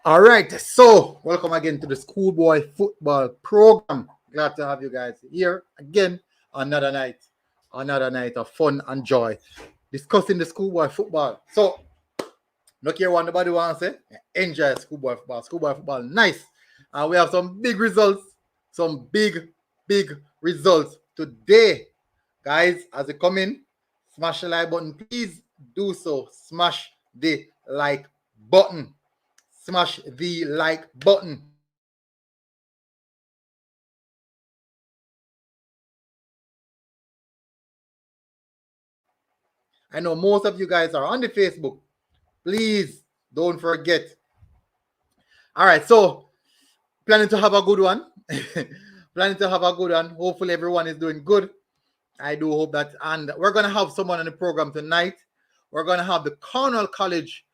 All right, so welcome again to the Schoolboy Football Program. Glad to have you guys here again. Another night of fun and joy, discussing the schoolboy football. So, look here, what nobody wants to say. Enjoy schoolboy football. Schoolboy football, nice. And we have some big results, some big results today, guys. As you come in, smash the like button. Please do so. Smash the like button. Smash the like button. I know most of you guys are on the Facebook. Please don't forget. All right, so planning to have a good one. Planning to have a good one. Hopefully everyone is doing good. I do hope that. And we're gonna have someone on the program tonight. We're gonna have the Cardinal College,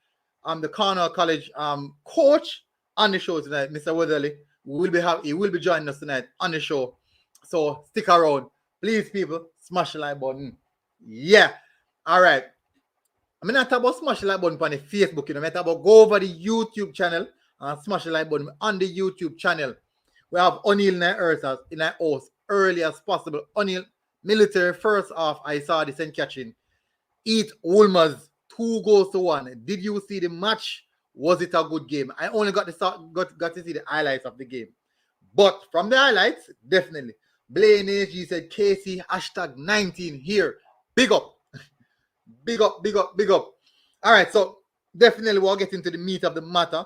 coach on the show tonight, Mr. Weatherly. He will be joining us tonight on the show. So stick around. Please, people, smash the like button. Yeah. All right. I'm not talking about smash the like button on the Facebook, I'm talking about go over the YouTube channel and smash the like button on the YouTube channel. We have O'Neill in our earth in our house early as possible. O'Neill, military first off, I saw this and catching. Eat Wolmer's 2-1. Did you see the match? Was it a good game? I only got to see the highlights of the game. But from the highlights, definitely. Blaine AG said KC #19 here. Big up. Big up. All right, so definitely we'll get into the meat of the matter.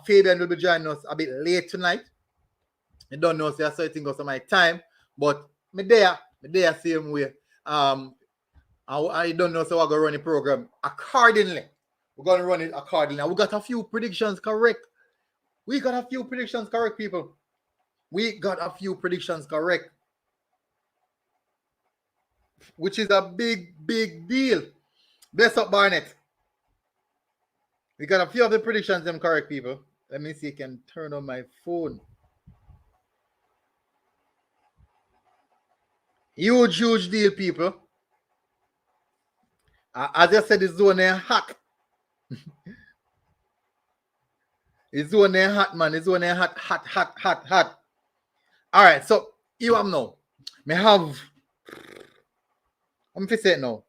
Fabian will be joining us a bit late tonight. I don't know, so I think of my time, but me there same way. I don't know, so we're gonna run the program accordingly. We're gonna run it accordingly. We got a few predictions correct. People. We got a few predictions correct, which is a big deal. Bless up, Barnett. We got a few of the predictions them correct, people. Let me see if I can turn on my phone. Huge deal, people. As I said, the zone there hot. The zone there hot, man. The zone there hot. All right, so you have now. I'm going to say it now.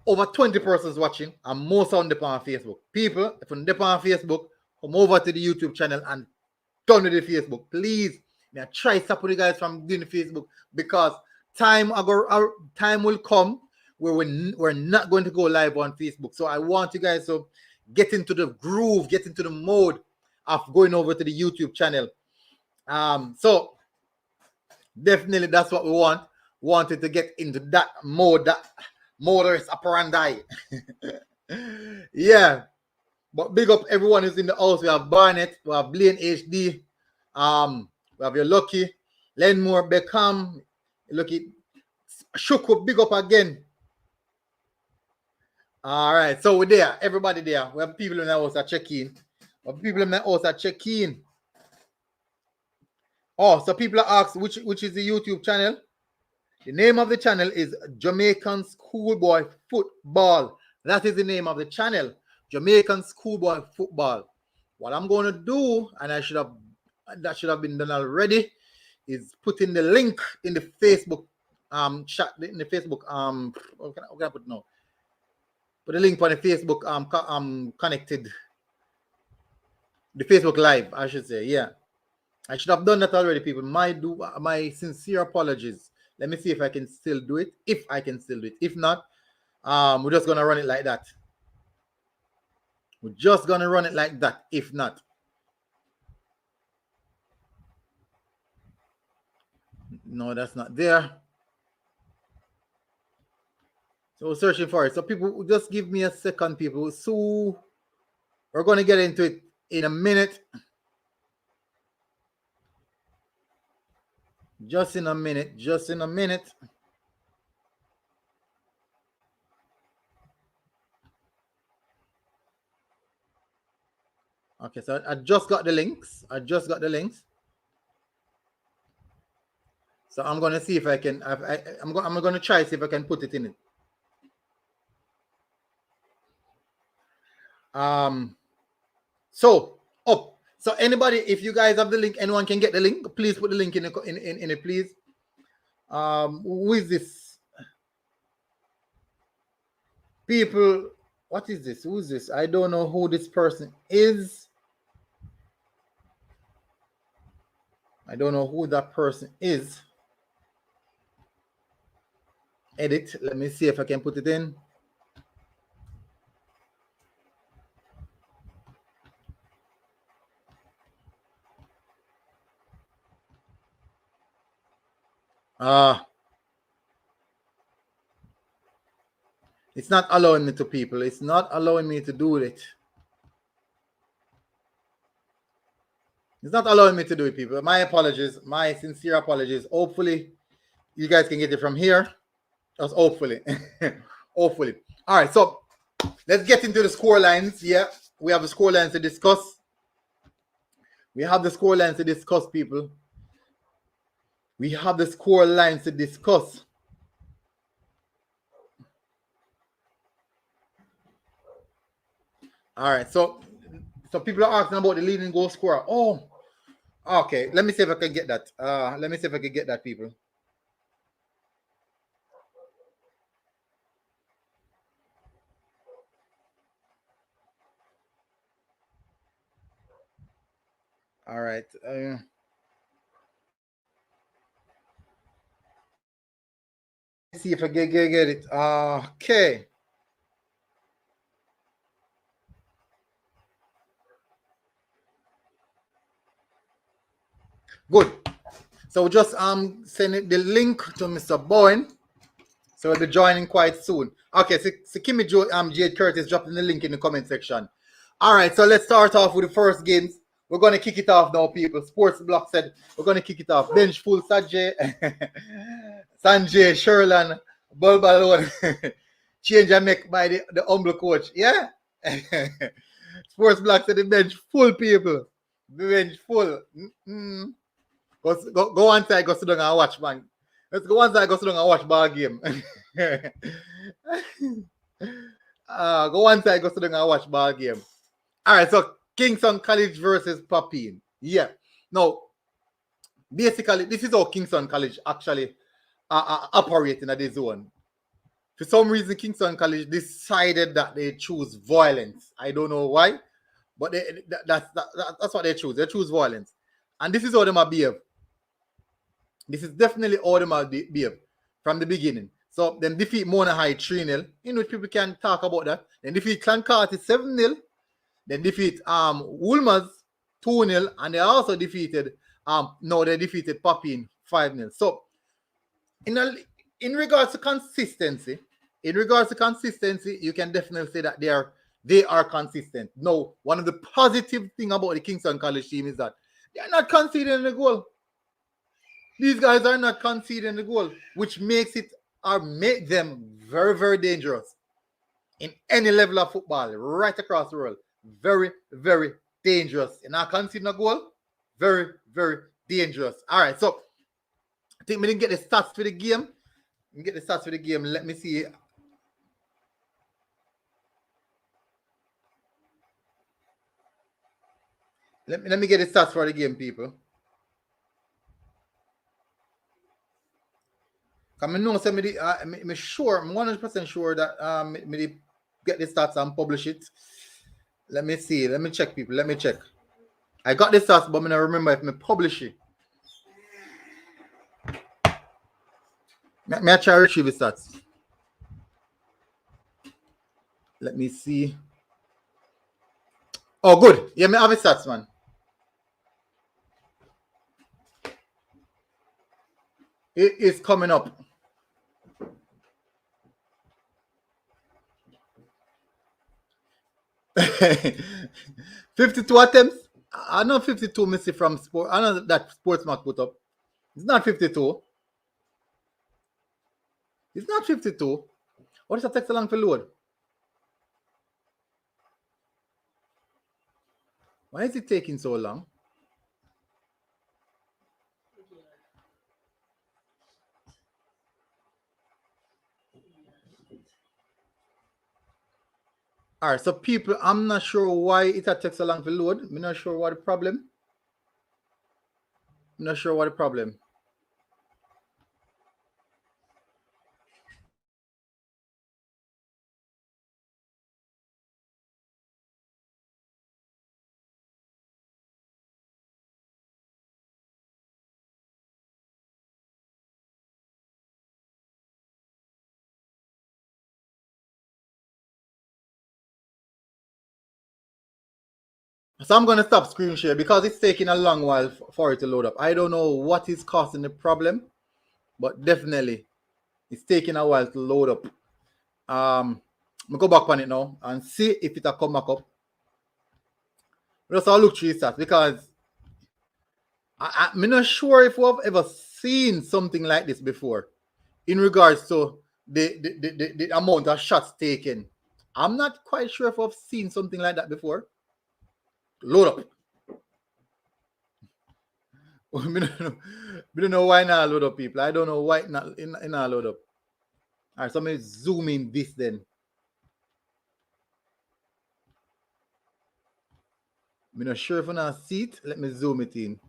Over 20 persons watching, and most on the on Facebook. People, if you're on Facebook, come over to the YouTube channel and turn to the Facebook. Please, I try to support you guys from doing the Facebook because time will come where we're not going to go live on Facebook. So I want you guys to get into the groove, get into the mode of going over to the YouTube channel. So definitely that's what we want. Wanted to get into that mode, that modus operandi. Yeah. But big up everyone who's in the house. We have Barnett, we have Blaine HD, we have your Lucky, Lenmore, Beckham, Lucky, Shuku, big up again. All right, so we're there. Everybody there. We have people in the house that check in. Oh, so people are asked which is the YouTube channel. The name of the channel is Jamaican Schoolboy Football. That is the name of the channel. Jamaican Schoolboy Football. What I'm going to do, and that should have been done already, is put in the link in the Facebook chat, in the Facebook what can I put now? Put the link on the Facebook connected, the Facebook Live, I should say. Yeah, I should have done that already, people. My sincere apologies. Let me see if I can still do it. If I can still do it. If not, we're just gonna run it like that. If not, no, that's not there. So we're searching for it. So people, just give me a second, people. So we're gonna get into it in a minute. Just in a minute. Okay, so I just got the links. So I'm gonna see if I can. I'm gonna try see if I can put it in it. So up. So anybody, if you guys have the link, anyone can get the link. Please put the link in it, please. Who is this? People, what is this? Who is this? I don't know who this person is. I don't know who that person is. Edit. Let me see if I can put it in. It's not allowing me to, people. It's not allowing me to do it. It's not allowing me to do it, people. My apologies. My sincere apologies. Hopefully, you guys can get it from here. Just hopefully. Hopefully. All right, so let's get into the score lines. Yeah, we have the score lines to discuss. We have the score lines to discuss, people. We have the score lines to discuss. All right, so people are asking about the leading goal scorer. Oh, okay. Let me see if I can get that. Let me see if I can get that, people. All right. See if I get it. Okay. Good. So just send the link to Mr. Bowen. So we'll be joining quite soon. Okay, so Kimmy Jade Curtis dropping the link in the comment section. All right, so let's start off with the first games. We're going to kick it off now, people. Sports Block said we're going to kick it off. Bench full Sanjay, Sherlan, Bulbalone. Change and make by the humble coach. Yeah? Sports Block said the bench full, people. The bench full. Go one side, go sit down and watch, man. Let's go one side, go sit down and watch ball game. Go one side, go sit down and watch ball game. All right, so Kingston College versus Papine. Yeah. Now, basically, this is how Kingston College actually operating at the zone. For some reason, Kingston College decided that they choose violence. I don't know why, but that's what they choose. They choose violence. And this is how they might behave. This is definitely how they might behave from the beginning. So, then defeat Mona High 3-0, in which people can talk about that. Then defeat Clancarty 7-0. Then defeat Woolmers 2-0. And they also defeated, they defeated Papine 5-0. So, in regards to consistency, you can definitely say that they are consistent. No, one of the positive thing about the Kingston College team is that they are not conceding the goal. These guys are not conceding the goal, which makes it or make them very, very dangerous in any level of football, right across the world. Very, very dangerous. And not conceding a goal, very, very dangerous. All right, so I think we didn't get the stats for the game. Let me see. Let me get the stats for the game, people. Because I know I'm sure, I'm 100% sure that me get the stats and publish it. Let me see. Let me check, people. Let me check. I got the stats, but I don't remember if I publish it. May I try to retrieve the stats? Let me see. Oh, good. Yeah, I have the stats, man. It is coming up. $52 attempts. I know 52 missing from sport. I know that Sportsmark put up. It's not 52. It's not 52. What does that take so long to load? Why is it taking so long? All right, so people, I'm not sure why it takes so long to load. I'm not sure what the problem. I'm not sure what the problem. So I'm going to stop screen share because it's taking a long while for it to load up. I don't know what is causing the problem, but definitely it's taking a while to load up. I'm go back on it now and see if it'll come back up. Just I'll look through that because I'm not sure if we've ever seen something like this before in regards to the amount of shots taken. I'm not quite sure if I've seen something like that before. Load up. We don't know why not load up, people. I don't know why not in load up. All right, so let me zoom in this then. I'm not sure if I not see it. Let me zoom it in.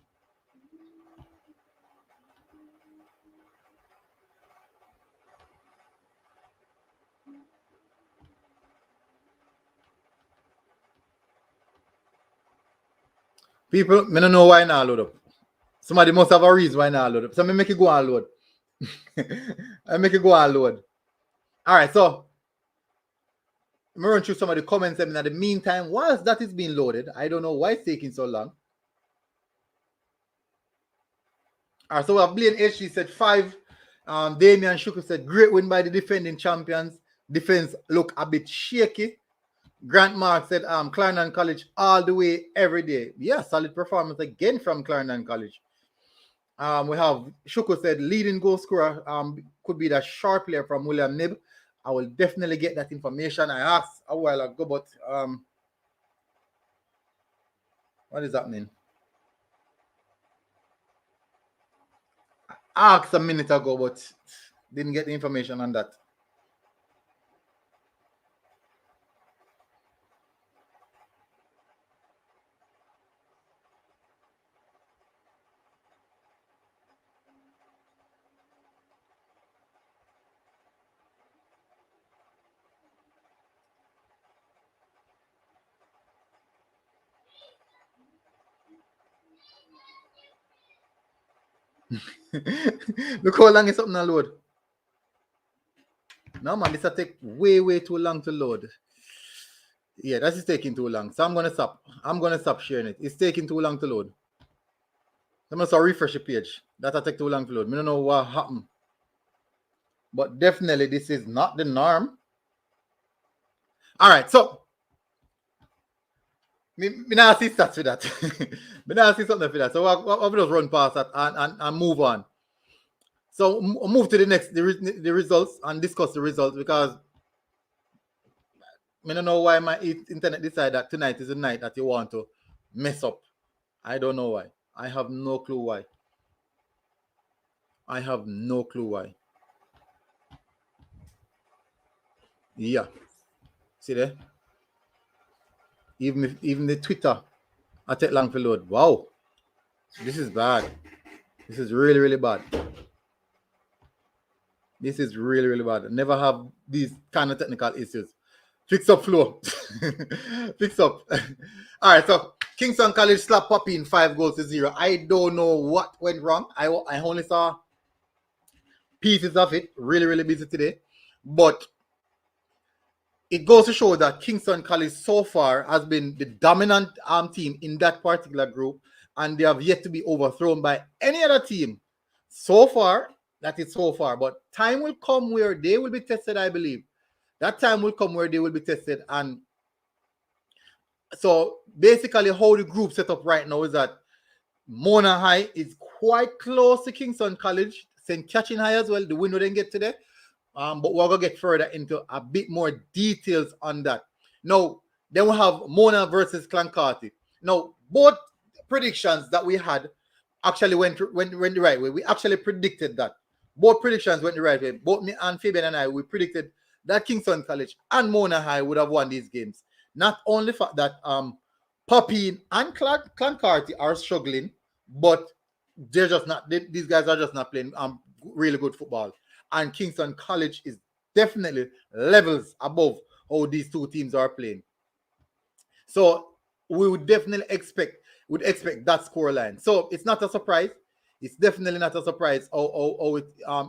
People, I don't know why not load up. Somebody must have a reason why not load up. So I make it go and load. I make it go and load. All right, so I'm run through some of the comments. In the meantime, whilst that is being loaded, I don't know why it's taking so long. All right, so we have Blaine HG said 5. Damian Shuku said great win by the defending champions. Defense look a bit shaky. Grant Mark said Cardinal College all the way every day. Yeah, solid performance again from Cardinal College. We have Shuku said leading goal scorer could be that sharp player from William Nib. I will definitely get that information. I asked a while ago, but what does that mean? I asked a minute ago, but didn't get the information on that. Look how long it's up now load. No man, this will take way too long to load. Yeah, that is taking too long. So I'm gonna stop. I'm gonna stop sharing it. It's taking too long to load. I must refresh the page. That'll take too long to load. I don't know what happened. But definitely this is not the norm. All right, so me not see stats for that. Me not see something for that. So I'll just run past that and move on. So move to the next the results and discuss the results because I don't know why my internet decided that tonight is the night that you want to mess up. I don't know why. I have no clue why. I have no clue why. Yeah. See there? Even the Twitter, I take long to load. Wow. This is bad. This is really bad. This is really bad. I never have these kind of technical issues. Fix up flow. Fix up. All right, so Kingston College slap Poppy in 5-0. I don't know what went wrong. I only saw pieces of it. Really busy today. But it goes to show that Kingston College so far has been the dominant team in that particular group, and they have yet to be overthrown by any other team. So far, that is so far. But time will come where they will be tested, I believe. That time will come where they will be tested. And so basically how the group set up right now is that Mona High is quite close to Kingston College. St. Catherine High as well. The winner didn't get today. But we're going to get further into a bit more details on that. Now, then we have Mona versus Clancarty. Now, both predictions that we had actually went the right way. We actually predicted that. Both predictions went the right way. Both me and Fabian and I, we predicted that Kingston College and Mona High would have won these games. Not only fact that Papine and Clancarty are struggling, but they're just not. These guys are just not playing really good football. And Kingston College is definitely levels above how these two teams are playing. So we would definitely expect that scoreline. So it's not a surprise. It's definitely not a surprise how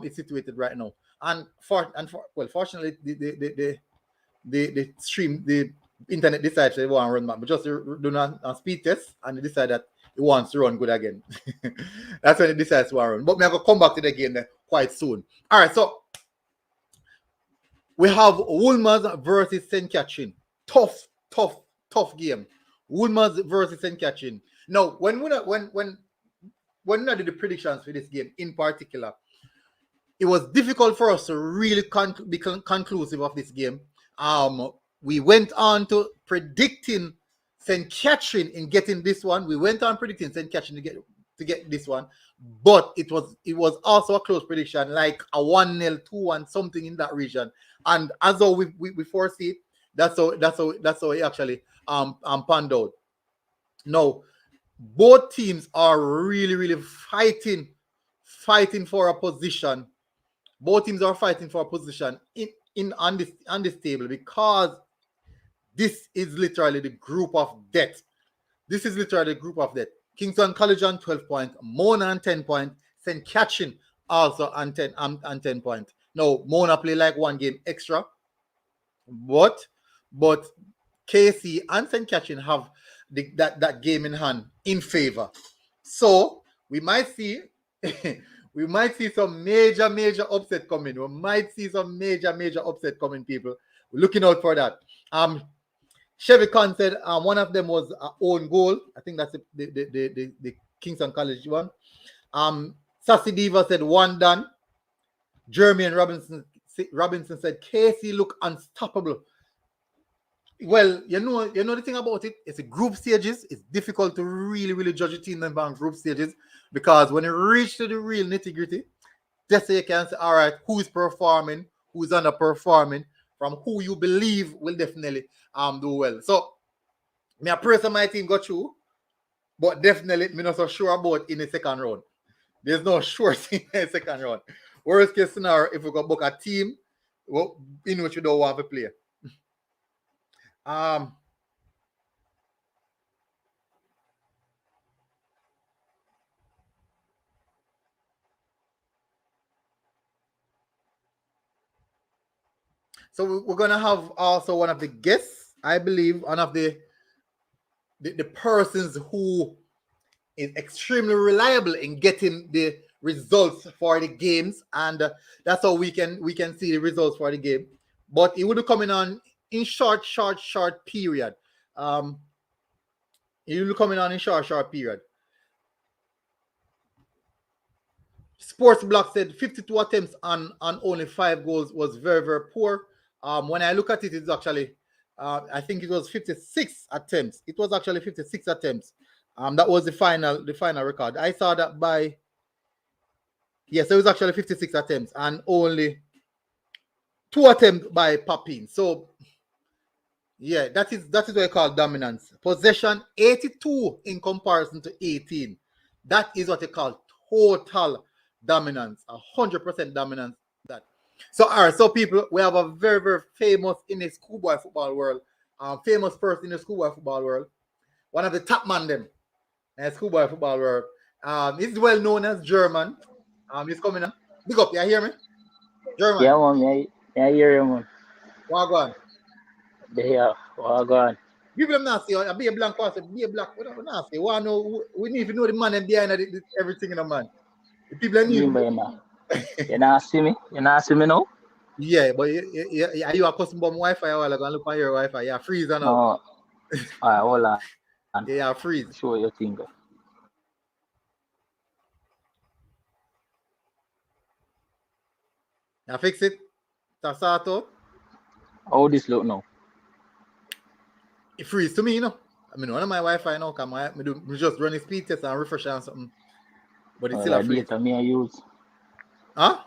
it's situated right now. And fortunately, the stream, the internet decides they want to run back, but just do a speed test, and they decide that it wants to run good again. That's when it decides to run. But I'm gonna come back to the game quite soon. All right, so we have Woolmers versus St. Catherine. Tough game. Woolmers versus St. Catherine. Now, when we did the predictions for this game in particular, it was difficult for us to really be conclusive of this game. We went on to predicting St. Catherine in getting this one. We went on predicting St. Catherine to get this one, but it was also a close prediction, like a 1-0, 2-1, something in that region. And as though we foresee it, that's how it actually panned out. Now, both teams are really fighting for a position. Both teams are fighting for a position on this table, because this is literally the group of death. This is literally the group of death. Kingston College on 12 points, Mona on 10 points, St. Catherine also on 10 points. Now, Mona play like one game extra, but KC and St. Catherine have that game in hand in favor. So we might see some major upset coming. We might see some major upset coming, people. We're looking out for that. Chevy Con said one of them was own goal. I think that's the Kingston College one. Sassy Diva said 1 done. Jeremy and Robinson said KC look unstoppable. Well, you know the thing about it, it's a group stages. It's difficult to really judge a team on group stages, because when you reach to the real nitty-gritty, just so you can say, all right, who's performing, who's underperforming, from who you believe will definitely do well. So, me a pray my team got through, but definitely me not so sure about in the second round. There's no sure thing in the second round. Worst case scenario, if we go book a team in which we don't want to play. So we're gonna have also one of the guests, I believe, one of the persons who is extremely reliable in getting the results for the games, and that's how we can see the results for the game. But it will be coming on in short period. It will be coming on in short period. Sports Block said 52 attempts on only 5 goals was very poor. When I look at it, it's actually I think it was 56 attempts. It was actually 56 attempts. That was the final record. I saw that by yes, it was actually 56 attempts and only 2 attempts by Papine. So yeah, that is what I call dominance. Possession 82 in comparison to 18. That is what I call total dominance. 100% dominance. That. So all right, so people, we have a very famous in the schoolboy football world, famous person in the schoolboy football world, one of the top man them in the schoolboy football world. He's well known as German. He's coming up. Big up, you hear me? German. Yeah, man, I hear you, man. What go on? Yeah, what go on? People them not say, be a blank person, be a black. We don't not say. We need to know the man behind everything in a man. The people need. You not see me? You not see me now? Yeah, but are you accustomed to Wi-Fi? Or like look on your Wi-Fi? Yeah, freeze or no? All right, hold on. Yeah, freeze. Show your thing. Yeah, fix it. That's out. How this look now? It freeze to me, you know. I mean, one of my Wi-Fi now, come we just run a speed test and refresh and something. But it's still a freeze. Data me I use. Huh?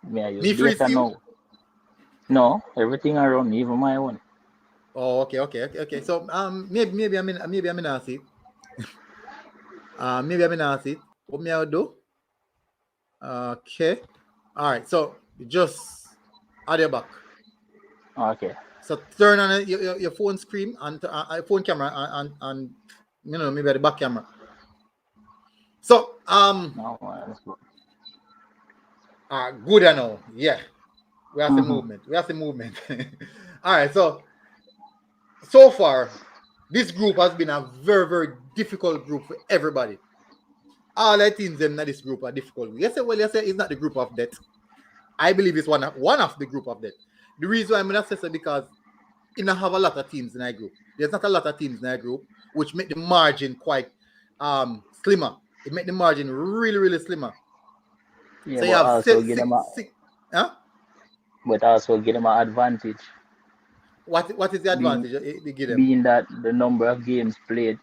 Me I use me freeze data now. No, everything around me, even my own. Oh, okay. So maybe I'm in a seat. Maybe I'm in a seat. What me I do? Okay. All right. So just add your back. Okay. So turn on your phone screen and phone camera and maybe the back camera. So No, that's good. good I know. Yeah. We have some Mm-hmm. movement. All right. So far, this group has been a very, very difficult group for everybody. All the teams in this group are difficult. Yes, it's not the group of death. I believe it's one of the group of death. The reason why I'm gonna say so because you don't have a lot of teams in that group. There's not a lot of teams in that group, which make the margin quite slimmer. It make the margin really, really slimmer. Yeah, So you but have also get them a, six. Huh? advantage, What is the being advantage they give them? being that the number of games played.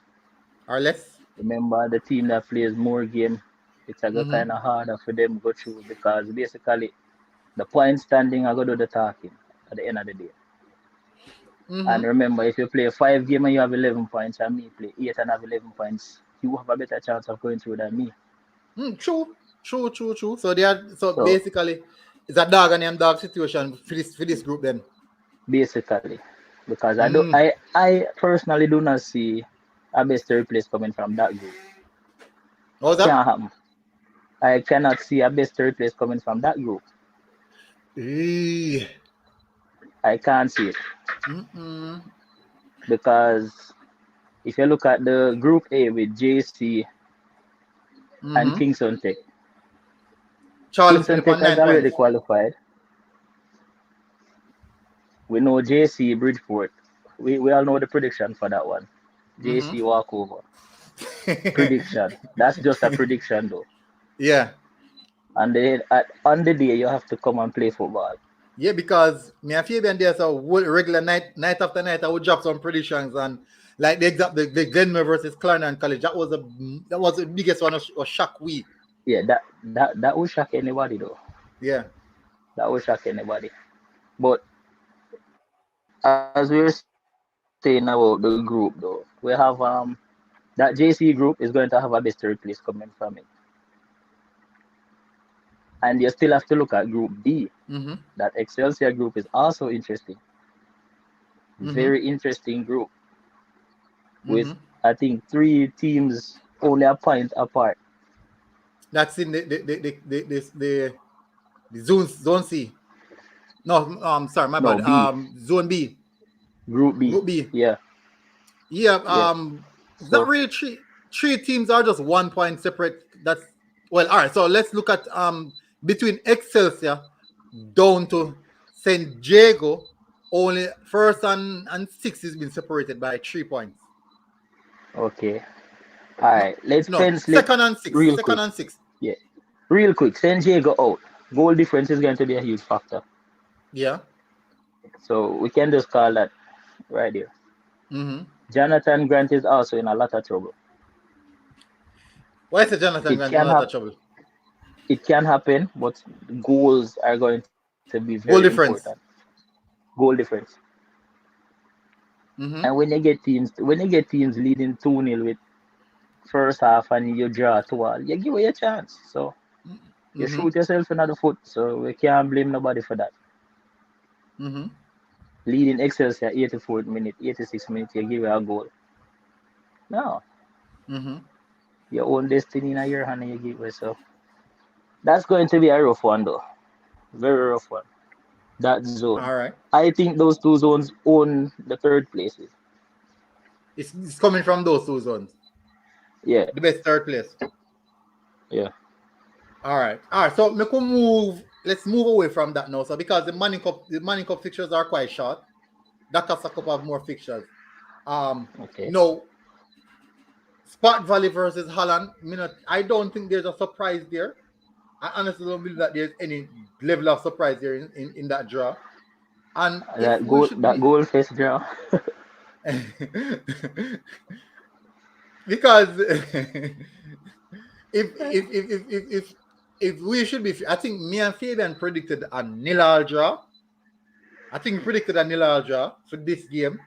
Or less? Remember, the team that plays more game, it's a Mm-hmm. kind of harder for them go through because basically the point standing are going to do the talking at the end of the day. And Mm-hmm. remember, if you play 5 games and you have 11 points, and me play 8 and have 11 points, you have a better chance of going through than me. True. So So basically it's a dog and dog situation for this group then. basically, because Mm. I personally do not see a best third place coming from that group. How's that? Can't happen. I cannot see a best third place coming from that group. Eh. I can't see it Mm-mm. because if you look at the group A with JC and Mm-hmm. Kingston Tech, Charlie Kingston finished Tech on has 9 points. already qualified. We know JC Bridgeport. We all know the prediction for that one. Mm-hmm. JC walkover. Prediction. That's just a prediction though. Yeah. And then on the day you have to come and play football. Yeah, because me and Fabian there's a regular night after night I would drop some predictions and like the Glenmore versus Cardinal College that was the biggest one of shock we. Yeah, that will shock anybody though. Yeah. That will shock anybody. But as we were saying about the group though, we have that JC group is going to have a best third place coming from it. And you still have to look at Group D. Mm-hmm. That Excelsior group is also interesting. Mm-hmm. Very interesting group with Mm-hmm. I think 3 teams only a point apart. That's in the zone C. No, sorry, my No, bad. B, Zone B, Group B. Group B. Yeah, Yeah. yeah. It's not So really three teams are just 1 point separate. That's well. All right. So let's look at between Excelsior down to St. Diego. Only first and six has been separated by 3 points. okay. All No, right. Let's no. pencil it real Second quick. and six. Yeah, real quick. San Diego out. Goal difference is going to be a huge factor. Yeah. So we can just call that right here. Mm-hmm. Jonathan Grant is also in a lot of trouble. Why is the Jonathan It Grant in a can lot of happen. trouble? It can happen, but goals are going to be very Goal important. difference. Goal difference. Mm-hmm. And when you get teams leading 2-0 with first half and you draw 2-all, you give away a chance. So you Mm-hmm. shoot yourself in the foot. So we can't blame nobody for that. Mm-hmm. Leading Excelsior 84th minute, 86th minute, you give away a goal. No. Mm-hmm. Your own destiny in your hand and you give away. So that's going to be a rough one though. Very rough one. That zone. All right. I think those 2 zones own the third places. It's coming from those two zones. Yeah. The best third place. Yeah. All right. So we can move. Let's move away from that now. So because the Manning Cup fixtures are quite short, that has a couple of more fixtures. Okay. No. Spot Valley versus Holland. I don't think there's a surprise there. I honestly don't believe that there's any level of surprise there in that draw. And if we should That be goal face draw. because if we should be, I think me and Fabian predicted a nil-all draw. I think we predicted a nil draw for this game.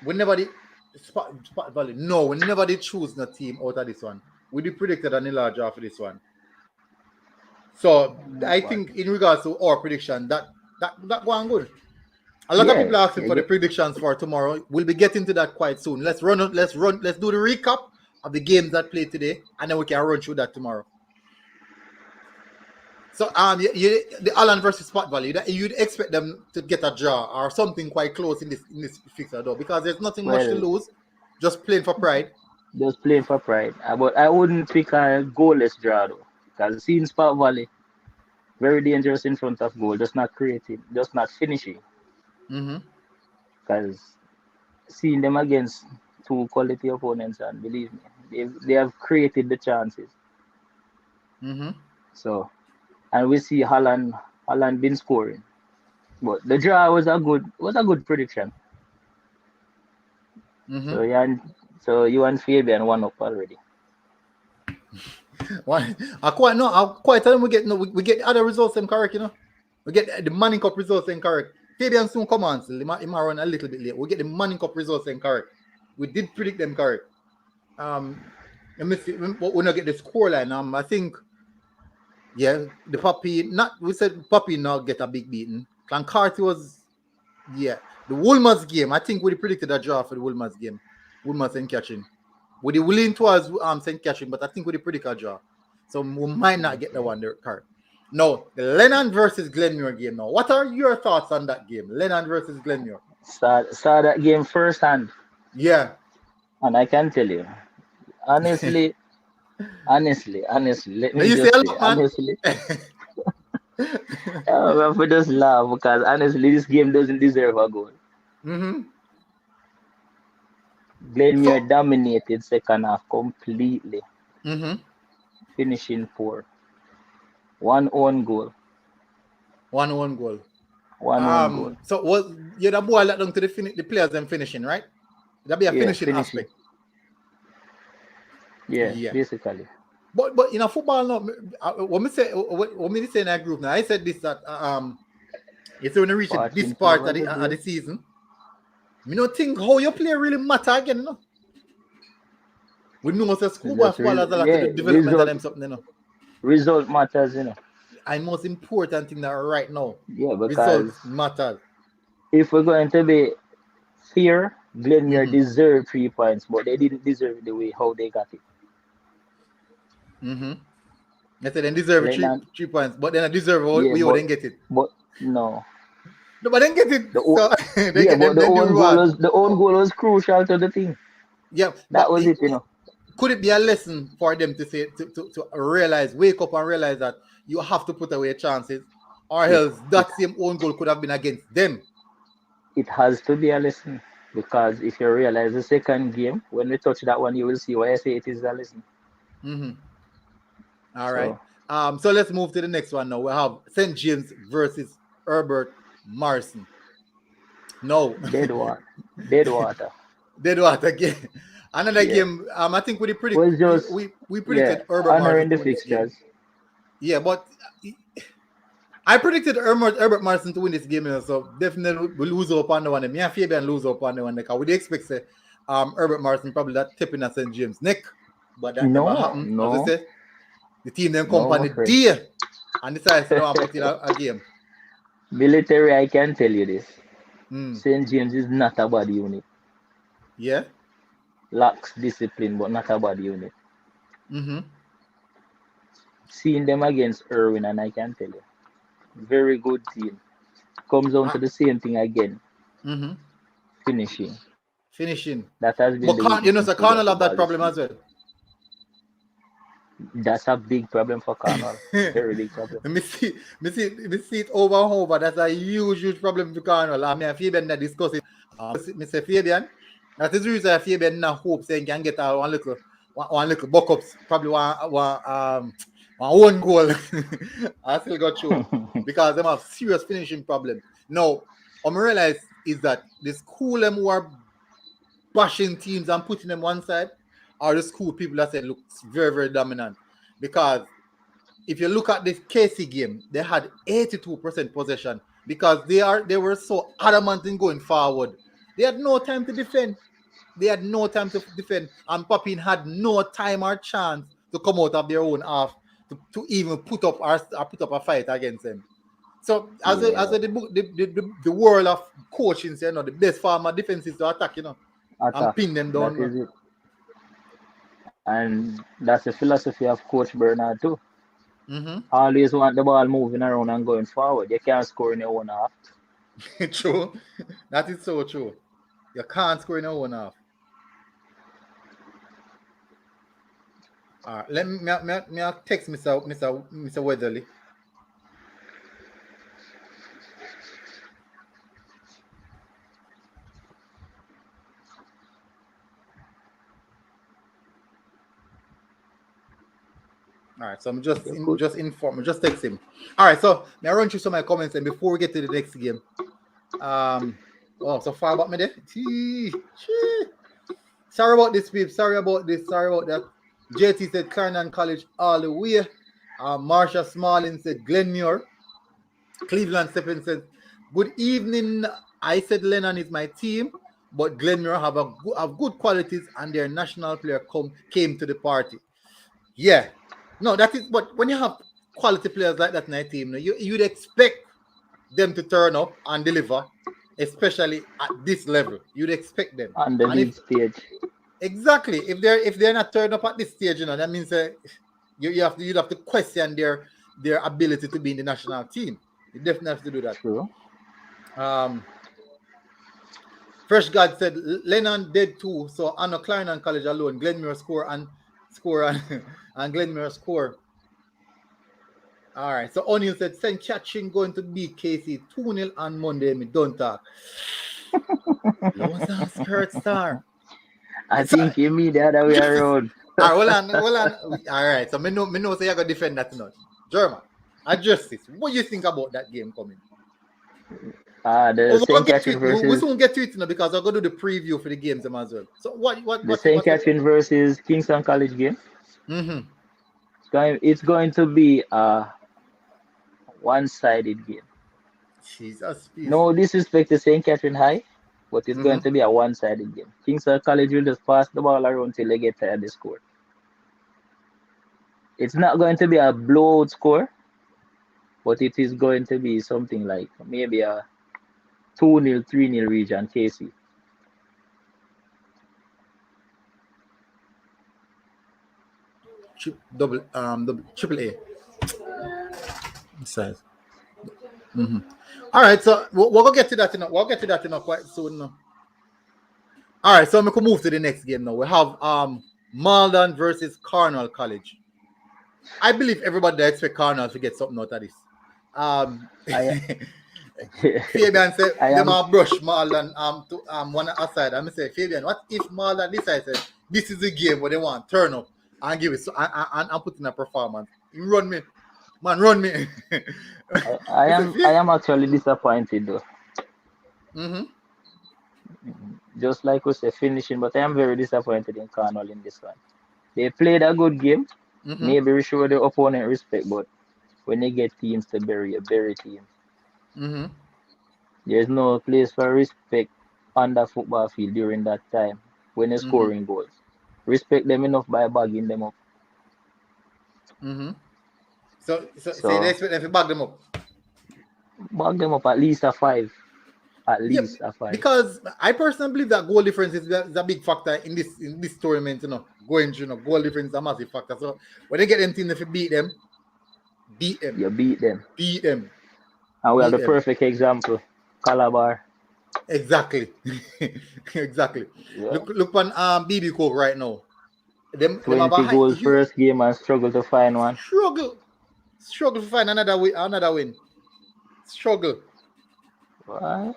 We never did Spot Valley. No, we never did choose no team out of this one. We did predicted a nil draw for this one. So I think in regards to our prediction, that going good. A lot of people are asking for the predictions for tomorrow. We'll be getting to that quite soon. Let's do the recap of the games that played today, and then we can run through that tomorrow. So the Allen versus Spot Valley, you'd expect them to get a draw or something quite close in this fixture though, because there's nothing much to lose. Just playing for pride. Just playing for pride. But I wouldn't pick a goalless draw though, because seeing Spot Valley very dangerous in front of goal, just not creating, just not finishing. Because seeing them against two quality opponents, and believe me, they have created the chances. So, and we see Holland been scoring, but the draw was a good prediction. So you and Fabian won up already. I quite tell them we get other results correct, you know. We get the Manning Cup results correct. Fabian soon come on, so he might run a little bit late. We get the Manning Cup results correct. We did predict them correct. Let me see. We're not get the scoreline. I think, yeah, the Puppy. We said Puppy not get a big beating. Clancarty was, yeah, the Woolmers game. I think we predicted a draw for the Woolmers game. Woolmers and catching. We were willing towards St. Catherine, but I think we predict a draw. So we might not get the one there correct. No, the Lennon versus Glenmuir game now. What are your thoughts on that game? Lennon versus Glenmuir. Saw that game firsthand. Yeah. And I can tell you, honestly, let me just say, honestly. I just laugh because honestly, this game doesn't deserve a goal. Glenmuir dominated second half completely. Finishing poor. One own goal. So you're the boy let them to the players them finishing, right? That'd be a finishing aspect. Yeah, basically. But in a football now, when me say in that group now, I said this that it's when you reach this part of the season. Me don't think how you play really matter again, you know. We know that Schoolboy footballers are like the development of them something, you know. Result matters, you know. And most important thing that right now. Yeah, because results matter. If we're going to be fair, Glenmuir deserved 3 points, but they didn't deserve the way how they got it. They said they deserve 3 points, but then I deserve we wouldn't get it. But no. No, but then get it. The own goal was crucial to the team. Yeah, that was it, you know. Could it be a lesson for them to say to realize, wake up and realize that you have to put away chances, or else that same own goal could have been against them? It has to be a lesson, because if you realize the second game, when we touch that one, you will see why I say it is a lesson. All right. So let's move to the next one now. We have St. James versus Herbert Morrison. No. Dead water. Dead water again. Another game. I think we predicted Herbert Morrison in the fixtures. Yeah, but I predicted Herbert Morrison to win this game, so definitely we lose up on the one. Me and Fabian lose up on the one because we expect Herbert Morrison probably that tipping at St. James' neck, but that never happened. No. As I said, the team then come on the day and decide to put in a game. Military, I can tell you this. St. James is not a bad unit. Yeah. Lacks discipline, but not a bad unit. Seeing them against Irwin, and I can tell you, very good team. Comes down to the same thing again. Finishing. That has been. But the Cardinal have that problem as well. That's a big problem for Cornwall. Very big problem. me see it over and over. That's a huge problem for Cornwall. I mean, Fabian that discuss it. Mr. Fabian, that is the reason Fabian now hopes he can get one little buck ups, probably one own goal. I still got through because they have serious finishing problem. Now, what I realize is that the school them who are bashing teams and putting them one side are the school people that said looks very, very dominant. Because if you look at this KC game, they had 82% possession because they were so adamant in going forward. They had no time to defend. They had no time to defend, and Papin had no time or chance to come out of their own half to even put up a fight against them. So as Yeah, the book the world of coaching say, the best form of defense is to attack, and attack. pin them That down. is it. And that's the philosophy of Coach Bernard too. Mm-hmm. Always want the ball moving around and going forward. You can't score in your own half. True. That is so true. You can't score in a one half. All right. Let me text Mr. Weatherly. All right, so I'm just You could. just text him. All right, so may I run through some of my comments and before we get to the next game. Oh, so far about me there. Sorry about this, people. Sorry about this. Sorry about that. JT said Cardinal College all the way. Marsha Smalling said Glenmuir. Cleveland Stephen said, good evening. I said Lennon is my team, but Glenmuir have good qualities and their national player came to the party. Yeah. No, that is, but when you have quality players like that in a team, you'd expect them to turn up and deliver, especially at this level. You'd expect them. On the And big stage. exactly, if they're not turning up at this stage, that means you'd have to question their ability to be in the national team. You definitely have to do that. True. Fresh God said Lennon dead too, so on a Cardinal College alone, Glenmuir score and Glenmuir score. All right, so O'Neill said St. Catherine going to beat KC 2-0 on Monday. Me don't talk. Lowe's on Spirit Star. I think you mean the other way around. All right, hold on. All right, so me know say you're gonna defend that tonight. German, address this. What do you think about that game coming? The St. Catherine We versus soon get to it now because I'm gonna do the preview for the games as well. So what St. Catherine versus Kingston College game. Mm-hmm. It's going to be a one-sided game. Jesus. No disrespect to St. Catherine High, but it's going to be a one-sided game. Kingston College will just pass the ball around till they get tired they score. It's not going to be a blowout score, but it is going to be something like maybe a 2-0, 3-0 region KC. Triple A size. Mm-hmm. All right, so we'll get to that. We'll get to that quite soon. All right, so we can move to the next game now. We have Maldon versus Cardinal College. I believe everybody that expect Cardinal to get something out of this. Fabian said them all brush Maldon to one aside. I'm say, Fabian, what if Maldon decides this is the game where they want turn up and give it and put in a performance? You run me. Man, run me. I am actually disappointed though. Mm-hmm. Just like we say, finishing, but I am very disappointed in Cornwall in this one. They played a good game. Mm-hmm. Maybe we show the opponent respect, but when they get teams to bury teams. Mm-hmm. There's no place for respect on the football field during that time when they're scoring goals. Respect them enough by bagging them up. Mm-hmm. So they expect them to bag them up. Bag them up at least a 5. At least a 5. Because I personally believe that goal difference is a big factor in this tournament. Going through, goal difference is a massive factor. So when they get them teams, if you beat them. You beat them. And we have the perfect example, Calabar. Exactly. Exactly. Yeah. Look on BB Coke right now. 20 goals first game and struggle to find one. Struggle to find another win. Struggle. What?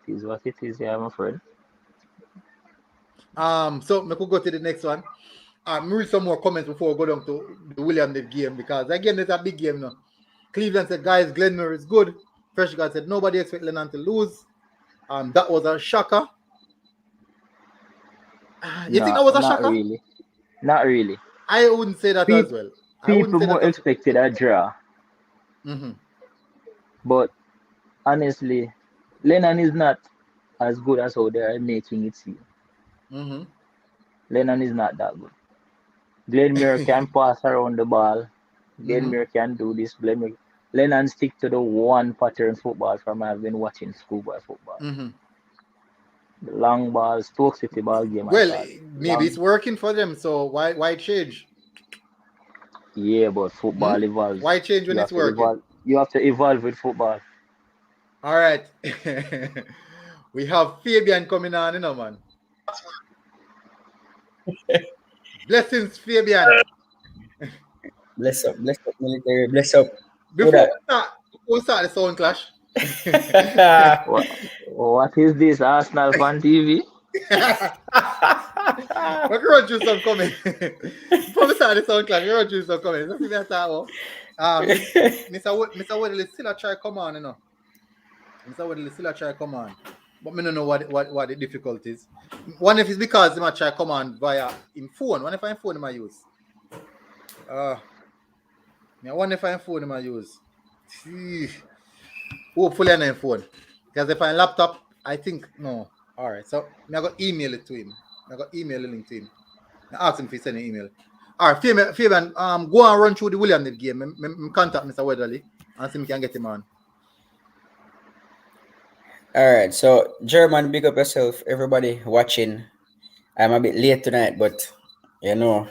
It is what it is, yeah, my friend. So we could go to the next one. Read some more comments before we go down to the William Ned game because again it's a big game now. Cleveland said, guys, Glenmuir is good. Fresh God said nobody expect Lennon to lose. That was a shocker. You think that was a shocker? Not really. I wouldn't say that as well. People more expected a draw. Mm-hmm. But honestly, Lennon is not as good as how they are making it seem. Mm-hmm. Lennon is not that good. Glenmere can pass around the ball. Mm-hmm. Glenmere can do this. Lennon stick to the one pattern football from I've been watching schoolboy football. Mm-hmm. The long ball, Stoke City ball game I Well, call it. maybe it's Long, working for them, so why change? yeah, but Hmm? football evolves. Why change when You it's have to working? evolve. You have to evolve with football. All right. We have Fabian coming on, man. Blessings, Fabian. Bless up, military. Bless up. Who Before that? we start the sound clash. What, what is this Arsenal fan TV? We're going to do some comment. Before we start the sound clash, we're going to do some comment. Let's see me start. Mr. Weddle still a try come on, Mr. Weddle still a try come on. But me don't know what the difficulty is. One if it's because they might try come on via in phone. One if I phone I use. One if I phone I use. Hopefully I'm phone. Because if I laptop, I think no. Alright, so I got email it to him. I got email the link to him. I asked him if he send an email. Alright, Fabian, go and run through the William game. I contact Mr. Weatherly and see if we can get him on. All right, so German, big up yourself, everybody watching. I'm a bit late tonight, but you know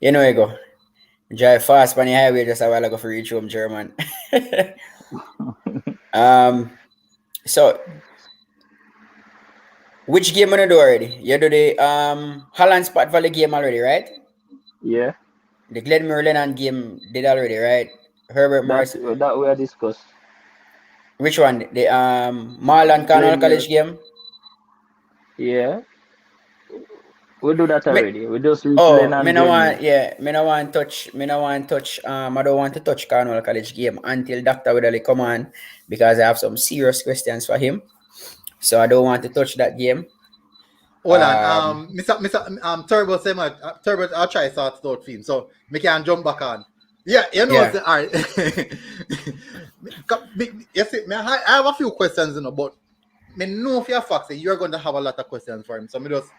you go. Drive fast on the highway just a while ago for reach home, German. So which game wanna do already? You do the Holland Spot Valley game already, right? Yeah, The Glenmere Lennon game did already, right? Herbert Morrison. that we are discussed. Which one? The Maldon Cardinal Glenmere. College game? Yeah, we do that Me, already. We just reach oh, Lennon me no want, Glenmere. yeah, me no want touch, I don't want to touch Cardinal College game until Dr. Widderly come on because I have some serious questions for him. So I don't want to touch that game. Hold on. Mr. Turbo say my Turbo I'll try to start it out for him. So me can jump back on. Yeah, you know Yeah. all right. Yes, I have a few questions, but me know for a fact that you're going to have a lot of questions for him. So me just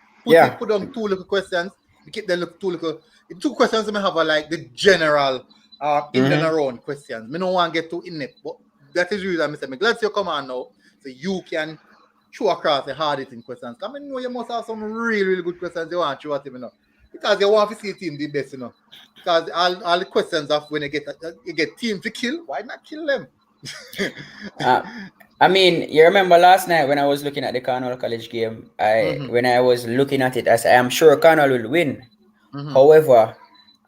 put on two little questions. We keep them two little. The two questions I have are like the general in and around questions. Me no want to get too in it, but that is the reason I say me glad you come on now, so you can show across the hard hitting questions. I mean, know you must have some really good questions you want to show at him, because you want to see team the best, Because all the questions of when you get team to kill, why not kill them? I mean, you remember last night when I was looking at the Cardinal College game, when I was looking at it, I said, I'm sure Cardinal will win. However,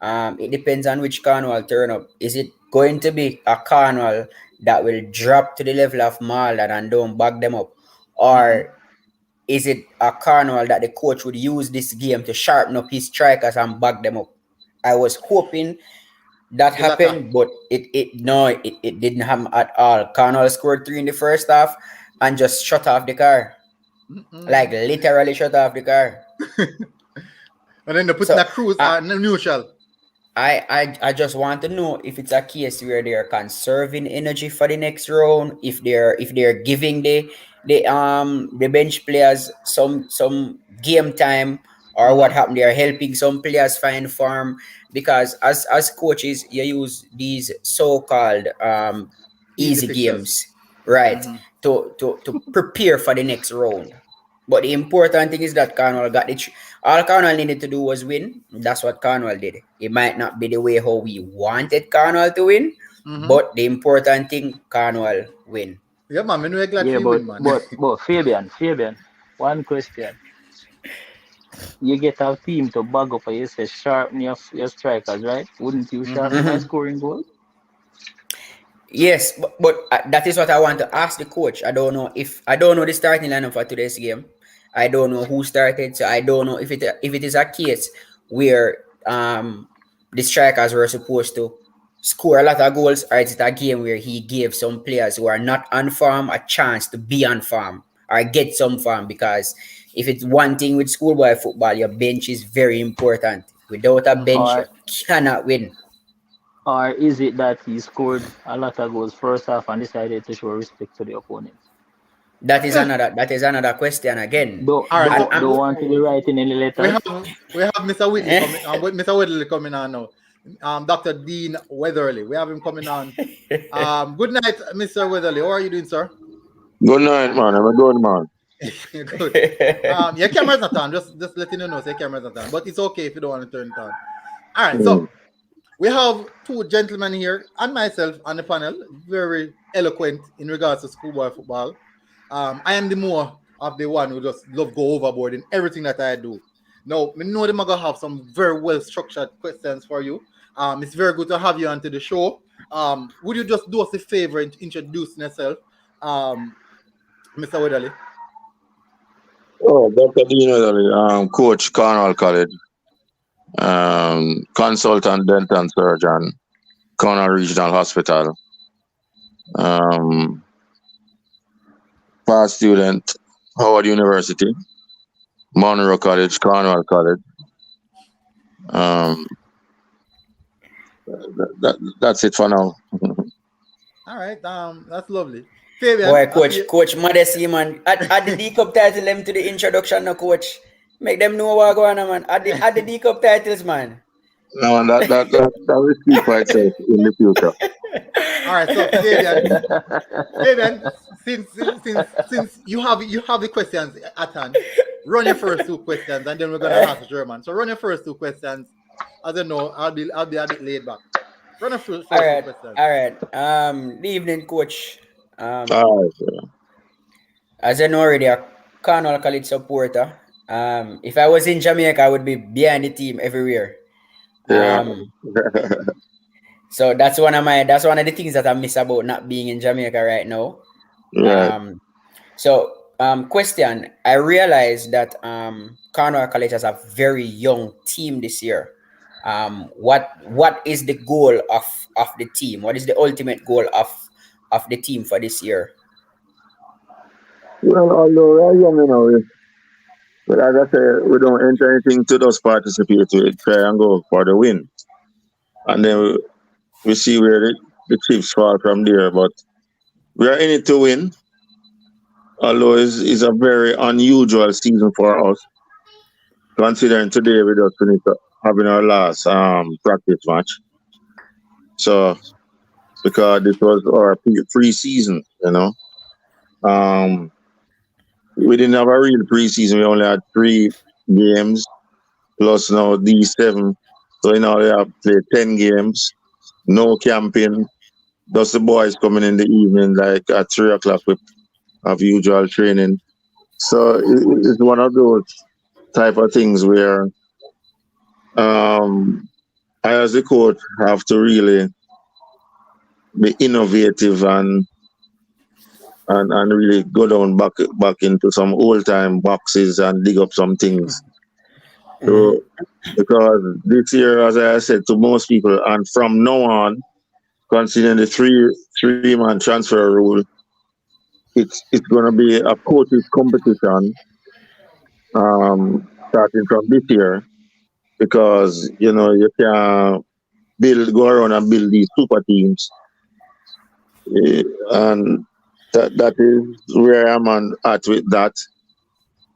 it depends on which Cornwall turn up. Is it going to be a Cornwall that will drop to the level of Maldon and don't back them up? Or is it a Cornwall that the coach would use this game to sharpen up his strikers and back them up? I was hoping that happened, but it didn't happen at all. Cornwall scored 3 in the first half and just shut off the car. Like literally shut off the car. And then they put in a cruise neutral. I just want to know if it's a case where they're conserving energy for the next round, if they're giving the bench players some game time, or what happened. They're helping some players find form, because as coaches you use these so-called easy games, right, to prepare for the next round. But the important thing is that Cornwall got it. All Cornwall needed to do was win. That's what Cornwall did. It might not be the way how we wanted Cornwall to win, but the important thing, Cornwall win. Yeah, man. We're glad you win, man. But Fabian, one question. You get a team to bag up and you say sharpen your strikers, right? Wouldn't you sharpen by scoring goals? Yes, but that is what I want to ask the coach. I don't know the starting lineup for today's game. I don't know who started, so I don't know if it is a case where the strikers were supposed to score a lot of goals, or is it a game where he gave some players who are not on form a chance to be on form or get some form? Because if it's one thing with schoolboy football, your bench is very important. Without a bench, you cannot win. Or is it that he scored a lot of goals first half and decided to show respect to the opponents? That is another question again. Don't All right, don't so And don't want to be writing any we letters. have Mr. Whitley coming. With Mr. Whitley coming on now. Dr. Dean Weatherly. We have him coming on. Good night, Mr. Weatherly. How are you doing, sir? Good night, man. I'm a good man. Good. Your camera's not on. Just letting you know, say camera's not on. But it's okay if you don't want to turn it on. All right, so we have two gentlemen here and myself on the panel, very eloquent in regards to schoolboy football. I am the more of the one who just love go overboard in everything that I do. Now, we know them are gonna have some very well structured questions for you. It's very good to have you onto the show. Would you just do us a favor in introducing yourself, Mr. Weatherly? Oh, Dr. Dean, coach, Cornwall College, consultant dental surgeon, Cornwall Regional Hospital, past student, Howard University, Monroe College, Cornwall College. That's it for now. All right, that's lovely. Fabian, boy, coach modesty, man. Add the D-Cup title them to the introduction, no, coach. Make them know what going on, man. Add the D-Cup titles, man. No, and that will speak for itself in the future. All right, so Fabian, since you have the questions at hand, run your first two questions, and then we're gonna ask German. So run your first two questions. I don't know. I'll be a bit laid back. Run your first two questions. All right. Good evening, coach. All right, sir. As I know already, a Cardinal College supporter. If I was in Jamaica, I would be behind the team everywhere. Yeah. So that's one of the things that I miss about not being in Jamaica right now. Right. Question. I realized that Cornwall College has a very young team this year. What is the goal of the team? What is the ultimate goal of the team for this year? Well, although we're young, but as I say, we don't enter anything to just participate. We try and go for the win. And then we see where the chips fall from there. But we are in it to win, although it's a very unusual season for us, considering today we just finished having our last practice match. So, because this was our pre-season, we didn't have a real pre-season. We only had 3 games, plus now these 7. So now we have played 10 games, no camping. Just the boys coming in the evening, like at 3 o'clock, we have usual training. So it's one of those type of things where I, as a coach, have to really be innovative and really go down back into some old time boxes and dig up some things. So because this year, as I said to most people, and from now on, considering the three-man transfer rule, it's going to be a coaches competition starting from this year, because you can go around and build these super teams, and that is where I'm at with that.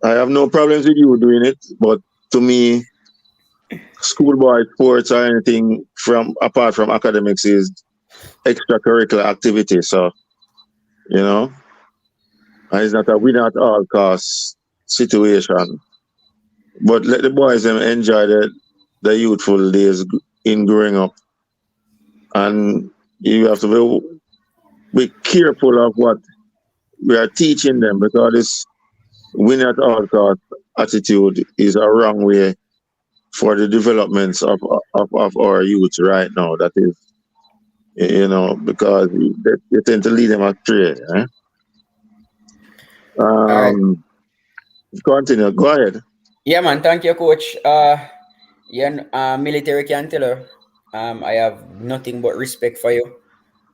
I have no problems with you doing it, but to me, schoolboy sports or anything apart from academics is extracurricular activity. So, and it's not a win at all costs situation. But let the boys enjoy the youthful days in growing up, and you have to be careful of what we are teaching them, because this win at all costs attitude is a wrong way for the developments of our youth right now. That is, because they tend to lead them astray. Continue. Go ahead. Yeah, man. Thank you, coach. Military can tell her. I have nothing but respect for you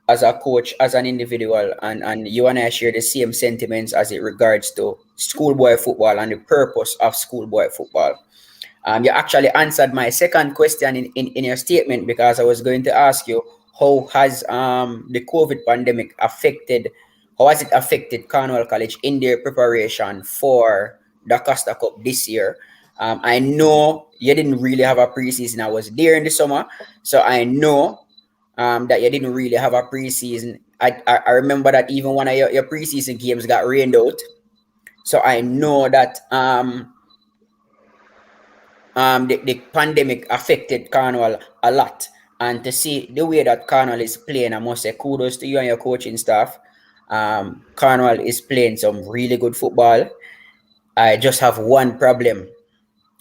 as a coach, as an individual, and you and I share the same sentiments as it regards to schoolboy football and the purpose of schoolboy football. You actually answered my second question in your statement, because I was going to ask you, how has the COVID pandemic how has it affected Cornwall College in their preparation for the Costa Cup this year? I know you didn't really have a preseason. I was there in the summer, so I know that you didn't really have a preseason. I remember that even one of your preseason games got rained out. So I know that the pandemic affected Cornwall a lot. And to see the way that Cornwall is playing, I must say kudos to you and your coaching staff. Cornwall is playing some really good football. I just have one problem,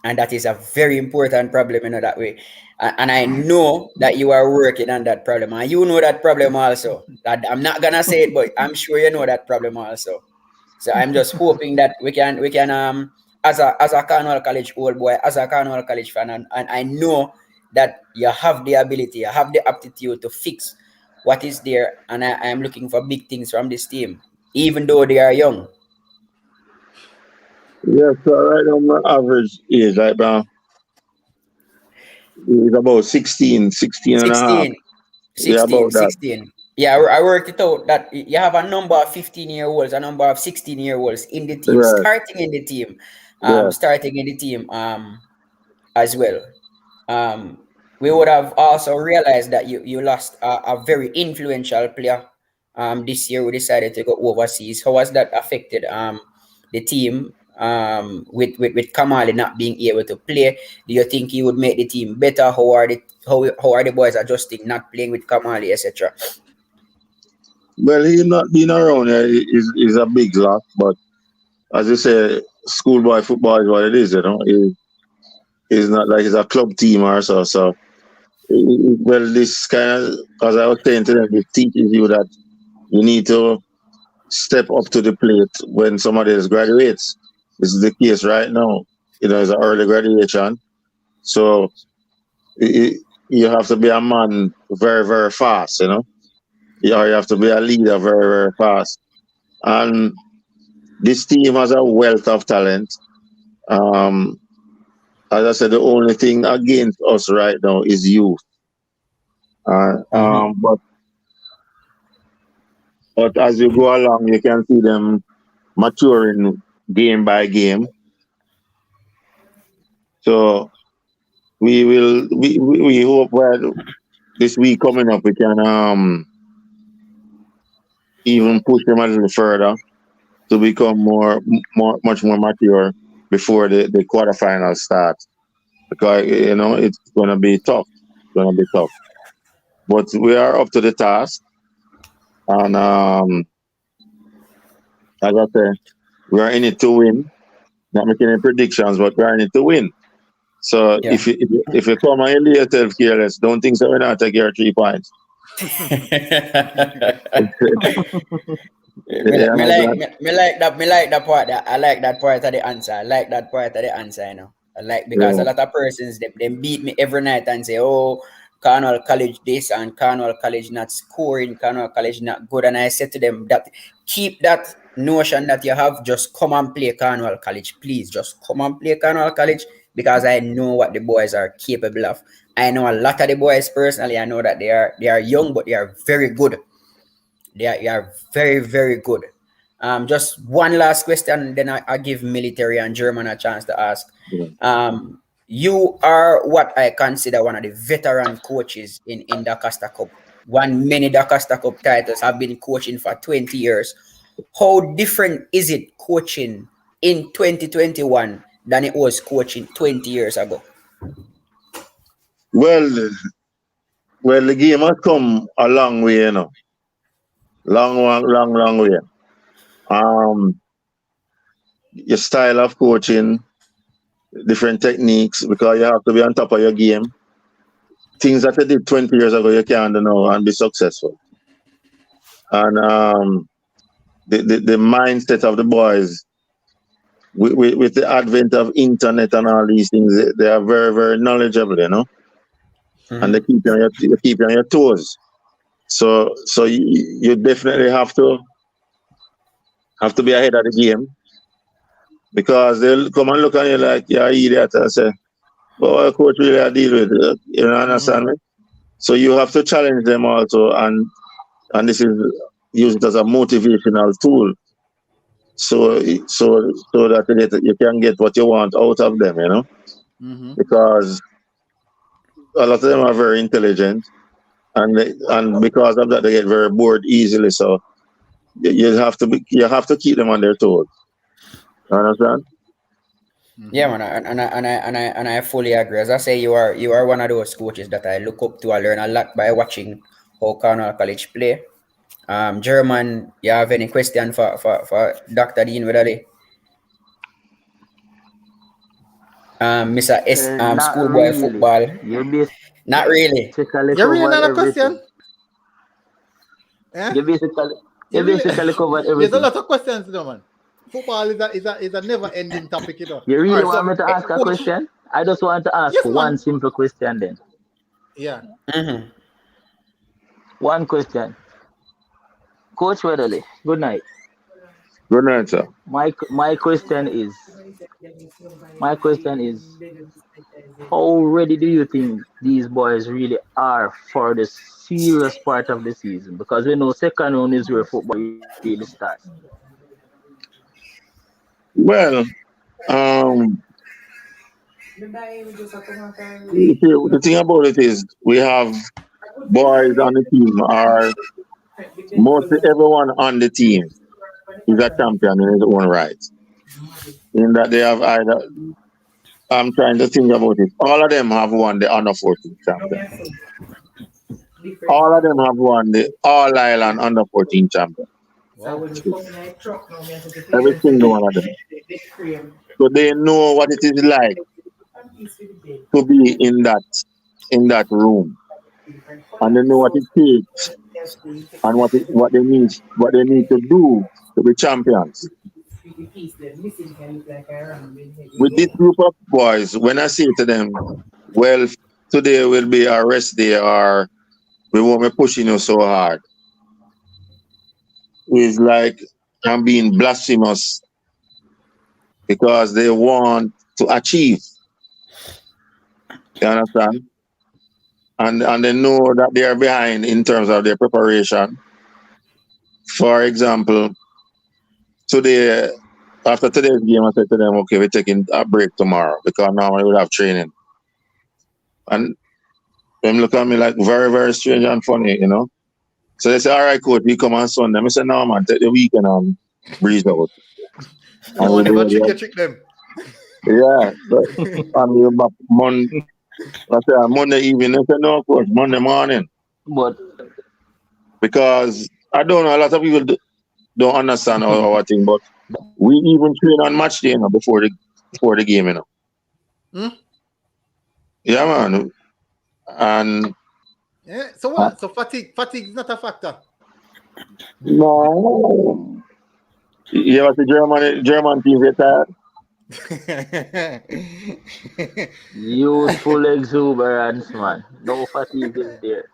and that is a very important problem, that way. And I know that you are working on that problem, and you know that problem also. That I'm not gonna say it, but I'm sure you know that problem also. So I'm just hoping that we can as a Cardinal College old boy, as a Cardinal College fan, and I know that you have the ability, you have the aptitude to fix what is there, and I am looking for big things from this team, even though they are young. Yeah, so right now my average age right now is about 16 and a half. 16, Yeah, 16, about that. 16. Yeah, I worked it out that you have a number of 15-year-olds, a number of 16-year-olds in the team, Right. starting in the team, Yeah. as well. We would have also realized that you lost a very influential player. This year we decided to go overseas. How has that affected the team with Kamali not being able to play? Do you think he would make the team better? How are the boys adjusting, not playing with Kamali, etc.? Well, he not being around here is a big loss, but as you say, schoolboy football is what it is, you know. It's not like it's a club team or so. So, well, this kind of, as I was saying to them, it teaches you that you need to step up to the plate when somebody else graduates. This is the case right now. You know, it's an early graduation. So, you have to be a man very, very fast, you know. You have to be a leader very, very fast. And this team has a wealth of talent. As I said, the only thing against us right now is youth. But as you go along, you can see them maturing game by game. So we hope that this week coming up we can even push them a little further to become much more mature before the quarterfinals start. Because you know it's gonna be tough. It's gonna be tough. But we are up to the task. And as I say, we are in it to win. Not making any predictions, but we are in it to win. So Yeah. if you come and you lay yourself careless, don't think so we're not take your 3 points. Me like that part. I like that part of the answer. I like that part of the answer, you know. I like, because a lot of persons they beat me every night and say, oh, Cardinal College this and Cardinal College not scoring, Cardinal College not good. And I said to them that keep that notion that you have, just come and play Cardinal College. Please just come and play Cardinal College, because I know what the boys are capable of. I know a lot of the boys personally. I know that they are young, but they are very good. They are very, very good. Just one last question, then I give military and German a chance to ask. You are what I consider one of the veteran coaches in the Costa Cup. Won many the Costa Cup titles. Have been coaching for 20 years. How different is it coaching in 2021 than it was coaching 20 years ago? Well, the game has come a long way, you know. Long way. Your style of coaching, different techniques, because you have to be on top of your game. Things that you did 20 years ago, you can't do now and be successful. And the mindset of the boys, with the advent of internet and all these things, they are very, very knowledgeable, you know. And they keep you on your toes. So you definitely have to be ahead of the game, because they'll come and look at you like you're an idiot and say, But coach really I deal with it. You know, understand me? So you have to challenge them also, and this is used as a motivational tool. So that you can get what you want out of them, you know, because a lot of them are very intelligent, and because of that they get very bored easily. So you have to keep them on their toes. You understand? Yeah, man, and I fully agree. As I say, you are one of those coaches that I look up to. I learn a lot by watching how Cardinal College play. German, you have any question for Dr. Dean Wedderly? Mr. S Not Schoolboy really. football. You Not really. basically You read covered another everything. question? Yeah? You basically You basically covered There's a everything. lot of questions, though, man. Football is a never ending topic, you know. You All really right, want so me to ask a coach, question? I just want to ask yes, one man. simple question then. Yeah. Mm-hmm. One question. Coach Weatherly, good night. Good night, sir. My question is how ready do you think these boys really are for the serious part of the season? Because we know second round is where football really starts. Well, um, the thing about it is we have boys on the team are mostly everyone on the team is a champion in his own right. In that they have either, I'm trying to think about it. All of them have won the under 14 champion. All of them have won the All Ireland under 14 champion. Wow. Every single one of them. So they know what it is like to be in that room, and they know what it takes and what they need to do to be champions. With this group of boys, when I say to them, well, today will be our rest day, or we won't be pushing you so hard, it's like I'm being blasphemous because they want to achieve. You understand? And they know that they are behind in terms of their preparation. For example, today, after today's game, I said to them, okay, we're taking a break tomorrow because normally we'll have training. And them look at me like very, very strange and funny, you know. So they say, all right, coach, we come on Sunday. I say, no, man, take the weekend and breeze out. You don't never trick them. Yeah. And we're back Monday evening. I said, no, coach, Monday morning. But Because I don't know, a lot of people don't understand our thing, but we even train on match day, you know, before the game, you know. Yeah, man. And Yeah. So what? So fatigue is not a factor. no, you ever see German teams get tired? youthful exuberance, man. No fatigue is there.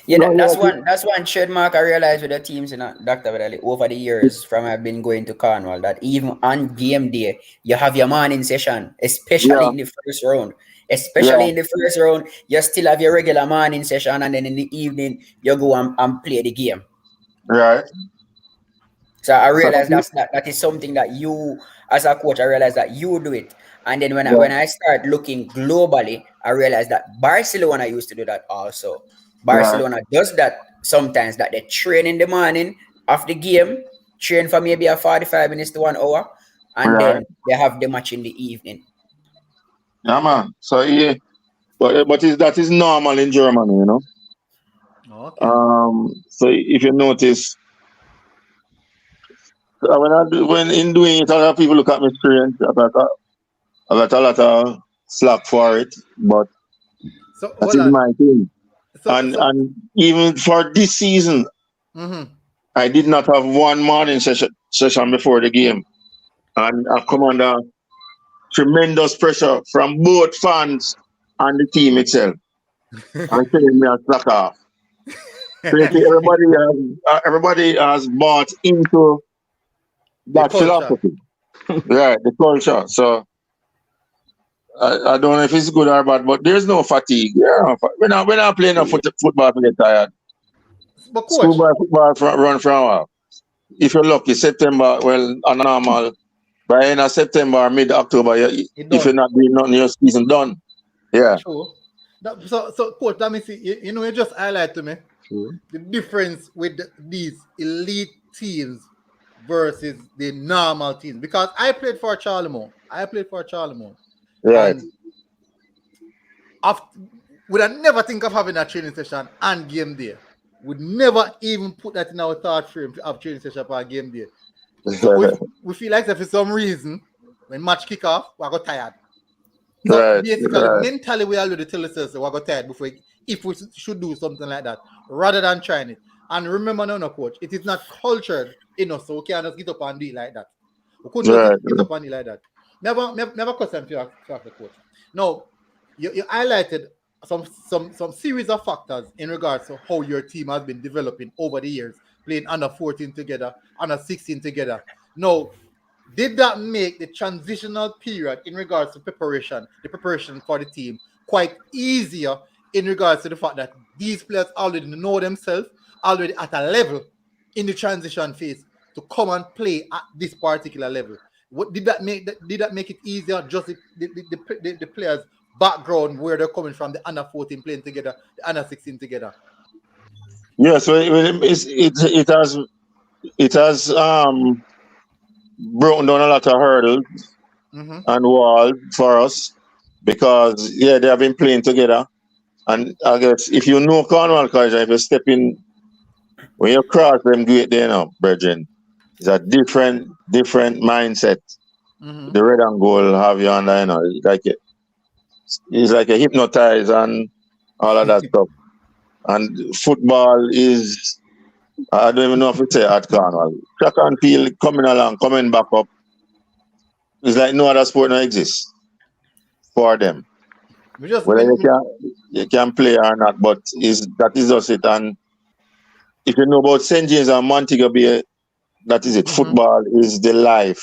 Yeah, No, that's one trademark I realized with the teams, you know, Dr. Wedderly, over the years from I've been going to Cornwall, that even on game day, you have your morning session, especially Yeah. in the first round. Yeah. In the first round, you still have your regular morning session, and then in the evening, you go and play the game. Right. So I realized that is something that you, as a coach, I realized that you do it. And then when I start looking globally, I realized that Barcelona used to do that also. Barcelona does that sometimes, that they train in the morning of the game, train for maybe a 45 minutes to 1 hour, and then they have the match in the evening. Yeah, man. So yeah, but that is normal in Germany, you know. Okay. So if you notice, when in doing it, a lot of people look at me strange. I got a lot of slack for it, but So that hold is on. my thing. So, And even for this season, I did not have one morning session before the game, and I've come under tremendous pressure from both fans and the team itself. I'm telling me a slack off. So you see, everybody has bought into that philosophy, right? The culture. So I don't know if it's good or bad, but there's no fatigue. Yeah, we're not playing no football to get tired. But coach, Schoolboy football run from a while. If you're lucky, September, well, a normal. By end of September or mid October, if you're not doing nothing, your season done. Yeah. true. So coach, let me see. You know, you just highlight to me the difference with these elite teams versus the normal teams. Because I played for Charlemont. Right. And would I never think of having a training session and game day. Would never even put that in our thought frame to have training session for a game day. So we feel like that for some reason, when match kick off, we got tired. So basically, mentally, we already tell ourselves we got tired before if we should do something like that, rather than trying it. And remember, no, coach, it is not cultured in us, so we can't just get up and do it like that. We couldn't just get up and do it like that. Never question for the coach. No, you highlighted some series of factors in regards to how your team has been developing over the years, playing under 14 together, under 16 together. Now, did that make the transitional period in regards to the preparation for the team, quite easier in regards to the fact that these players already know themselves, already at a level in the transition phase to come and play at this particular level? What did that make it easier? Just the players' background, where they're coming from, the under 14 playing together, the under 16 together. Yeah, so it has broken down a lot of hurdles and walls for us, because they have been playing together. And I guess if you know Cornwall College, if you step in, when you cross them gate there now, brethren, it's a different mindset. The red and gold have you under, it's like a hypnotize and all of that stuff. And football is, I don't even know if it's at Cornwall. Track and field coming back up. It's like no other sport now exists for them. Whether you can play or not, but that is just it. And if you know about St. James and Montego Bay, that is it. Football is the life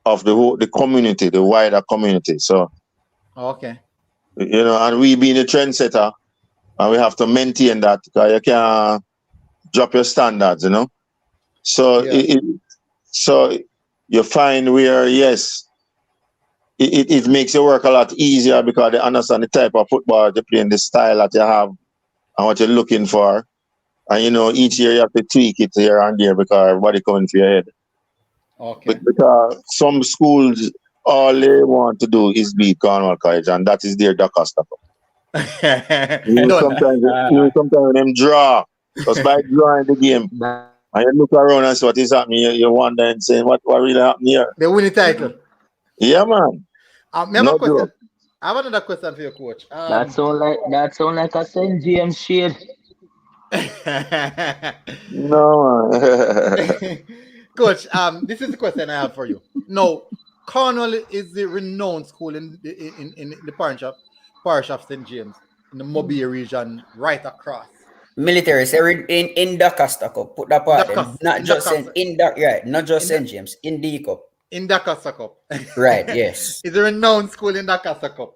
of the community, the wider community. So, okay, and we being a trendsetter, and we have to maintain that, because you can't drop your standards, So, so you find where it makes your work a lot easier, because they understand the type of football you play and the style that you have and what you're looking for. And each year you have to tweak it here and there, because everybody coming to your head. Okay. Because some schools, all they want to do is beat Cardinal College, and that is their DACA stuff. Sometimes when them draw, just by drawing the game, and you look around and see what is happening, you wonder and saying, what really happened here? They win the title. Yeah, man. I have another question for you, coach. That sound like a St. James shade. No, man. Coach, this is the question I have for you. Now, Cornwall is the renowned school in the parish of St. James, in the Mobile region, right across. Military, so in Dakasta Cup, put that part in. Not just St. James, in the Cup. In Dakasta Cup. Right, yes. It's a renowned school in Dakasta Cup.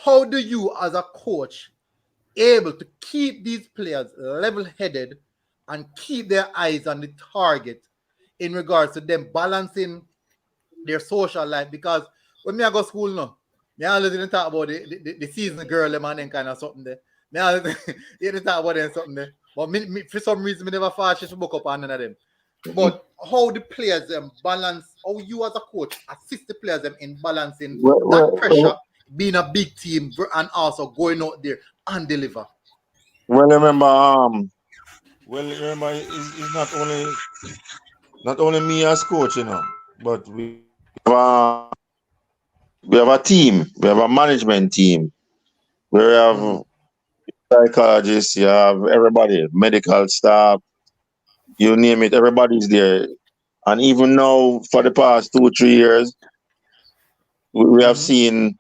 How do you, as a coach, able to keep these players level-headed and keep their eyes on the target in regards to them balancing their social life? Because when I go to school now, I always didn't talk about the season girl them and then kind of something there. I didn't talk about them something there. But me, for some reason, I never fast to book up on none of them. But how the players balance, how you as a coach assist the players in balancing that pressure, being a big team, and also going out there and deliver. Well, remember, it's not only me as coach, but we have a team. We have a management team. We have psychologists. You have everybody, medical staff. You name it, everybody's there. And even now, for the past 2-3 years, we have seen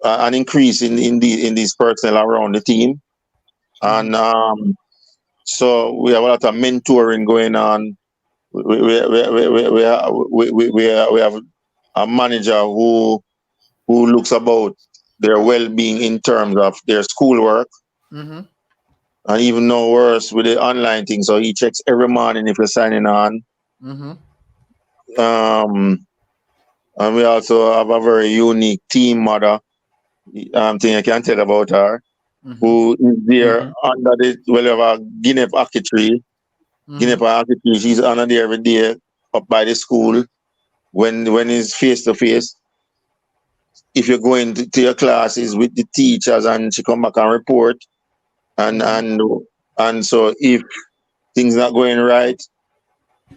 an increase in these personnel around the team. And so we have a lot of mentoring going on. We have a manager who who looks about their well-being in terms of their schoolwork, Mm-hmm. and even no worse with the online thing. So he checks every morning if you're signing on. Mm-hmm. And we also have a very unique team mother. Thing I can tell about her, Mm-hmm. who is there Mhm. under the well of a Guinea Aki tree. Guinea Mm-hmm. Aki tree. She's under there every day up by the school when it's face to face. If you're going to your classes with the teachers and she come back and report, and Mm-hmm. and so if things not going right,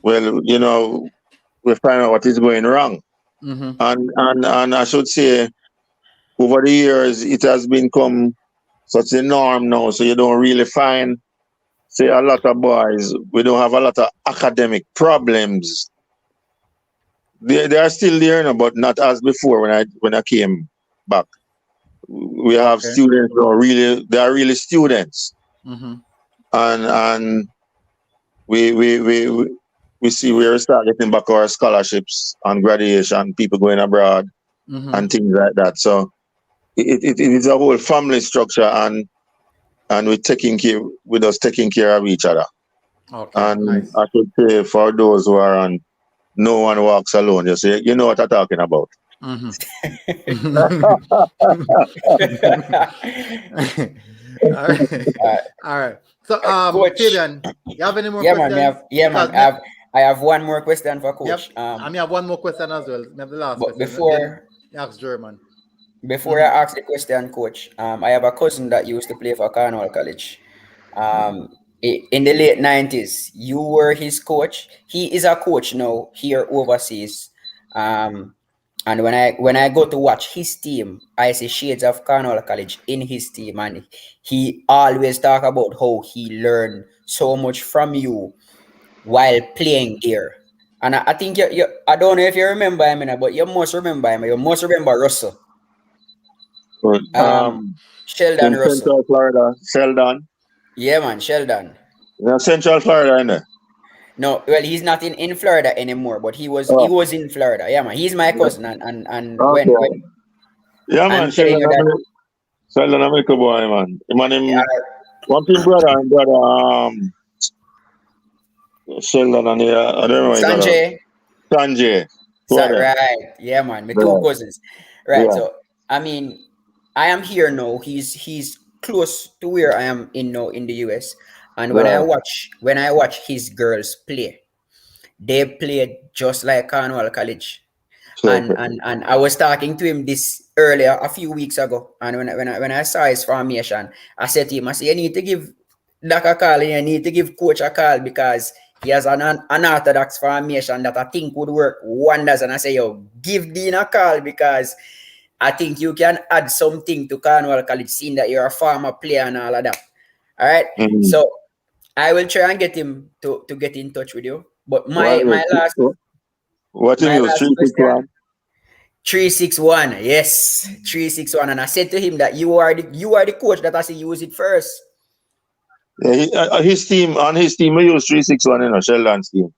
well, we find out what is going wrong. Mm-hmm. And I should say, over the years, it has become such a norm now. So you don't really find, say, a lot of boys. We don't have a lot of academic problems. They are still there, but not as before when I came back. We have Okay. students who are really students, Mm-hmm. and we see we are start getting back our scholarships and graduation, people going abroad Mm-hmm. and things like that. So it is a whole family structure, and we're taking care of each other. Okay. And Nice. I should say, for those who are on No One Walks Alone, you know what I'm talking about. Mm-hmm. All right. All right. So, Coach. Fabian, you have any more Yeah, man. questions? Because I have one more question for yep, Coach. I have one more question as well. Maybe the last But question. Then you ask German. before I ask the question, Coach, I have a cousin that used to play for Cardinal College. In the late 90s, you were his coach. He is a coach now here overseas. And when I go to watch his team, I see shades of Cardinal College in his team, and he always talk about how he learned so much from you while playing there. And I think I don't know if you remember him, but you must remember him. You must remember Russell. But, Sheldon in Russell. Central Florida, Sheldon. Yeah, man, Sheldon. Central Florida, isn't it? No, well, he's not in Florida anymore, but he Oh, was in Florida. Yeah, man, he's my cousin, and okay. when Yeah, man, I'm telling you that, Sheldon America boy, man. yeah, One thing, brother, Sheldon and I don't know his other. Sanjay, Sanjay. Who are them? right? Yeah, man, my two Yeah. cousins, right? Yeah. So I mean, I am here now. He's close to where I am in now in the US, and Right. when I watch his girls play, they played just like Cornwall College. Okay. And I was talking to him this earlier a few weeks ago, and when I saw his formation, I said to him, I said, you need to give Doc a call, you need to give Coach a call, because he has an unorthodox formation that I think would work wonders. And I say, yo, give Dean a call, because I think you can add something to Cornwall College, seeing that you're a former player and all of that. All right. Mm-hmm. So I will try and get him to get in touch with you. But my last What you use? question. 361? 361, yes, 361. And I said to him that you are the coach that I say use it first. Yeah, his team we use 361 in Sheldon's team.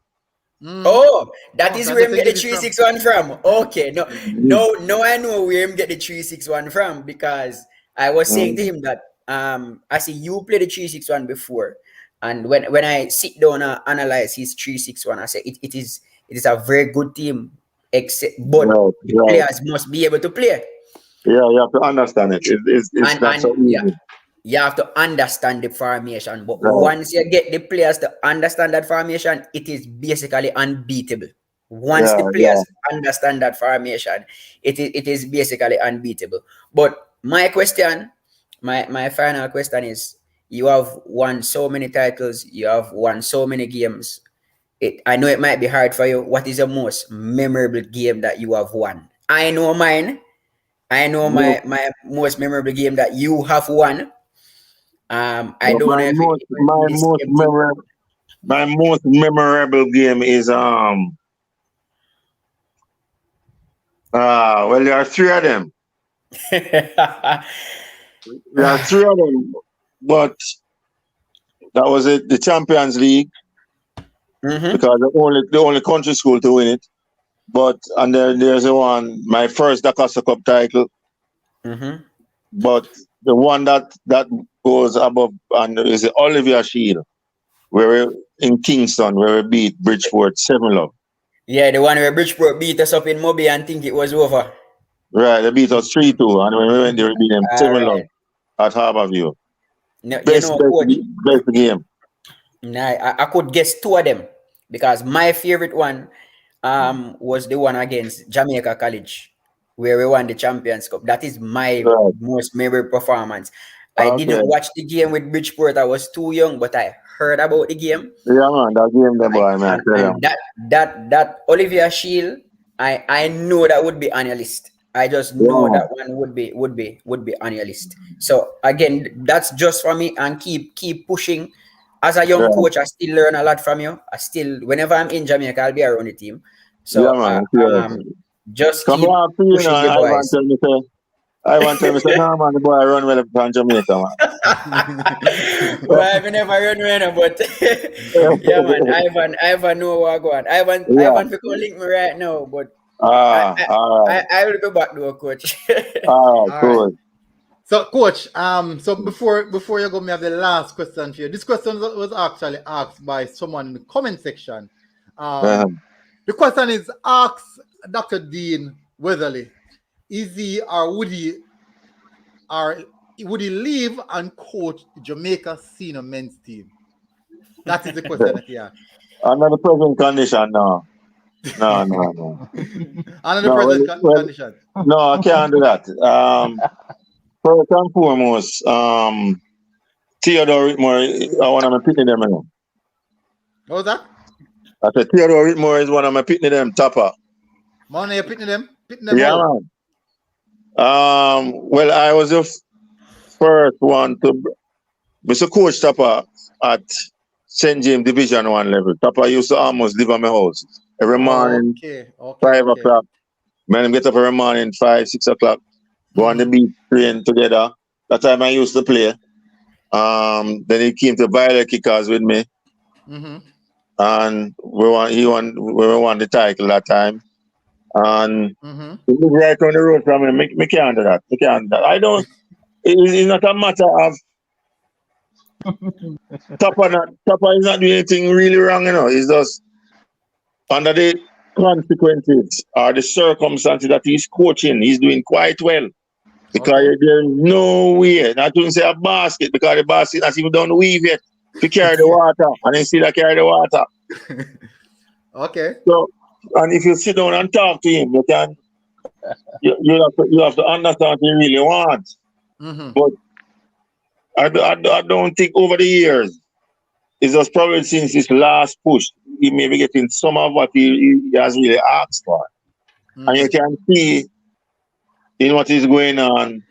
Oh, that is that's where him the get the thing it is 361 from. Okay, no, I know where him get the 361 from, because I was saying to him that I see you play the 361 before, and when I sit down and analyze his 361, I say it is a very good team, but Right, the right. players must be able to play. Yeah, you have to understand it. It's not so easy. Yeah, you have to understand the formation. But Right. once you get the players to understand that formation, it is basically unbeatable. Once the players understand that formation, it is basically unbeatable. But my question, my final question is: you have won so many titles, you have won so many games. I know it might be hard for you. What is the most memorable game that you have won? I know mine. I know my most memorable game that you have won. I don't know if it will be the same thing. My most memorable game is well, there are three of them. There are three of them, but that was it, the Champions League, because the only country school to win it. but and there's the one, my first Dakota Cup title, Mm-hmm. but the one that goes above and is the Olivia Shield, where we, in Kingston, where we beat Bridgeport 7-love. Yeah, the one where Bridgeport beat us up in Moby and think it was over. Right, they beat us 3-2, and when we went there, we beat them All 7-love right. at Harborview. No, you Best, know, best, coach. best game. Nah, I could guess two of them because my favorite one was the one against Jamaica College where we won the Champions Cup. That is my Right. most memorable performance. I Okay. didn't watch the game with Bridgeport. I was too young, but I heard about the game. Yeah, man, that game, the boy, man. And, and that Olivia Shield, I know that would be on your list. I just know Yeah. that one would be on your list. So again, that's just for me and keep pushing. As a young Yeah. coach, I still learn a lot from you. I still, whenever I'm in Jamaica, I'll be around the team. So Yeah, man. Yeah. just Come keep on, you pushing know, your boys. I want to say, no, man, the boy run well from Jamaica, man. Well, I've never run runner, but yeah, man, Ivan know what I go on. Ivan for link me right now, but All right. I will go back to a coach. All right, All cool. right. So, coach, so before you go, me have the last question for you. This question was actually asked by someone in the comment section. Uh-huh. The question is, ask Dr. Dean Weatherly, is he or would he leave and coach Jamaica senior men's team? That is the question that he asked. Under the present condition, no. No. Under the No, present condition. No, I can't do that. First and foremost, Theodore Whitmore, I want to picnic them. What was that? I said Theodore Whitmore is one of my picnic them topper. Man, you picking them? Picking them Yeah, out? man. Well, I was the first one to Mr. Coach Topper at St. James Division 1 level. Topper used to almost live at my house every morning, Okay. 5 o'clock. Man, get up every morning, 5, 6 o'clock. Go on the beach, train together. That time I used to play. Then he came to Violet Kickers with me. Mm-hmm. And we won the title that time. And he was right on the road from me. Me can't do that. I don't. It's not a matter of Topper is not doing anything really wrong, you know. It's just under the consequences or the circumstances that he's coaching, he's doing quite well. Because there's no way, not to say a basket, because the basket has even done weave yet to carry the water, and then still carry the water. Okay. So, and if you sit down and talk to him, you have to understand what he really wants. But I don't think over the years, it's just probably since his last push, he may be getting some of what he has really asked for. And you can see in what is going on,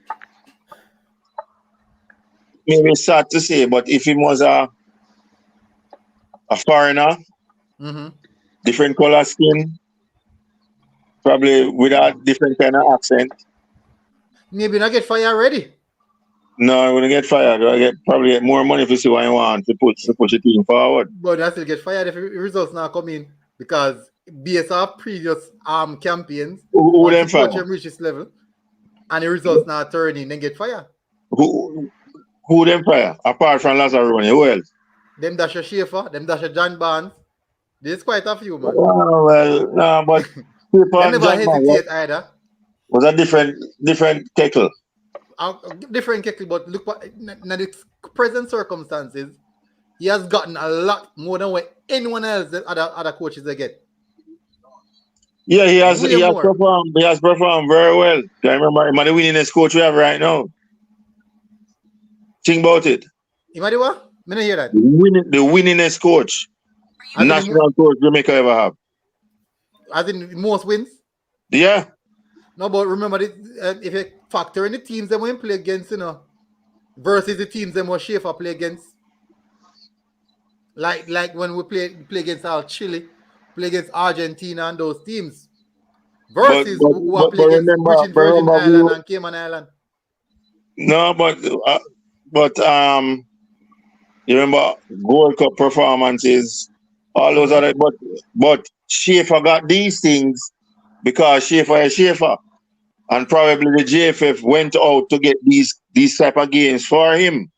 maybe it's sad to say, but if he was a foreigner, different color skin, probably with a different kind of accent. Maybe not get fired already. No, I wouldn't get fired. I probably get more money if you see what you want to push the team forward. But I still get fired if the results not come in because based on previous campaigns, who them fire? Reach this level, and the results not turning, then get fired. Who them fire? Apart from Lazarone, who else? Them Dasha Schaefer, them Dasha John Barnes. There's quite a few, man. Oh, well, no, but they never hesitate either. Was a different kettle. Different kettle, but look in the present circumstances, he has gotten a lot more than what anyone else that other coaches they get. Yeah, he has performed. He has performed very well. I remember him the winningest coach we have right now. Think about it. You might do what? I don't hear that. The winningest coach, national coach Jamaica ever have. As in most wins? Yeah. No, but remember, if you factor in the teams that we play against, you know, versus the teams that Schaefer play against, like when we play against Chile, play against Argentina and those teams, versus who are playing against British Virgin Island and Cayman Island. No, but you remember Gold Cup performances, all those other, but Schaefer got these things because Schaefer is Schaefer. And probably the JFF went out to get these type of games for him.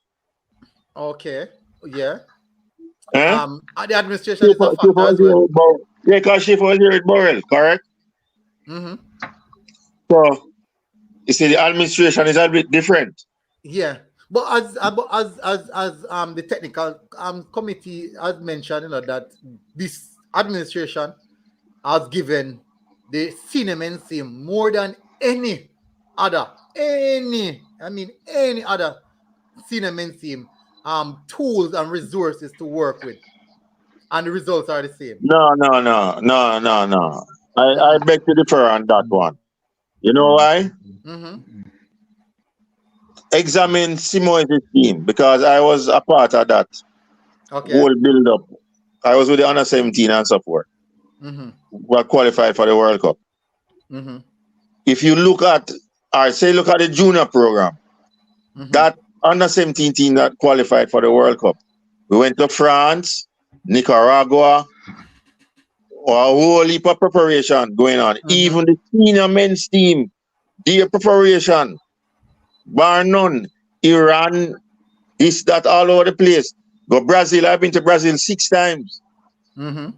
Okay. Yeah. Eh? The administration is a factor as well. Yeah, because Schaefer was here with Burrell, correct? Mm-hmm. So you see, the administration is a bit different. Yeah. But as the technical committee has mentioned, you know, that this administration has given the senior men's team more than any other senior men's team tools and resources to work with, and the results are the same. No. I beg to differ on that one. You know why? Mm-hmm. Examine Simone's team, because I was a part of that whole build up. I was with the under 17 and so forth. Mm-hmm. We are qualified for the World Cup. Mm-hmm. If you look at the junior program, that under 17 team that qualified for the World Cup, we went to France, Nicaragua, or a whole heap of preparation going on. Even the senior men's team, their preparation, bar none. Iran, that all over the place. Go Brazil, I've been to Brazil 6 times. Mm-hmm.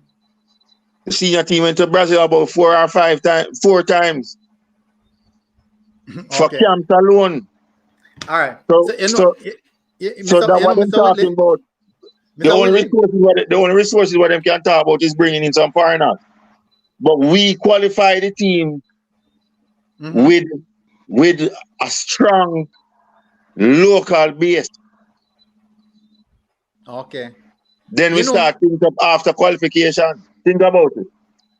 The senior team went to Brazil about 4 or 5 times, 4 times. For camps alone. All right. So that what I'm talking about. The only resources what them can talk about is bringing in some foreigners. But we qualify the team with a strong local base. Okay. Then we start thinking up after qualification. Think about it.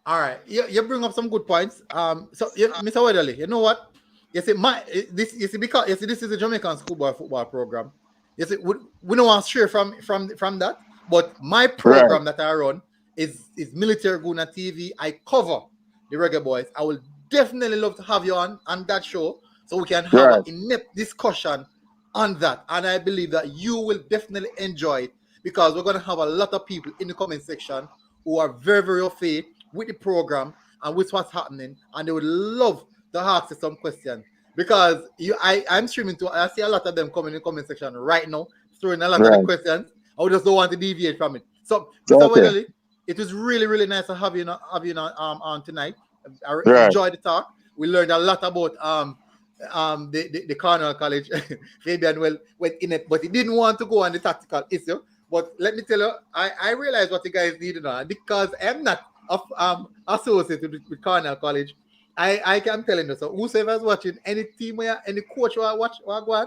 All right. You bring up some good points. So Mr. Weatherly, you know what? This is a Jamaican schoolboy football program. You see, we don't want to stray from that. But my program that I run is Military Guna TV. I cover the Reggae Boys. I will definitely love to have you on that show so we can have an in-depth discussion on that. And I believe that you will definitely enjoy it, because we're going to have a lot of people in the comment section who are very, very au fait with the program and with what's happening, and they would love to ask you some questions, because I'm streaming to. I see a lot of them coming in the comment section right now, throwing a lot of the questions. I just don't want to deviate from it. So, Mr. Weatherly, it was really, really nice to have you on tonight. I enjoyed the talk. We learned a lot about the Cardinal College. Fabian went in it, but he didn't want to go on the tactical issue. But let me tell you, I realized what the guys need now, because I'm not associated with Cardinal College. I can tell you, so whoever is watching, any team where any coach who watch or go on,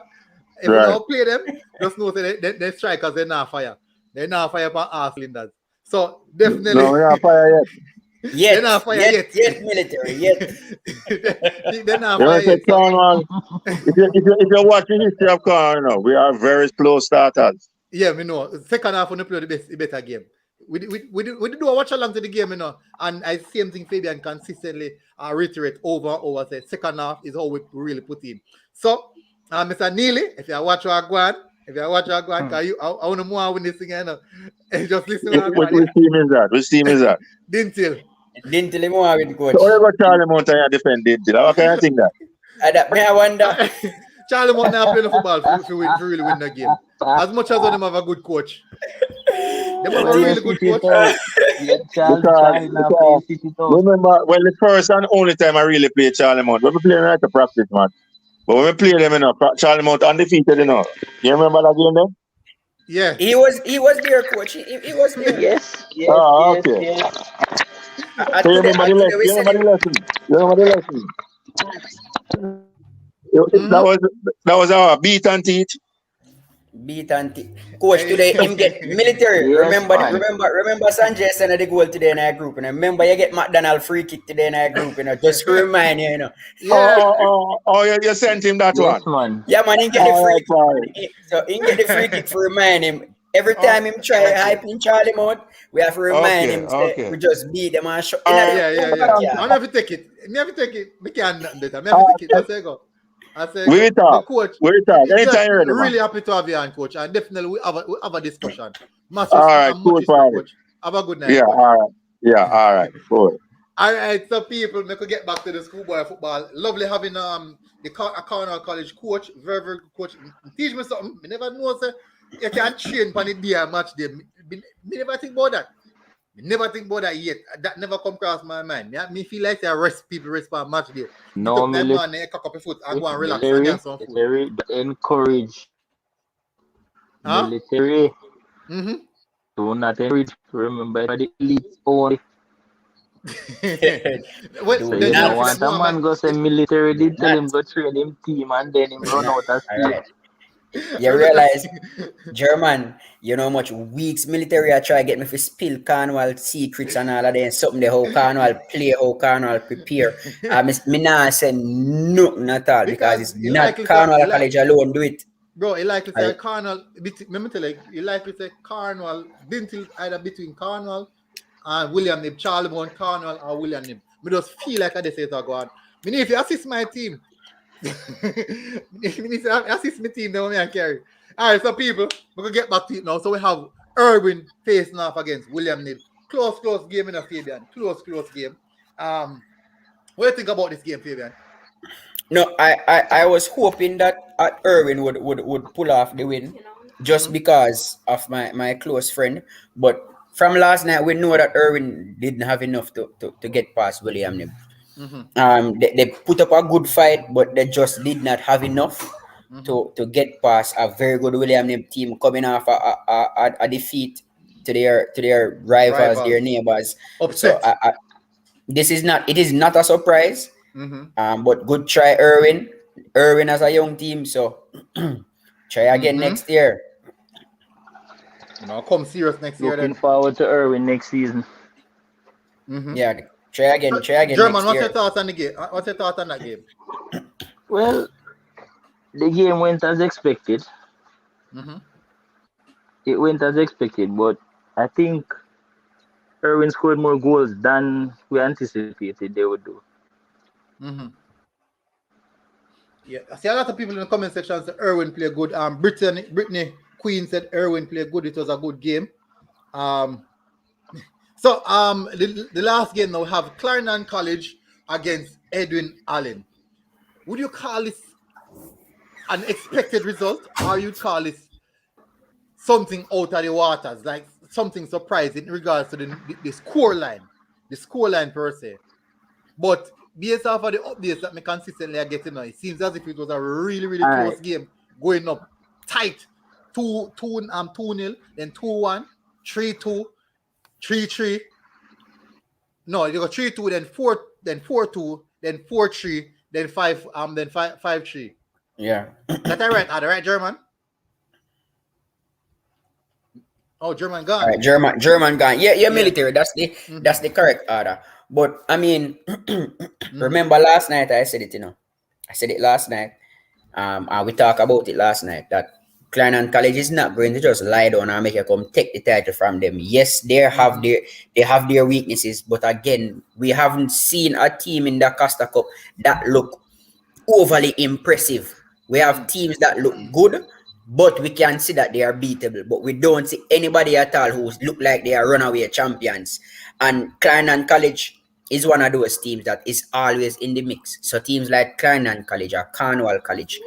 if you don't play them, just know that they strikers, they're not fire. They're not fire for our cylinders. So definitely. No, we're not fire yet. They're not fire yet. Yet military, yet. They're not fire yet. If you're watching history of Cornwall, we are very slow starters. Yeah, we know. Second half, when we play the better game. We do a watch along to the game, you know, and I same thing Fabian consistently reiterate over and over. Say second half is how we really put in. So, Mr. Neely, if you watch our Guan, because I want to move on with this thing, you know. Just listen to Which team is that? Dintil. Dintil more with coach. So whatever Charlie Mountain defend Dintil. How can I think that? I wonder. Charlie Mountain now play the football to really win the game. As much as them have a good coach. They have a really good coach. Remember, the first and only time I really played Charlie Mount, we played like a practice match. But when we played them, you know, Charlie Mount undefeated, you know. You remember that game then? Yeah. He was there, coach. He was there. Yes. Okay. So you remember the lesson? That was our beat and teach. Coach today him get military. Remember Sanjay sent the goal today in our group, and remember you get McDonald free kick today in our group, you know, just to remind you, you know. Yeah. You sent him that one. Man. Yeah, man, he get the free kick. So he get the free kick to remind him. Every time him try hype in Charlie mode, we have to remind him say we just beat them and shut. Yeah. I never take it. We can't do that. I never take it. I say go. We talk. Coach, anytime you're ready. Really happy to have you on, coach, and definitely we have a discussion. Massive, all right, cool. Coach. Have a good night. Yeah, coach. all right. Yeah, all right. Cool. All right, so people, we could get back to the schoolboy football. Lovely having a Cardinal College coach, very very good coach. Teach me something. Me never know say you can train for the day and match day. Me never think about that. Me never think about that yet. That never come across my mind. Me feel like I rest people respond match day. No, Get up that man, cock up your foot and go and relax and military, get some food. military encourage Huh? military. Mm-hmm. Do not encourage. Remember the elite only. Well, Do So the you not. don't want a man go say military did tell not. him go train him team and then him Do run not. out of All steam. right. You realize, German, you know how much weeks military I try get me for spill Cornwall secrets and all of that. Something the whole Cornwall play, how Cornwall prepare. Me nah say nothing at all because it's you not likely say, Cornwall College alone do it. bro, you likely say I- Cornwall. Remember, tell you likely say Cornwall. Didn't till either between Cornwall and William Nib, Charlie Bourne, Cornwall or William Nib. Me just feel like I just say to go on. Me need if you assist my team. Me need to assist my team. Then me and carry. All right, so people, we can get back to it now. So we have Irwin facing off against William Nib. Close game in a Fabian. Close game. What do you think about this game, Fabian? No, I was hoping that Irwin would pull off the win just because of my close friend. But from last night, we know that Irwin didn't have enough to get past William Nib. They put up a good fight, but they just did not have enough to get past a very good William Nib team coming off a defeat to their rivals, their neighbors. Upset. So it is not a surprise. But good try, Irwin. Irwin as a young team, so try again next year. Come serious next year. Looking Then. forward to Irwin next season. Yeah, try again. German, next what's year. your thoughts on the game? What's your thoughts on that game? Well, the game went as expected. It went as expected, but I think Irwin scored more goals than we anticipated they would do. Yeah, I see a lot of people in the comment section say Irwin played good. Brittany Queen said Irwin played good. It was a good game. So the last game now we have Cardinal College against Edwin Allen. Would you call this an expected result, or you'd call this something out of the waters, like something surprising in regards to the score line per se? But based off of the updates that me consistently are getting now, it seems as if it was a really, really close game going up tight. 2-0, then 2-1, 3-2, 3-3. No, you got 3-2, then 4-2, then 4-3, then 5-3. Yeah. That right? Are the right German? Oh, German gone. All right, German gone. Yeah, military. That's the correct order. But I mean, remember last night I said it. I said it last night. And we talked about it last night that Cardinal College is not going to just lie down and make you come take the title from them. Yes, they have their weaknesses, but again, we haven't seen a team in the Costa Cup that look overly impressive. We have teams that look good, but we can see that they are beatable. But we don't see anybody at all who look like they are runaway champions. And Cardinal College is one of those teams that is always in the mix. So teams like Cardinal College or Cornwall College,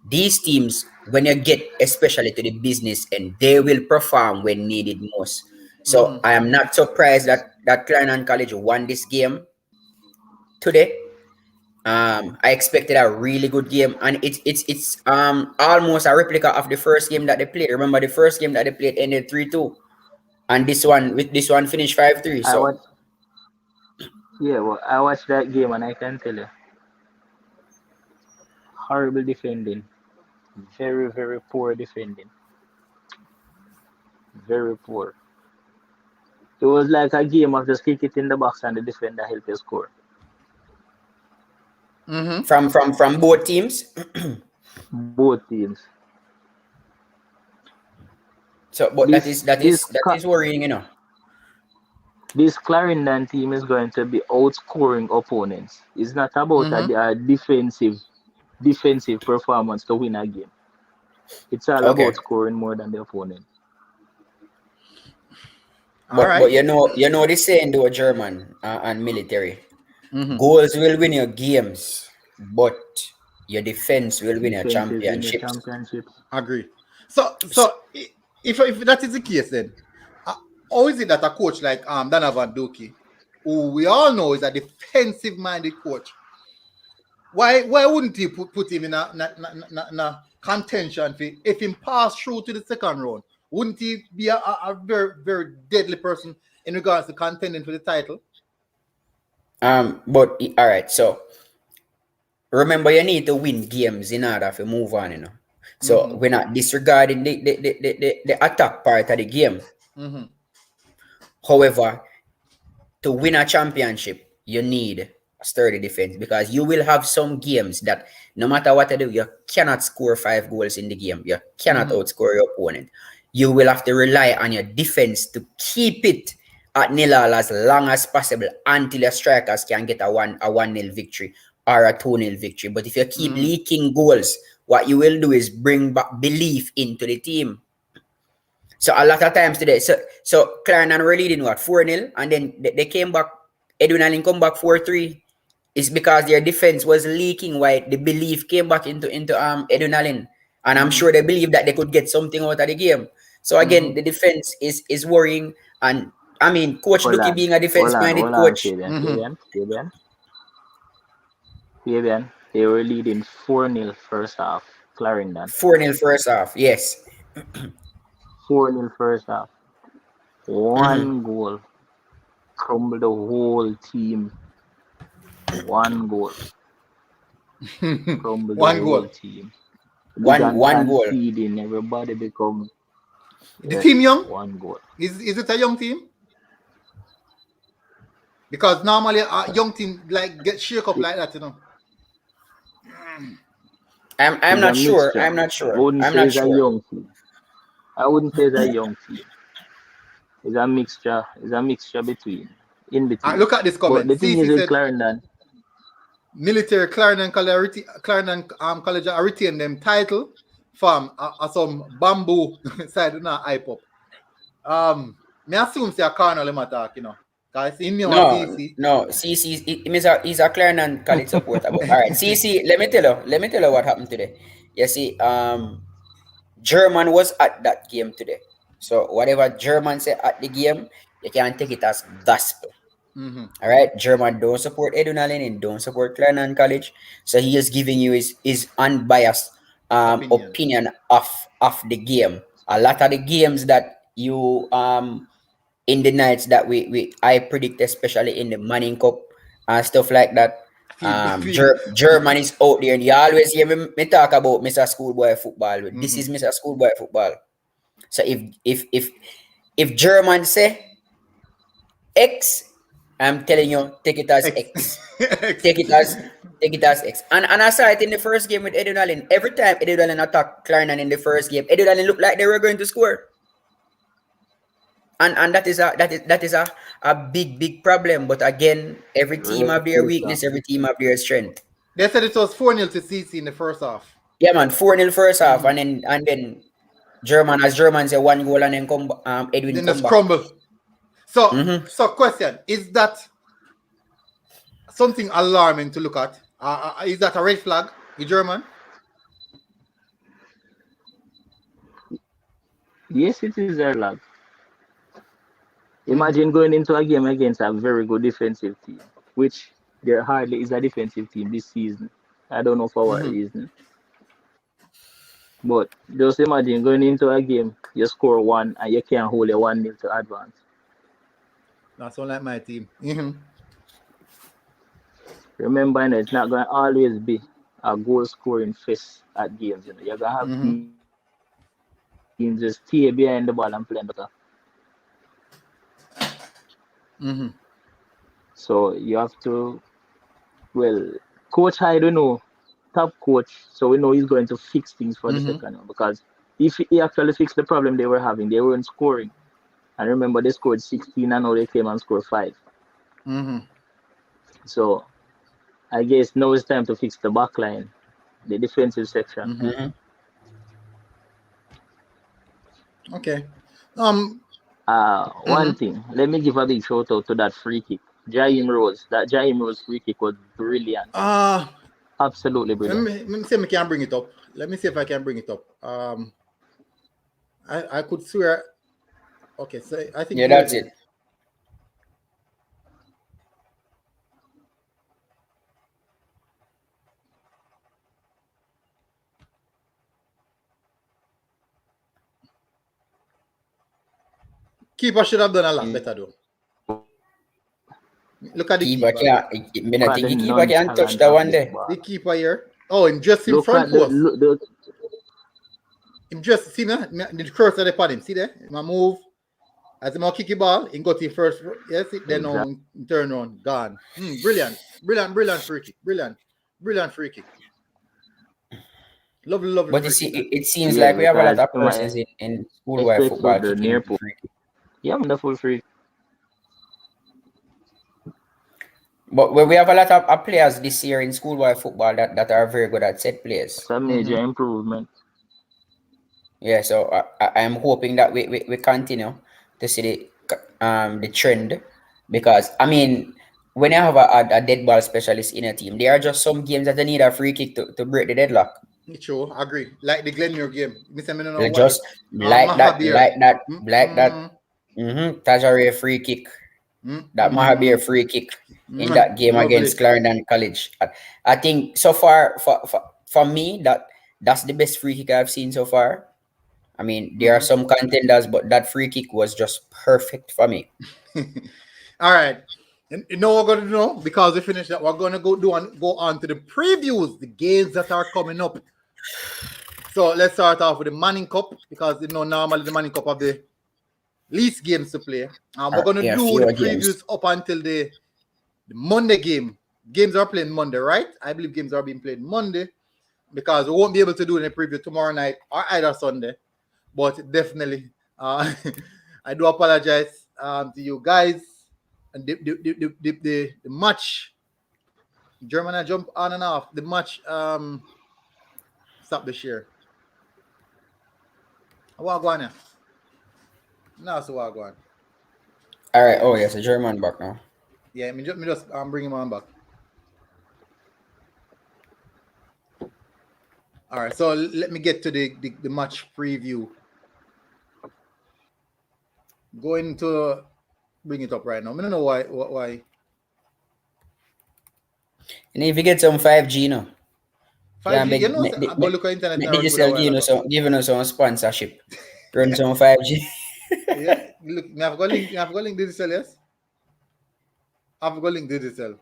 these teams, when you get especially to the business end, they will perform when needed most. So I am not surprised that Cardinal College won this game today. I expected a really good game, and it's almost a replica of the first game that they played. Remember, the first game that they played ended 3-2, and this one finished 5-3. So I watched that game and I can tell you, horrible defending, very very poor defending, very poor. It was like a game of just kick it in the box and the defender help you score. From both teams. Both teams. So, but that is worrying, This Clarendon team is going to be outscoring opponents. It's not about a defensive performance to win a game. It's all about scoring more than the opponent. All But right. you know the saying though, German and military. Mhm. Goals will win your games, but your defense will win your Defenses in the championships. championships. Agree. So, So, if that is the case, then how is it that a coach like Donovan Duki, who we all know is a defensive-minded coach, why wouldn't he put him in a contention if he pass through to the second round? Wouldn't he be a very very deadly person in regards to contending for the title? but all right. So remember, you need to win games in order to move on. You know. So Mhm. we're not disregarding the attack part of the game. Mhm. However, to win a championship, you need a sturdy defense because you will have some games that no matter what you do, you cannot score 5 goals in the game. You cannot outscore your opponent. You will have to rely on your defense to keep it at nil as long as possible until your strikers can get a 1-0 victory or a 2-0 victory. But if you keep leaking goals, what you will do is bring back belief into the team. So a lot of times today, so Clarendon were leading what 4-0, and then they came back. Edwin Allen come back 4-3. It's because their defense was leaking. Why the belief came back into Edwin Allen, and I'm sure they believe that they could get something out of the game. So again, the defense is worrying, and I mean, Coach Hold Duki on. being a defense-minded Hold on, coach, Fabian. Fabian. They were leading 4-0 first half. Clarendon. 4-0 first half. Yes. 4-0 first half. One goal. Crumbled the whole team. One goal. Crumbled the One whole goal. team. One goal. Conceding. Everybody become The team young? one goal. Is it a young team? Because normally a young team like get shake up like that, you know. I'm It's not a sure. mixture. I'm not I sure. wouldn't I'm say not it's a sure. young team. I wouldn't say it's a young team. It's a mixture. It's a mixture in between. Look at this But comment. the thing CC is with said Clarendon, military Clarendon College, College retain them title from some bamboo side na hype up. Me assume say a Cardinal him attack, you know. Cause in me or CC. No. CC, he's a Clarendon College supporter. But all right, CC, let me tell you what happened today. You see, German was at that game today. So whatever German said at the game, you can take it as gospel. All right, German don't support Edwin Allen and don't support Clarendon College. So he is giving you his unbiased opinion of the game. A lot of the games that you in the nights that I predict, especially in the Manning Cup and stuff like that. German is out there, and you always hear me talk about Mr. Schoolboy football. This is Mr. Schoolboy football. So if German say X, I'm telling you, take it as X. Take it as X. And I saw it in the first game with Edwin Allen. Every time Edwin Allen attacked Clarendon in the first game, Edwin Allen looked like they were going to score. And that is a big problem. But again, every team have their weakness, every team have their strength. They said it was 4-0 to CC in the first half. Yeah, man, 4-0 first half, and then German say 1 goal, and then Edwin Then come just back. crumble. So question, is that something alarming to look at? Is that a red flag with German? yes, it is a lag. Imagine going into a game against a very good defensive team, which there hardly is a defensive team this season. I don't know for what reason. But just imagine going into a game, you score one and you can't hold a 1-0 to advance. That's all like my team. Remember, you know, it's not going to always be a goal scoring fest at games. You know, you're going to have teams just stay behind the ball and play better. So you have to, well, Coach, I don't know, top coach, so we know he's going to fix things for the second one, because if he actually fixed the problem they were having, they weren't scoring. And remember, they scored 16 and now they came and scored 5. So I guess now it's time to fix the back line, the defensive section. Okay. One thing, let me give a big shout out to that free kick. Jaime Rose. That Jaime Rose free kick was brilliant. Absolutely Let brilliant. me see if I can bring it up. Let me see if I can bring it up. I could swear. Okay, so I think Yeah, that's it. Keeper should have done a lot better though. Look at the Keeper keeper. can't. I think Look at the the keeper can touch nonchalance that of one this there. ball. The keeper here. Oh, him just in Look front at the, post. look, the Him just see me the cursor there upon him. See there? My move. As him kick the ball, he got the first. Yes, then now exact. he turn around, gone. Brilliant free kick. Brilliant free kick. Lovely But you free see, kick. it seems Yeah, like we have a lot because of persons in schoolboy especially football the kicking near out the post. free kick. Yeah, wonderful free. But we have a lot of players this year in schoolboy football that are very good at set plays. It's a major improvement. Yeah, so I'm hoping that we continue to see the trend, because I mean, when you have a dead ball specialist in a team, there are just some games that they need a free kick to break the deadlock. True, agree. Like the Glenmere game. Me say me don't know They why. just like that, Tajari free kick. That might be a free kick in that game Lovely. against Clarendon College. I think so far for me that's the best free kick I've seen so far. I mean, there are some contenders, but that free kick was just perfect for me. All right. And you know what we're gonna do? Because we finished that, we're gonna go on to the previews, the games that are coming up. So let's start off with the Manning Cup, because you know normally the Manning Cup have the least games to play. We're gonna do the previews up until the Monday game. Games are playing Monday, right? I believe games are being played Monday, because we won't be able to do any preview tomorrow night or either Sunday. But definitely, I do apologize to you guys. And the match, Germany jump on and off. The match stop the share. What go on now? No, so what go on? All right. Oh yes, a German back now. Yeah, me just bring him on back. All right, so let me get to the match preview. Going to bring it up right now. I don't know why. And if you get some 5G now. 5G, you know, I go look at internet now. Giving us some sponsorship. Run some 5G. Yeah, look, I've got link digital, yes? I've got link digital.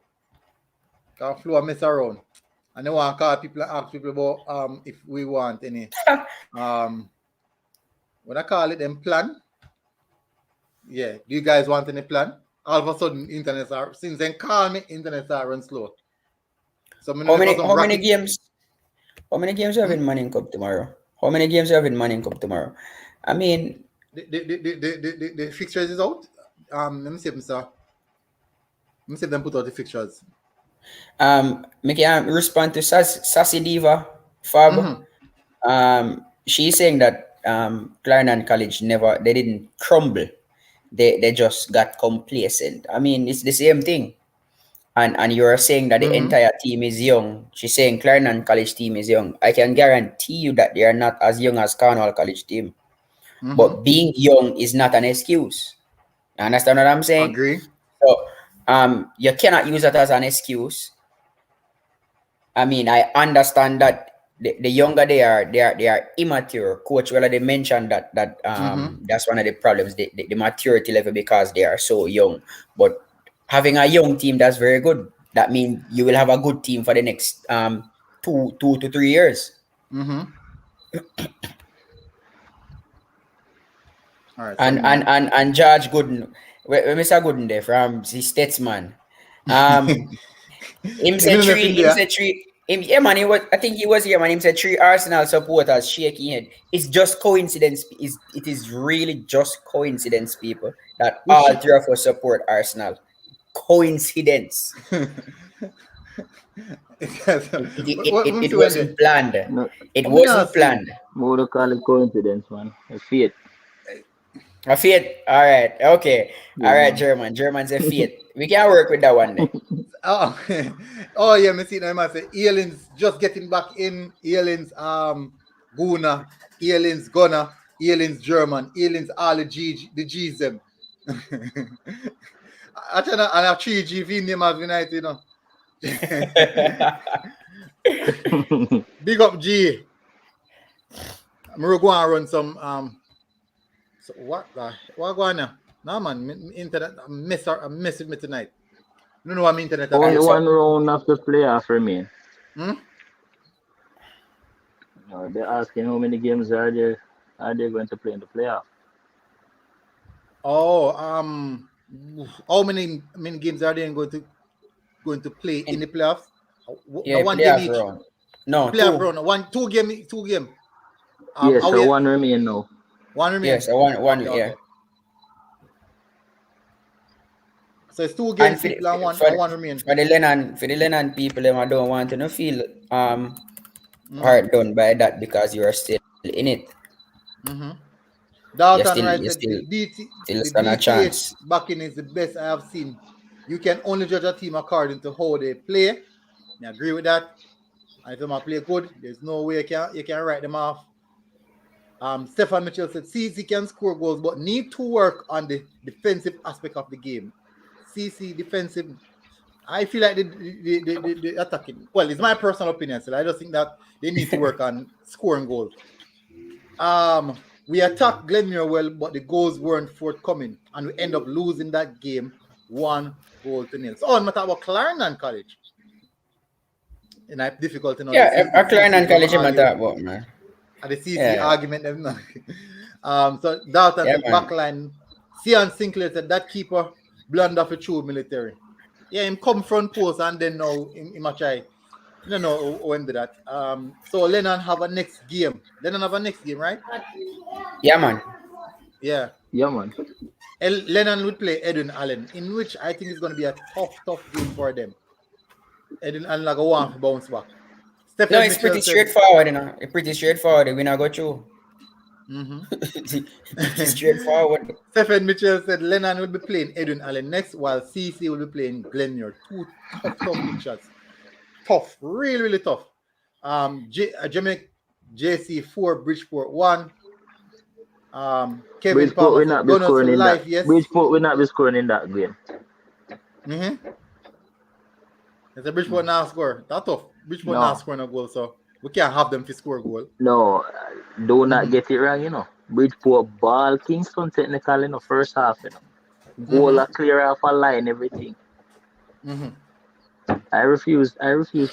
Can flow mess around. And I want to call people and ask people about if we want any what I call it, them plan. Yeah, do you guys want any plan? All of a sudden, internet are since then call me, internet are run slow. So how many games? How many games you have in Manning Cup tomorrow? How many games you have in Manning Cup tomorrow? I mean, the fixtures is out. Let me see if them put out the fixtures. Make respond to Sassy Diva Fab. She's saying that Clarendon College they didn't crumble. They just got complacent. I mean, it's the same thing. And you're saying that the entire team is young. She's saying Clarendon College team is young. I can guarantee you that they are not as young as Cardinal College team. But being young is not an excuse. You understand what I'm saying? Agree. So you cannot use that as an excuse. I mean, I understand that the younger they are immature. Coach Weller, they mentioned that that's one of the problems, the maturity level, because they are so young. But having a young team, that's very good. That means you will have a good team for the next 2 to 3 years. All right, and George Gooden, where Mr. Gooden there from the Statesman. Him said three. Yeah, man. I think he was here, man. Him said 3 Arsenal supporters shaking head. It's just coincidence. It is really just coincidence, people, that all 3 of us support Arsenal. Coincidence. It wasn't planned. No, it wasn't planned. More to call it coincidence, man. It's fate. A Fiat. All right. Okay. Yeah, All right, man. German. German's a Fiat. We can work with that one day. Oh, oh yeah, me see now. I say Ealin's just getting back in. Ealin's Guna, Ealin's Gunner, Ealin's German, Ealin's all the G's them. I tell you, and a 3G V name of United, you know. Big up G. I'm gonna go and run some so what going now? No man, internet I'm messing with me tonight. You don't know what internet Only so- one round of the playoff remain. Hmm? No, they're asking how many games are they going to play in the playoff? Oh, how many games are they going to play in the playoffs? Yeah, One game playoff each. round. No, Playoff two. round. Two game. Yes, are so we- one remain now. one remain. Yes, one. Okay, Yeah. okay. So it's two And games for, people and one for, and one remain. for the Lennon people, them I don't want to no feel Mhm. hard done by that because you are still in it. Mm-hmm. Dalton still- Wright you said still- the stand a DTH chance. backing is the best I have seen. You can only judge a team according to how they play. I agree with that. And if they play good, there's no way you can write them off. Stefan Mitchell said CC can score goals, but need to work on the defensive aspect of the game. CC defensive. I feel like the attacking. Well, it's my personal opinion, so I just think that they need to work on scoring goals. We attacked Glenmuir well, but the goals weren't forthcoming, and we end up losing that game 1-0. So, I'm talking about Clarendon College. And it's difficult to know. Yeah, a Clarendon College I'm talking about, man. And the CC Yeah. argument, them not. So Dalton Yeah, said man. backline. Cian Sinclair said that keeper blunder for true military. Yeah, him come front post and then now him a try. No, when did that? So Lennon have a next game. Lennon have a next game, right? Yeah, man. Yeah. Yeah, man. Lennon would play Edwin Allen, in which I think it's going to be a tough game for them. Edwin Allen like a one for bounce back. Stephen No, it's Mitchell pretty said- straightforward, you know. It's pretty straightforward. We not go through. Mhm. It's straightforward. Stephen Mitchell said Lennon will be playing Edwin Allen next, while CC will be playing Glenmuir. Two tough pictures. Tough, really tough. Jamaica JC 4, Bridgeport 1. Kevin Bridgeport Palmer will said not be Gunners scoring for in life, that. yes. Bridgeport will not be scoring in that game. Mm-hmm. It's a Bridgeport now score. That's tough. Bridgeport No. now scoring a goal, so we can't have them to score a goal. No, do not Mhm. get it wrong, you know. Bridgeport ball, Kingston Technical in the first half, you know. Goal a clear off a line, everything. Mm-hmm. I refuse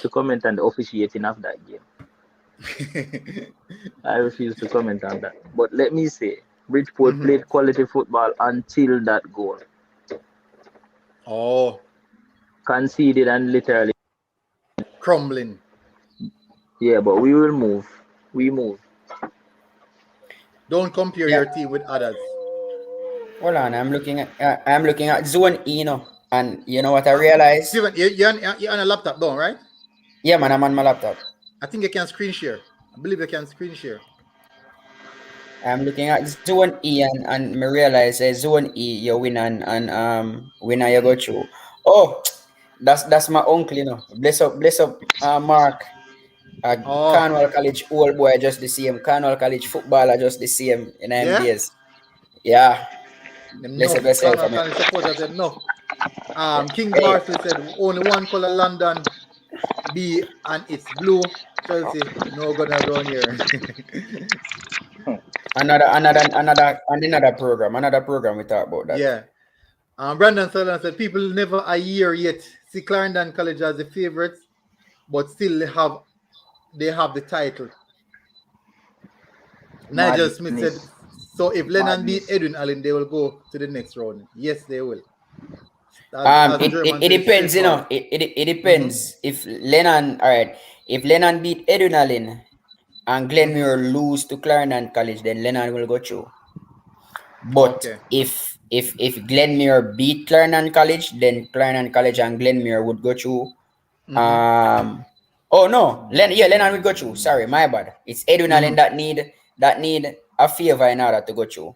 to comment on the officiating of that game. I refuse to comment on that. But let me say, Bridgeport Mhm. played quality football until that goal. Oh, Conceded and literally, crumbling. yeah, but we will move. We move. Don't compare Yeah. your team with others. Hold on, I'm looking at zone E, you know, and you know what I realized? Steven, you're on a laptop, don't right? Yeah, man, I'm on my laptop. I think you can screen share. I believe you can screen share. I'm looking at zone E and me realize zone E you win and winner you go through. Oh, that's my uncle, you know. Bless up, Mark. Oh. Cornwall College old boy just the same. Cornwall College footballer just the same in them Yeah? days. Yeah. Them Bless no. up yourself, Cornwall man. College supporters said no. King Hey. Bartley said only one color London B and it's blue. Chelsea, no gonna run here. Another program we talk about that. Yeah. Brandon Sutherland said people never a year yet see Clarendon College as the favorites, but still they have the title. Nigel Smith said, so if Lennon beat Edwin Allen, they will go to the next round. Yes, they will. It depends, you know. It depends. If Lennon, all right, if Lennon beat Edwin Allen and Glenmuir lose to Clarendon College, then Lennon will go through. But Okay. if Glenmuir beat Clarendon College, then Clarendon College and Glenmuir would go through. Oh no, Lennon will go through. Sorry, my bad. It's Edwin Allen that need a favor in order to go through.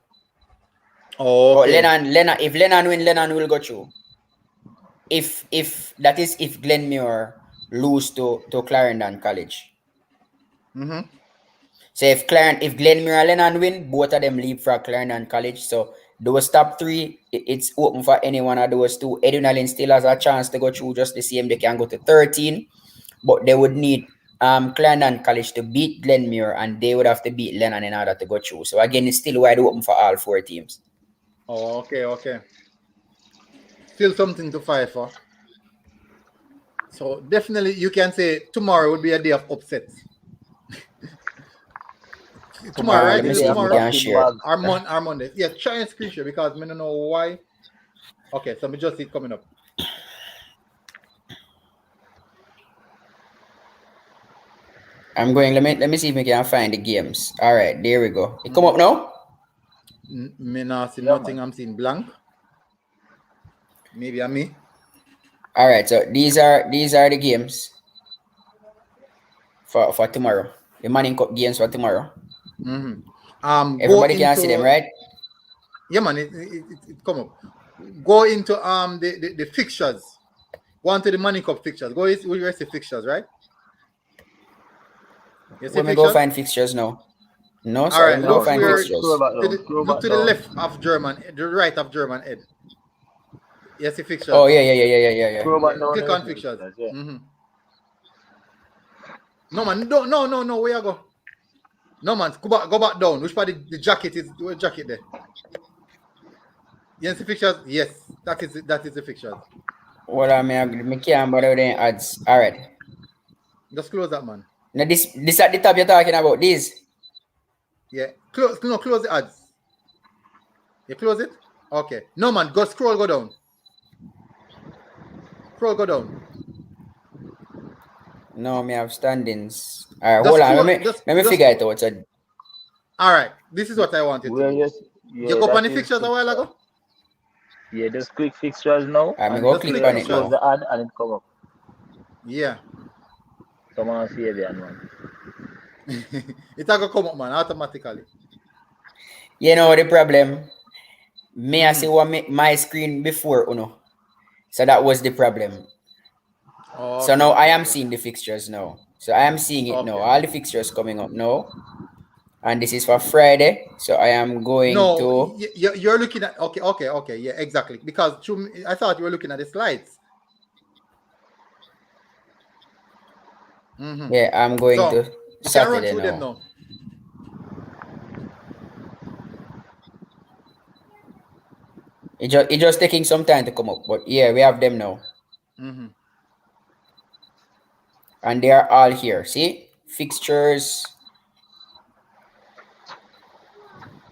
Oh, But okay. if Lennon win, Lennon will go through. If Glenmuir lose to Clarendon College. Mm-hmm. So if Glenmuir and Lennon win, both of them leapfrog Clarendon College. So those top three, it's open for any one of those two. Edwin still has a chance to go through just the same. They can go to 13, but they would need Clarendon College to beat Glenmuir, and they would have to beat Lennon in order to go through. So again, it's still wide open for all four teams. Oh, okay. Still something to fight for. So definitely you can say tomorrow would be a day of upsets. Tomorrow, right? Let me Is it see if we tomorrow? can share. Our Monday. Yeah, try and screenshot because I don't know why. Okay, so we just see it coming up. I'm going. Let me see if we can find the games. All right, there we go. It come up now. Me not see nothing. I'm seeing blank. Maybe I'm me. All right, so these are the games for tomorrow. The Manning Cup games for tomorrow. Mm-hmm. Everybody can see them, right? Yeah, man. It come up. Go into the fixtures. Go into the Money Cup fixtures. Go where the fixtures, right? Let me go find fixtures now. No, sorry. All right, Go find fixtures. Look to the left of German, the right of German head. Yes, the fixtures. Oh yeah. Click on fixtures. Yeah. Mm-hmm. No man, no. Where you go? No man, go back down. Which part the jacket is? Where jacket there? Yes, the fixtures. Yes, that is the fixtures. What I me can't bother with any ads. All right. Just close that, man. Now this at the top you're talking about this. Yeah, close the ads. You close it? Okay. No man, go down. Go down. No, me have standings. All right, hold on. Let me figure it out. So, all right, this is what I wanted to do. You go on the fixtures a while ago? Yeah, just click fixtures now. I'm go click on it now. The ad and it come up. Yeah. Come on, see it, man. It's going to come up, man, automatically. You know the problem? I see what my screen before, Uno. So that was the problem. So now I am seeing the fixtures now. So I am seeing it now. All the fixtures coming up now. And this is for Friday. So I am going to... You're looking at... Okay. Yeah, exactly. Because I thought you were looking at the slides. Mm-hmm. Yeah, I'm going to Saturday now. Them now. It just taking some time to come up. But yeah, we have them now. Mm-hmm. And they are all here. See? Fixtures...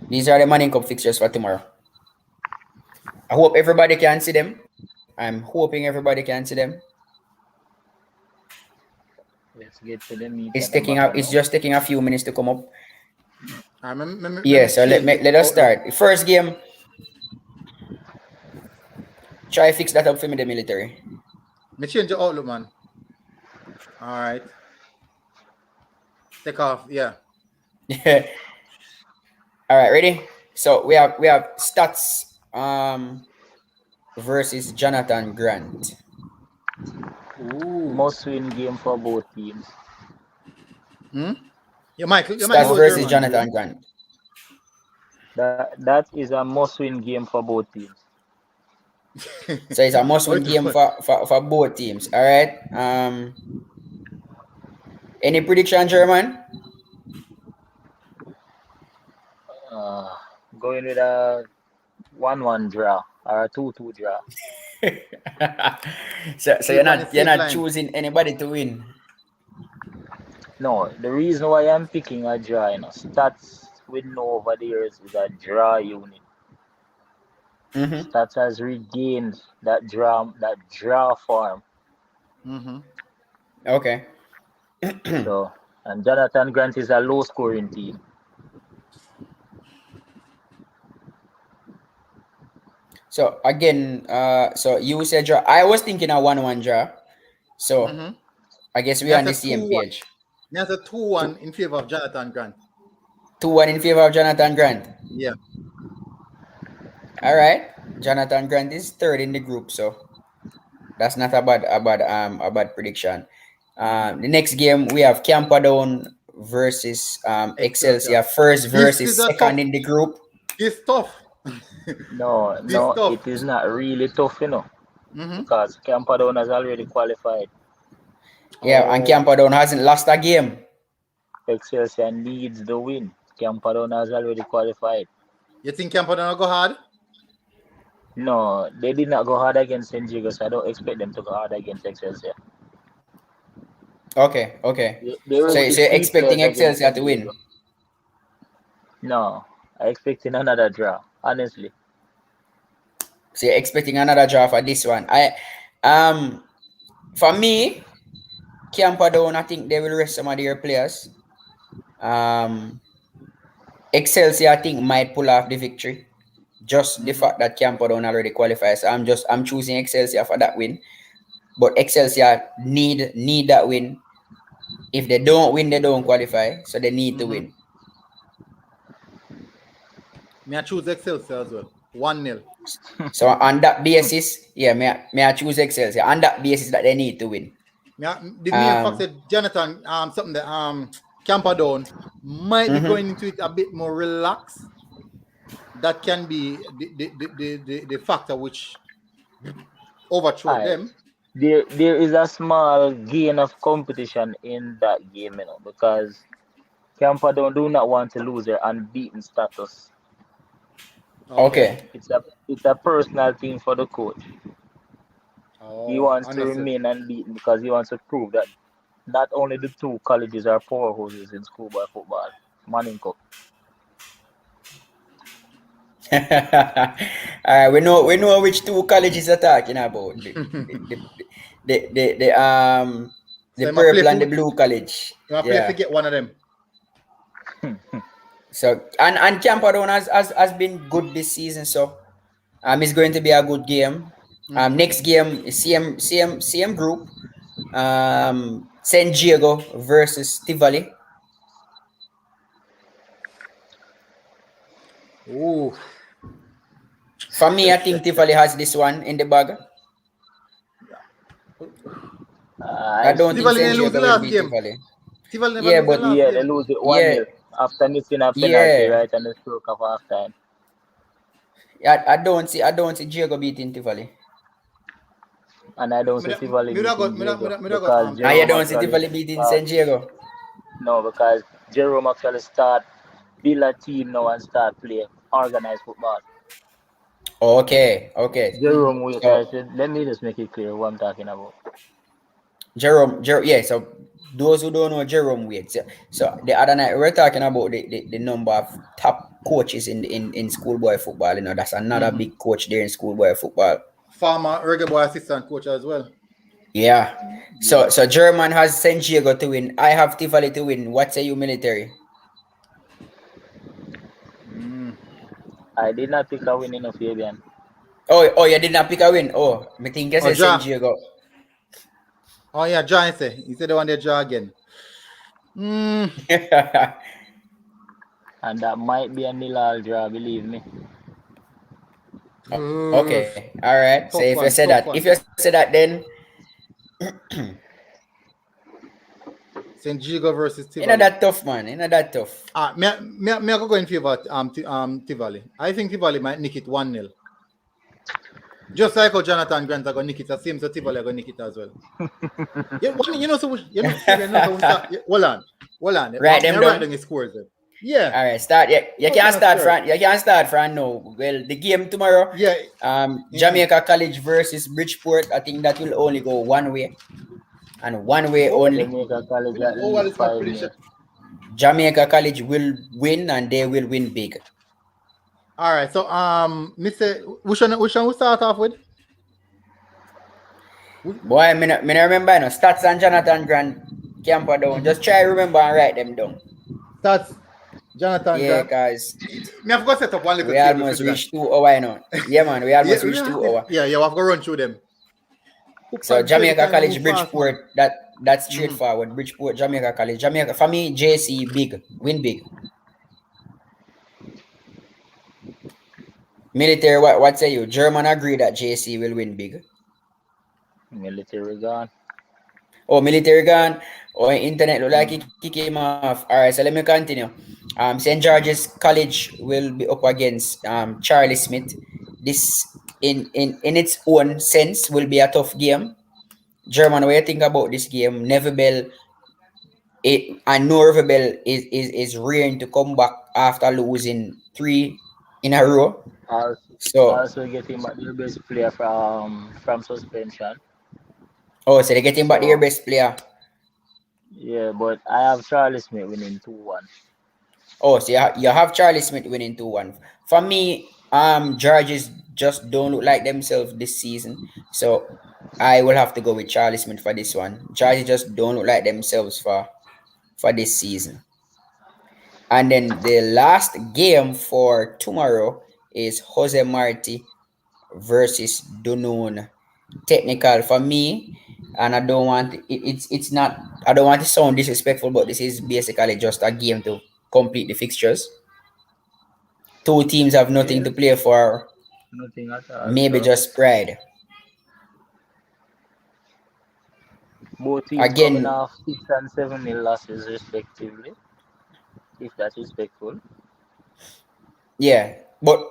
These are the Manning Cup fixtures for tomorrow. I hope everybody can see them. I'm hoping everybody can see them. Let's get to the meet. It's just taking a few minutes to come up. So let us start. The first game. Try fix that up for me, the military. Me change the outlook, man. All right. Take off, yeah. All right, ready? So we have stats versus Jonathan Grant. Ooh. Must win game for both teams. Stats versus Jonathan Grant. That is a must win game for both teams. So it's a must win game for both teams. All right. Any prediction, German? Going with a 1-1 draw or a 2-2 draw. so you're not choosing anybody to win. No, the reason why I'm picking a draw, Stats with no over the years is a draw unit. Mm-hmm. Stats has regained that draw form. Mm-hmm. Okay. So, and Jonathan Grant is a low scoring team. So again, so you said draw. I was thinking a 1-1 draw. So I guess we're on the same page. There's a 2-1 in favor of Jonathan Grant. 2-1 in favor of Jonathan Grant. Yeah. All right. Jonathan Grant is third in the group, so that's not a bad prediction. The next game we have Camperdown versus Excelsior. First versus second in the group. It's tough. No, it is not really tough, because Camperdown has already qualified. Yeah, and Camperdown hasn't lost a game. Excelsior needs the win. Camperdown has already qualified. You think Camperdown will go hard? No, they did not go hard against St. Diego, so I don't expect them to go hard against Excelsior. Okay. So you're expecting Excelsior to win? No, I'm expecting another draw, honestly. So you're expecting another draw for this one. For me, Camperdown, I think they will rest some of their players. Excelsior, I think, might pull off the victory. Just the fact that Camperdown already qualifies. So I'm choosing Excelsior for that win. But Excelsior need that win. If they don't win, they don't qualify. So they need to win. May I choose Excelsior as well? 1-0. So on that basis, may I choose Excelsior. On that basis that they need to win. The mere fact that Jonathan, something that Camperdown might be going into it a bit more relaxed. That can be the factor which overthrow them. There is a small gain of competition in that game, because Camperdown do not want to lose their unbeaten status. Okay. It's a personal thing for the coach. He wants to remain unbeaten because he wants to prove that not only the two colleges are powerhouses in schoolboy football. Manning Cup. We know which two colleges are talking about. The purple and the blue college. You want to get one of them. So and Camperdown has been good this season, so it's going to be a good game. Next game is same group. San Diego versus Tivoli. Ooh. For me, I think Tivoli has this one in the bag. I don't think San Diego will beat Tivoli. They lose it 1-0 after missing a penalty right and the stroke of half time. I don't see Diego beating Tivoli. And I don't see Tivoli beating you don't see Tivoli beating San Diego? No, because Jerome actually build a team now and start play organized football. Okay. Jerome, let me just make it clear what I'm talking about. Jerome, so those who don't know Jerome Waits, so the other night we were talking about the number of top coaches in schoolboy football. That's another big coach there in schoolboy football. Former regular boy assistant coach as well. Yeah. So German has San Diego to win. I have Tivoli to win. What say you, military? I did not pick a win enough, Fabian. Oh, you did not pick a win. Oh, I think I said San Diego. Oh yeah, John said he said they want to draw again. And that might be a nil-all draw, believe me. Okay, all right. So if you say that, then St. Diego versus Tivoli. Not that tough, man. Not that tough. Me I go in favor Tivoli. I think Tivoli might nick it 1-0. Just like how Jonathan Grant are going to nick it, the same so Tivoli are going to nick it as well. Hold on. Right them down the scores then. Yeah. All right, start. You can't start from now. Well, the game tomorrow. Yeah. Jamaica College versus Bridgeport. I think that will only go one way, and one way only. Jamaica College will win, and they will win big. All right. So Mr. Which one we start off with? Boy, I remember stats and Jonathan Grant Camperdown. Just try remember and write them down. Stats. Jonathan, guys. We have got set up one little. We almost reached 2 hours now. Yeah, man, we almost reached 2 hours. Yeah, we have to run through them. So Jamaica College, Bridgeport, that's straightforward. Bridgeport, Jamaica College, Jamaica. For me, JC big, win big. Military, what say you? German agree that JC will win big. Military gone. Oh, military gun. Oh, internet look like he kick him off. All right, so let me continue. St. George's College will be up against Charlie Smith. This, in its own sense, will be a tough game. German, what do you think about this game? Neverbell, and Norverbell is rearing to come back after losing 3 in a row. Also, So, also getting back their best player from suspension. oh, so they're getting back their So best player. yeah, but I have Charlie Smith winning 2-1. Oh, so you have Charlie Smith winning 2-1. For me, Georges just don't look like themselves this season. So I will have to go with Charlie Smith for this one. Georges just don't look like themselves for this season. And then the last game for tomorrow is Jose Marti versus Dunoon Technical. For me, and I don't want it's not, I don't want to sound disrespectful, but this is basically just a game to complete the fixtures. Two teams have nothing Yeah, to play for, nothing at all. maybe So just pride. both teams coming Again, off 6 and 7 nil losses respectively, if that's respectful. yeah, but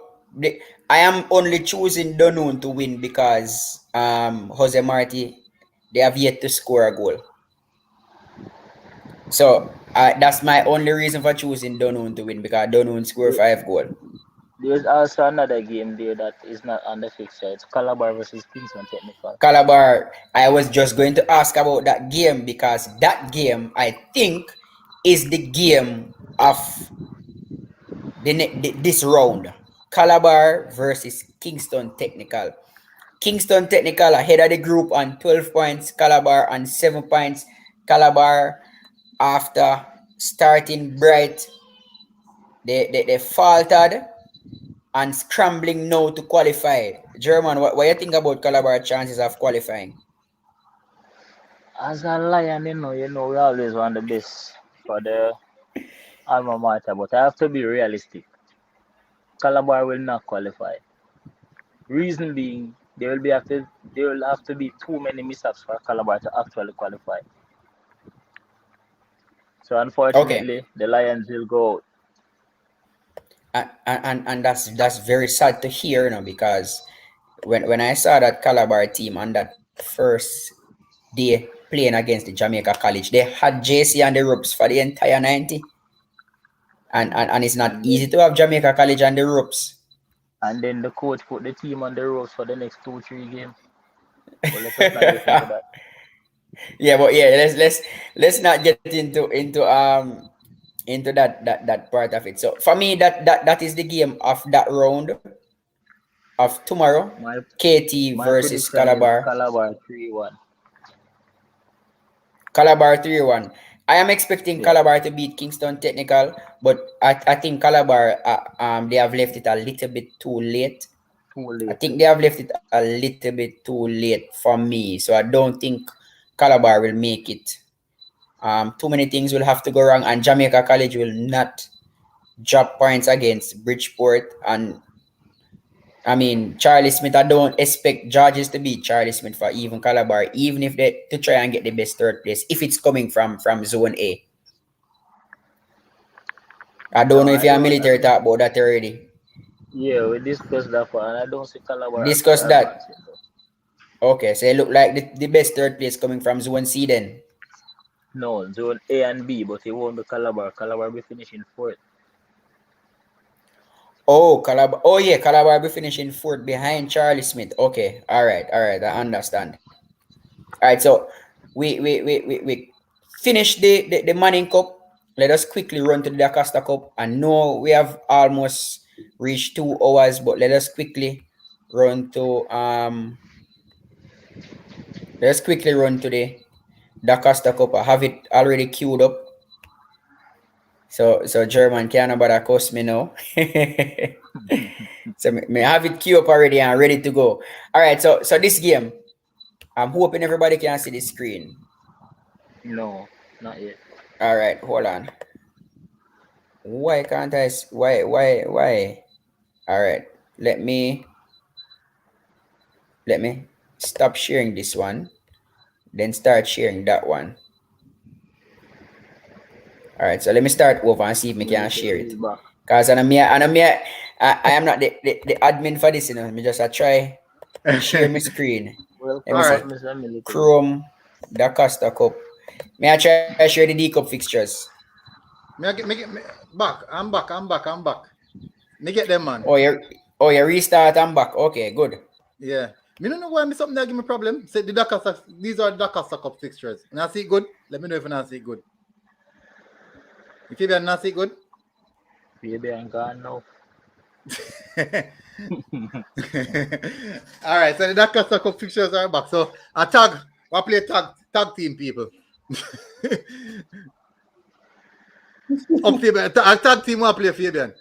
I am only choosing Dunoon to win because Jose Marti, they have yet to score a goal. So that's my only reason for choosing Dunoon to win, because Dunoon scored 5 goals. There's also another game there that is not on the fixture. It's Calabar versus Kingston Technical. Calabar, I was just going to ask about that game because that game, I think, is the game of this round. Calabar versus Kingston Technical. Kingston Technical ahead of the group on 12 points, Calabar on 7 points. Calabar, after starting bright, they faltered and scrambling now to qualify. German, what do you think about Calabar chances of qualifying? As a Lion, we always want the best for the alma mater, but I have to be realistic. Calabar will not qualify. Reason being, there will have to be too many mishaps for Calabar to actually qualify. So Okay. unfortunately, the Lions will go out. And that's very sad to hear, because when I saw that Calabar team on that first day playing against the Jamaica College, they had JC on the ropes for the entire 90. And it's not And easy then to have Jamaica College on the ropes. the coach put the team on the ropes for the next 2-3 games. But let us not get into that. Yeah, but yeah, let's not get into that part of it. So for me, that is the game of that round of tomorrow. My KT my versus prediction is Calabar. Calabar 3-1. Calabar 3-1. I am expecting Yeah, Calabar to beat Kingston Technical, but I think Calabar they have left it a little bit too late. too I late. think they have left it a little bit too late for me. So I don't think Calabar will make it. Too many things will have to go wrong, and Jamaica College will not drop points against Bridgeport. And I mean, Charlie Smith, I don't expect Georges to beat Charlie Smith for even Calabar, even if they to try and get the best third place, if it's coming from Zone A. I don't No, know if I you're don't. military talk about that already. Yeah, we discussed that one, and I don't see Calabar actually Discuss that. advancing. Okay, so it look like the best third place coming from Zone C then. No, zone A and B, but it won't be Calabar. Calabar will be finishing fourth. Oh, Calabar. Oh, yeah, Calabar will be finishing fourth behind Charlie Smith. Okay, all right, I understand. All right, so we finish the Manning Cup. Let us quickly run to the Da Costa Cup. I know we have almost reached 2 hours, but let us quickly run to the Da Costa Cup. I have it already queued up. So German can't about cost me now. So me have it queued up already and ready to go. All right, so this game, I'm hoping everybody can see the screen. No, not yet. All right, hold on. Why can't I? Why? All right, let me stop sharing this one, then start sharing that one. All right, so let me start over and see if we can share it. Because I am not the admin for this, you know. Me just try share my screen. Welcome, Alright. Mr. Military. Chrome, the Costa Cup. May I try share the D Cup fixtures? Back. I'm back. Me get them, man. Oh, you restart and back. Okay, good. Yeah. Me don't know why me something that give me problem. Say these are the Costa Cup fixtures. And I see it good. Let me know if I not see it good. If you not see it good. Fabian gone now. All right, so the Costa Cup fixtures are back. So I play tag team people. Up Fabian, tag team I play Fabian.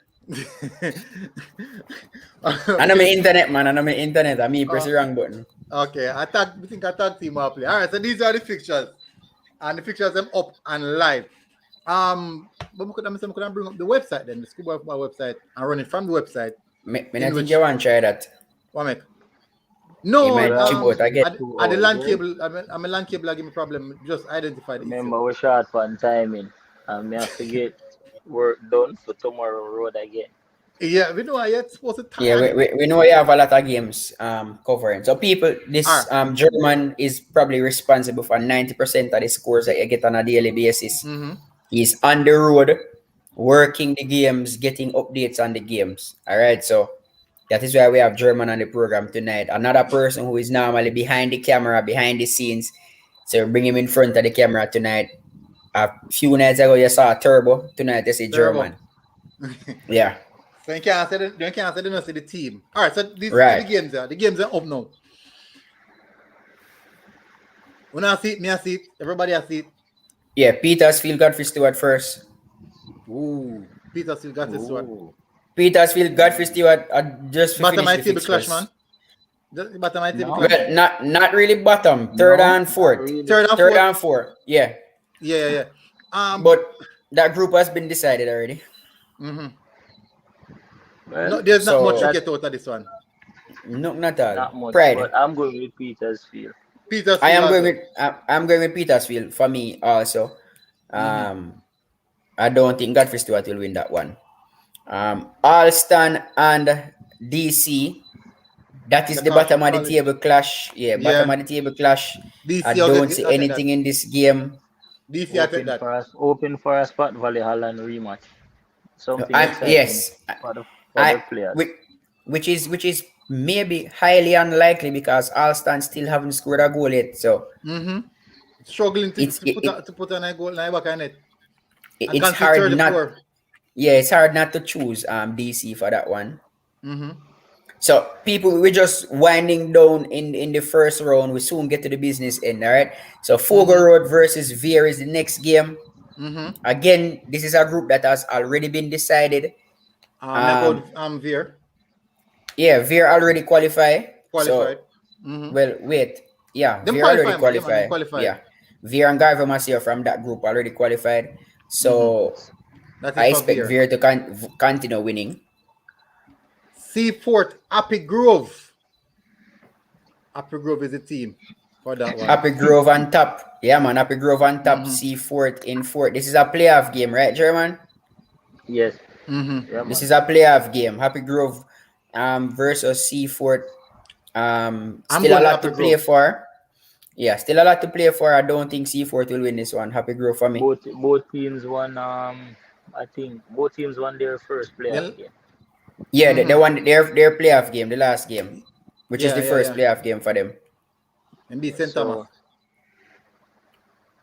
I know my internet, man. I know my internet. I mean, press the wrong button. Okay, I think I tag team I play. All right, so these are the fixtures, and the fixtures them up and live. But we could bring up the website then, the Schoolboy football website, and run it from the website. I think you want to try that. What mate? No, might chip out again. at the LAN cable, I'm a LAN cable that give me problem. Just identify the Remember, we're short on timing, and we have to get work done for tomorrow road again. Yeah, we know I yet supposed to time. Yeah, we know you have a lot of games covering. So people, this German is probably responsible for 90% of the scores that you get on a daily basis. Mm-hmm. He's on the road, working the games, getting updates on the games. All right, so that is why we have German on the program tonight. Another person who is normally behind the camera, behind the scenes. So bring him in front of the camera tonight. A few nights ago, you saw Turbo. Tonight, you see German. Yeah. So you can't say they don't see the team. All right, so these are the games there. The games are up now. When I see it, me I see it. Everybody I see it. Yeah, Petersfield, Godfrey Stewart first. Ooh, Petersfield, Godfrey Stewart. Petersfield, Godfrey Stewart just bottom my table clash, man. Bottom my table clash. Well, not really bottom. Third and fourth. Really. Third and fourth. Yeah. Yeah. But that group has been decided already. Mm-hmm. Well, no, there's not much to get out of this one. No, not all. Not much, Pride. but I'm going with Petersfield. I'm going with Petersfield for me also. I don't think Godfrey Stewart will win that one. Alston and DC. That is the bottom of the table clash. Yeah, bottom of the table clash. DC, I don't see anything in this game. DC open for a Spot Valley Holland rematch. Something yes. For the players. Which is maybe highly unlikely because Alston still haven't scored a goal yet. So struggling to put on a goal now back on it. It's hard not. Yeah, it's hard not to choose DC for that one. So people, we're just winding down in the first round. We soon get to the business end. All right. So Fogo Road versus Veer is the next game. Again, this is a group that has already been decided. Veer. Yeah, Veer already qualified. Qualified. So, well, wait. Yeah, Veer already qualified. Yeah, Veer and Garver Masia from that group already qualified. So I expect Veer to continue winning. Seafort, Happy Grove. Happy Grove is the team for that one. Happy Grove on top. Yeah, man. Happy Grove on top. Seafort in fourth. This is a playoff game, right, German? Yes. Yeah, this is a playoff game. Happy Grove versus Seafort. Still a lot to play for. Yeah, still a lot to play for. I don't think Seafort will win this one. Happy Grove for me. Both teams won. I think both teams won their first playoff game. Yeah, they won their playoff game, the last game, which is the first playoff game for them. And beat St. Thomas.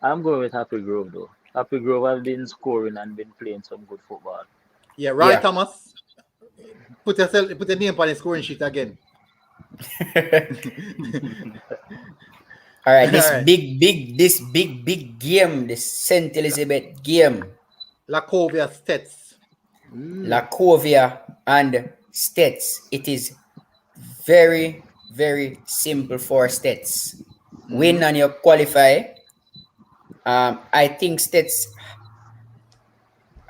I'm going with Happy Grove though. Happy Grove have been scoring and been playing some good football. Yeah, Roy Thomas. Put your name on the scoring sheet again. All right, this big game, this St. Elizabeth game. Lacovia Stets. Lacovia and Stets. It is very, very simple for Stets. Win and you qualify. I think Stets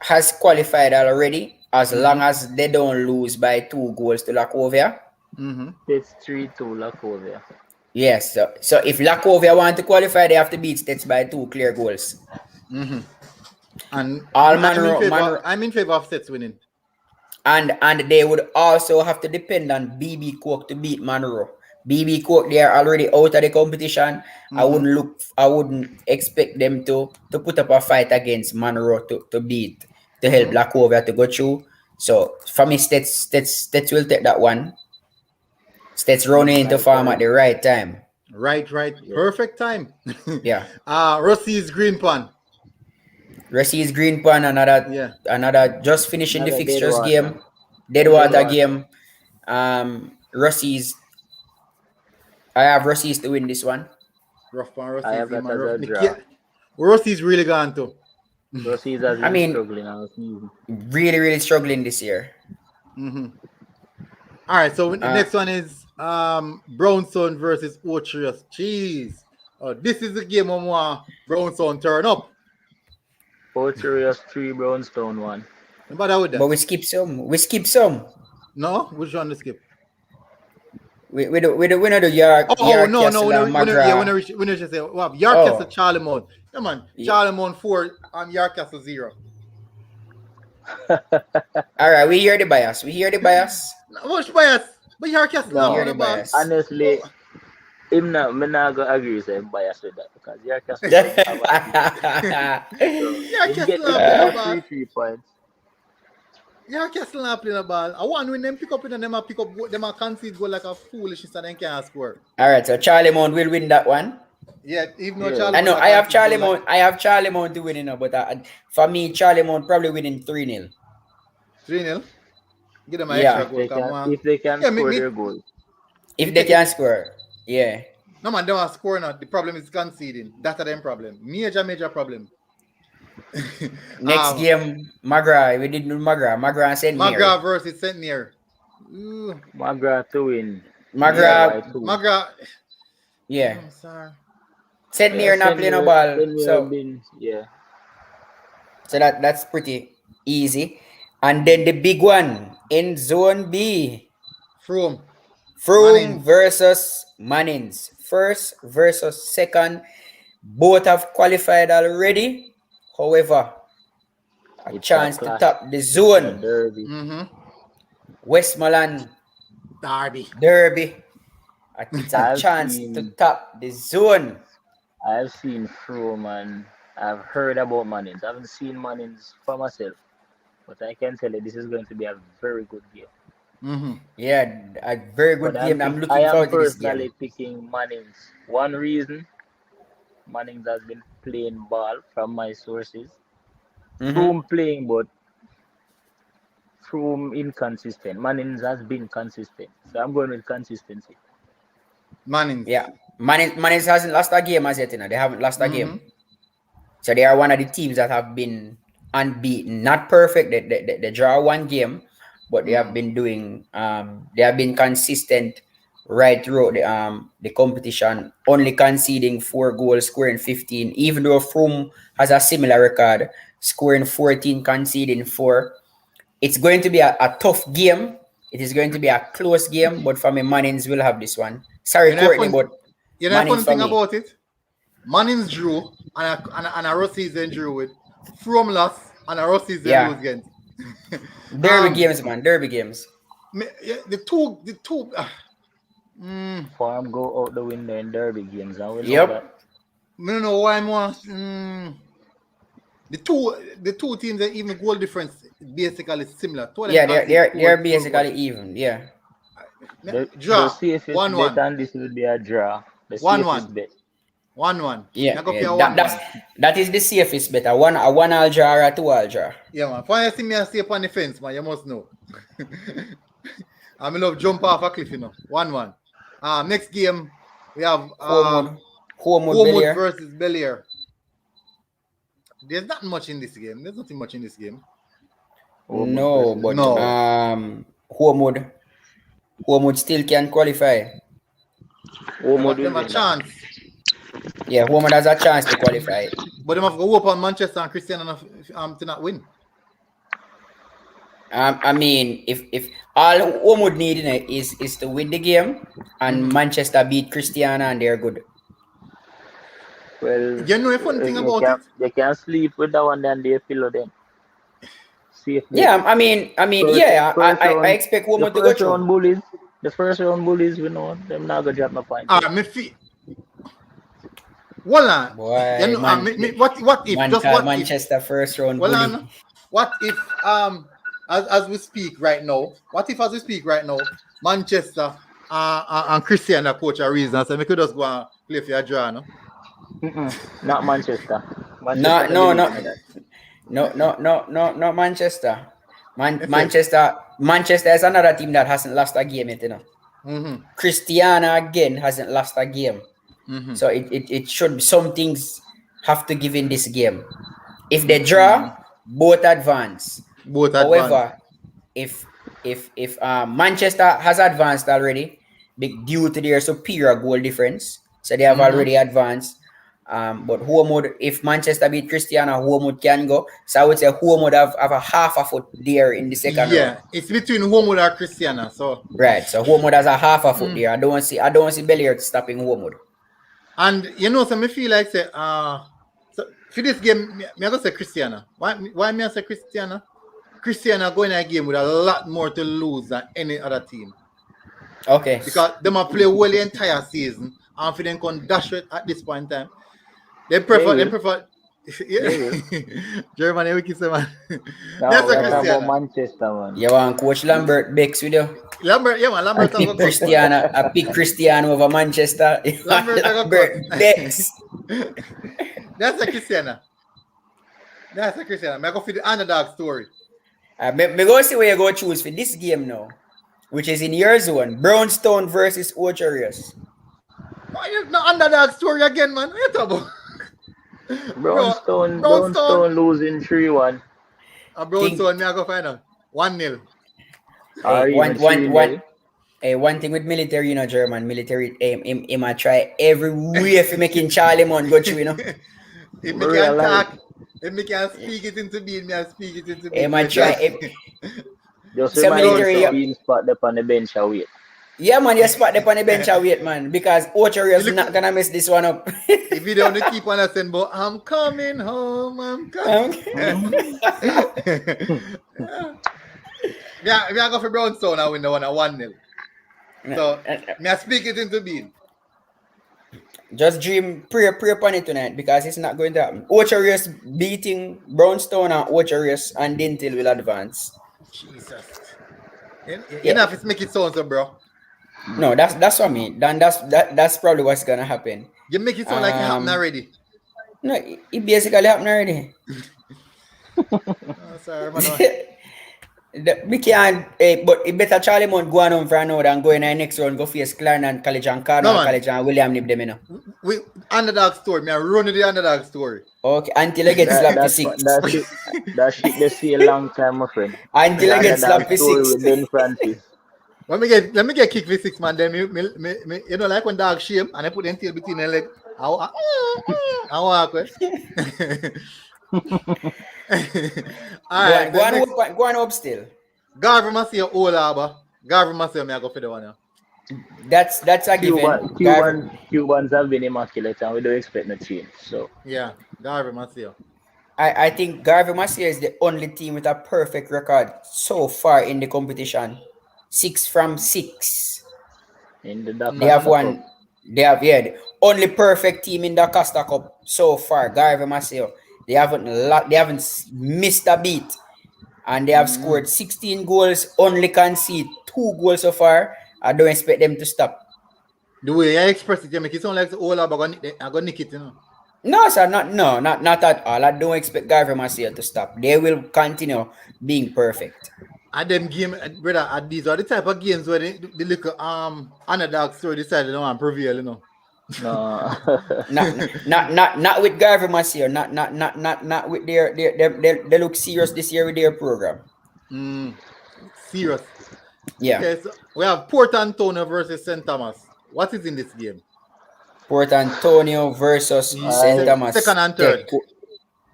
has qualified already. as long as they don't lose by 2 goals to Lacovia. Mm-hmm. It's 3-2 Lacovia. Yes, so if Lacovia want to qualify, they have to beat Stets by 2 clear goals. Mm-hmm. And All I'm in favor of Stets winning. And they would also have to depend on BB Coke to beat Monroe. BB Coke, they are already out of the competition. Mm-hmm. I wouldn't expect them to put up a fight against Monroe to beat, to help Lacovia to go through. So for me, Stets will take that one. Stets running into form at the right time. Right. Yeah. Perfect time. Yeah. Rossi's Green Pan. Rossi's Green Pan, another just finishing the Another fixtures Deadwater. game. Deadwater Deadwater. game. Rossi's. I have Rossi's to win this one. Rough Pan Rossi's. I have that as a draw. Rossi's really gone too. Rossi's has been struggling all season. Really struggling this year. Mm-hmm. All right, so the next one is Brownstone versus Otrius. Jeez. This is the game where Brownstone turn up. Otrius 3, Brownstone 1. But we skip some. No? Which one to skip? We don't do York. No. We know just say, well, York Castle, Charlemont. Come on. Charlemont 4 and York Castle 0. All right, we hear the bias. Much bias? But York Castle No, not bias. Honestly, I'm not going to agree with him bias with that because York Castle York Castle not playing the ball. 3 points. York Castle not playing the ball. I want when them pick up and them a concede goal like a foolishness and then can't score. All right, so Charlemont will win that one. Yeah, even though Charlemont. I know. I have Charlemont to win, but for me, Charlemont probably winning 3-0. 3-0. Give them an extra goal. If they can score their goal. If they can score, yeah. No man, they want to score not. The problem is conceding. That's them problem. Major problem. Next game, Magra. We did Magra and St. Mary. Magra versus St. Mary. Magra to win. Magra. Yeah. I'm sorry. St. Mary not playing no ball. So that's pretty easy. And then the big one in Zone B. Froome versus Mannings. First versus second. Both have qualified already. However, a chance to top the zone. Derby. Westmoreland Derby. It's a chance to top the zone. I've seen Froome and I've heard about Mannings. I haven't seen Mannings for myself. But I can tell you this is going to be a very good game. Yeah, a very good game. I'm looking forward to this game. I am personally picking Mannings. One reason, Mannings has been playing ball from my sources. Froome playing, but Froome inconsistent. Mannings has been consistent. So I'm going with consistency. Mannings. Yeah. Mannings hasn't lost a game as yet. They haven't lost a game. So they are one of the teams that have been unbeaten. Not perfect. They draw one game, but they have been doing they have been consistent right throughout the competition, only conceding 4 goals, scoring 15, even though Froome has a similar record, scoring 14, conceding 4. It's going to be a tough game. It is going to be a close game, but for me, Mannings will have this one. Sorry, Courtney, but you know the funny thing about it? Mannings drew and a Rossi's drew with Froome lost and a Rossi's lose again. Derby games, man. Derby games. The two Farm go out the window in derby games. I don't know why more. The two teams are even goal difference basically similar. They're basically even. Yeah. Draw. The safest 1-1. bet and this will be a draw. The 1-1. bet. 1-1. Yeah. That is the safest bet. A one all draw or a 2 all draw. Yeah, man. When you see me stay up on the fence, man, you must know. I love jump off a cliff, 1-1. Next game we have Homewood versus Bel-Air. There's not much in this game. There's nothing much in this game. Homewood still can qualify. Homewood have a chance. Yeah, Homewood has a chance to qualify. But they have to go up on Manchester and Cristiano to not win. I mean, if all one would need in it is to win the game, and Manchester beat Cristiano, and they're good. Well, You know a fun thing you about can it? you can sleep with that one, then they pillow them. Safe bet. Yeah, I mean, First, yeah, first I round, expect the Womo to go first round through. bullies, the first round bullies, we know them not gonna drop no point yet. Me feel. Well, you Boy, know, man, what if? man, Just call what if? Manchester first round Well, bully. what if as we speak right now? What if as we speak right now, Manchester and Christian are coach a reason, so we could just go and play for a draw, no? Not Manchester. No, Manchester no no, believe no, in that. not Manchester. That's it. Manchester is another team that hasn't lost a game yet, you know. Mm-hmm. Cristiano again hasn't lost a game. Mm-hmm. So it should be some things have to give in this game. If they draw, both advance. Both However, if Manchester has advanced already due to their superior goal difference, so they have already advanced. But Homewood, if Manchester beat Cristiano, Homewood can go. So I would say Homewood have a half a foot there in the second round. It's between Homewood and Cristiano, so Right. So Homewood has a half a foot there. I don't see Belliard stopping Homewood. and you know, so me feel like say so for this game, me I go say Cristiano. Why me I say Cristiano? Cristiano going in a game with a lot more to lose than any other team. Okay. Because they might play well the entire season and for them can dash it at this point in time. They prefer Germany we kiss man. That's a Cristiano. Manchester, man. You want Coach Lambert Bex with you? Lambert I pick Cristiano over Manchester. Lambert Bex. That's a Cristiano. I go for the underdog story. Me go see where you go choose for this game now, which is in your zone. Brownstone versus Ocherius. Why you not underdog story again, man? What you talking about? Brownstone losing 3-1. Brownstone, me I go find out 1-0. One thing with military, you know, German military, him I try every way for making Charlie man go through, you know. If me can talk, if me can speak it into being, me I speak it into being. Him I try. Just So remind military, me to be spot up on the bench and wait. Yeah, man, you spot them on the bench and wait, man, because Ocherius is not gonna mess this one up. If you don't keep on saying, but I'm coming home, I'm coming. Yeah, we are going for Brownstone and win the one at 1-0. So, me I speak it into being. Just pray upon it tonight because it's not going to happen. Ocherius beating Brownstone and Ocherius and Dintil will advance. Jesus. Enough is make it sound so, bro. No, that's what I mean. Then that's probably what's gonna happen. You make it sound like it happened already. No, it basically happened already. Sorry, man. We can't, but it better Charlie Mount go on for now than go in the next round, go face Cardinal College and Cardinal College and William Nib them, you know. We underdog story. Me I run the underdog story. Okay, until I get slapped for 6. That shit they see a long time, my friend. Until I get slapped for 6. With Ben Francis. Let me get kicked for 6, man. Then me, you know, like when dog shame and I put the tail between their leg. I walk with. All right, go on up still. Garvey must see your old Arbor. Garvey must see me I go for the one. That's a given. Cubans have been immaculate and we don't expect no change. So yeah, Garvey must see. I think Garvey Massier is the only team with a perfect record so far in the competition. 6 from 6. In the they have one. They have the only perfect team in the Costa Cup so far. Garvey Massier. They haven't missed a beat, and they have scored 16 goals. Only concede 2 goals so far. I don't expect them to stop. The way I express it, you make it sound like all I'm gonna nick it, you know. No, sir, not at all. I don't expect Garvey Massier to stop. They will continue being perfect. And them game, brother, these are the type of games where the little underdog story decided they don't want to prevail, you know. No. not with Garvey Massier. Not with their they look serious this year with their program. Serious. Yeah. Okay, so we have Port Antonio versus St. Thomas. What is in this game? Port Antonio versus St. Thomas. Second and third.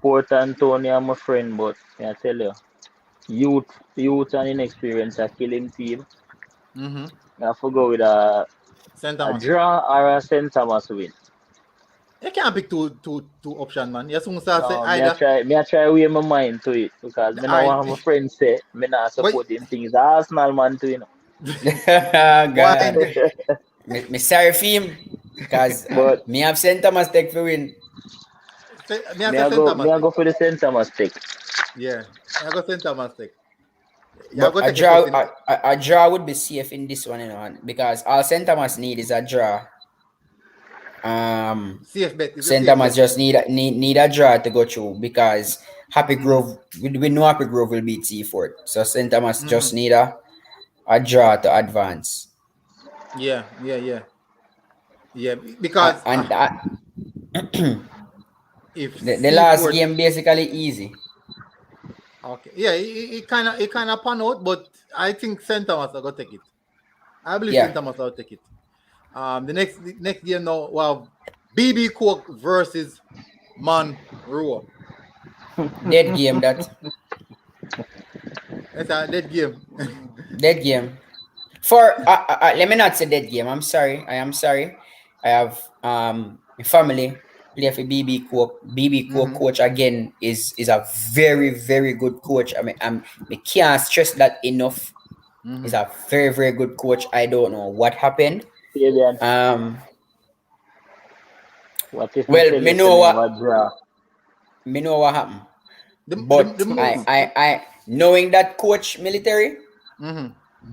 Port Antonio, I'm a friend, but I tell you, youth and inexperience are killing team. Mm-hmm. I have to go with a Thomas. draw or a St. Thomas win. You can't pick two option, man. You soon start say No, either. me I try weigh my mind to it because me know I what my friends say. Me not but support him things. Arsenal man too, you know. why? God. Me sorry for him. Because But me have St. Thomas take for win. Me I say St. Thomas me I take. go for the St. Thomas pick. Yeah, I go St. Thomas take. Yeah, I But go a take it first. draw, a draw would be safe in this one, because all St. Thomas need is a draw. Safe bet. It's a St. safe Thomas bet. just need a draw to go through because Happy Grove, we know Happy Grove will beat Seaford. So St. Thomas just need a draw to advance. Yeah. Because And if the last Seaford, game basically easy. okay, yeah, it kind of pan out, but I think St. Thomas will go take it. I believe Yeah. St. Thomas will take it. The next game now, well, BB Cook versus Monroe. Dead game that. That's a dead game. Dead game. For let me not say dead game. I'm sorry. I am sorry. I have my family play for BB Cook. BB Cook coach again is a very very good coach. I mean I can't stress that enough. He's a very very good coach. I don't know what happened. Fabian, what if we Well, tell me you know what draw? me know what happened. The But move. I knowing that coach military, Mm-hmm.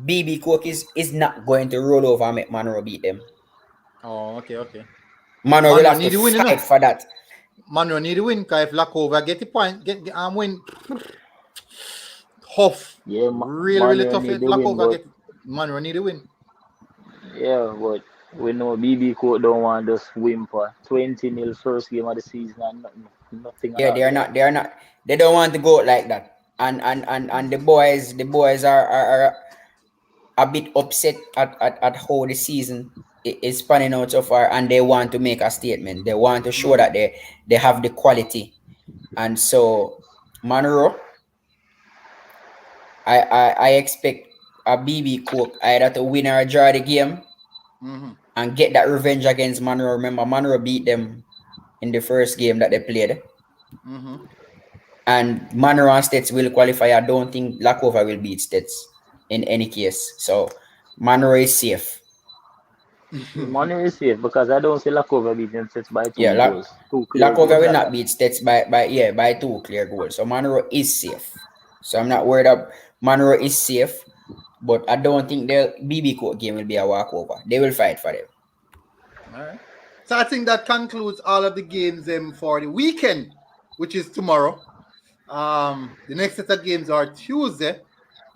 BB Cook is not going to roll over and make Monroe beat them. Oh, okay. Monroe will have need to to win, fight for that. Monroe need to win because if Lackover get the point, get win. Tough. Yeah, Really tough. need If the win, Lackover but get Monroe need to win. yeah, but we know BB Court don't want to whimper 20-0 first game of the season and nothing at Yeah, all. they are not. They don't want to go like that. And the boys are a bit upset at how the season is panning out so far, and they want to make a statement. They want to show that they have the quality, and so Monroe, I expect a BB Cook either to win or draw the game and get that revenge against Monroe. Remember, Monroe beat them in the first game that they played. And Monroe and States will qualify. I don't think Lackover will beat States in any case. So Monroe is safe. Money is safe because I don't see Lackover beating Sets by 2 Yeah, goals. 2 clear Lackover goals. will not beat States by 2 clear goals. So Monroe is safe. So I'm not worried about Monroe is safe, but I don't think the BB Court game will be a walkover. They will fight for them. All right. So I think that concludes all of the games for the weekend, which is tomorrow. The next set of games are Tuesday.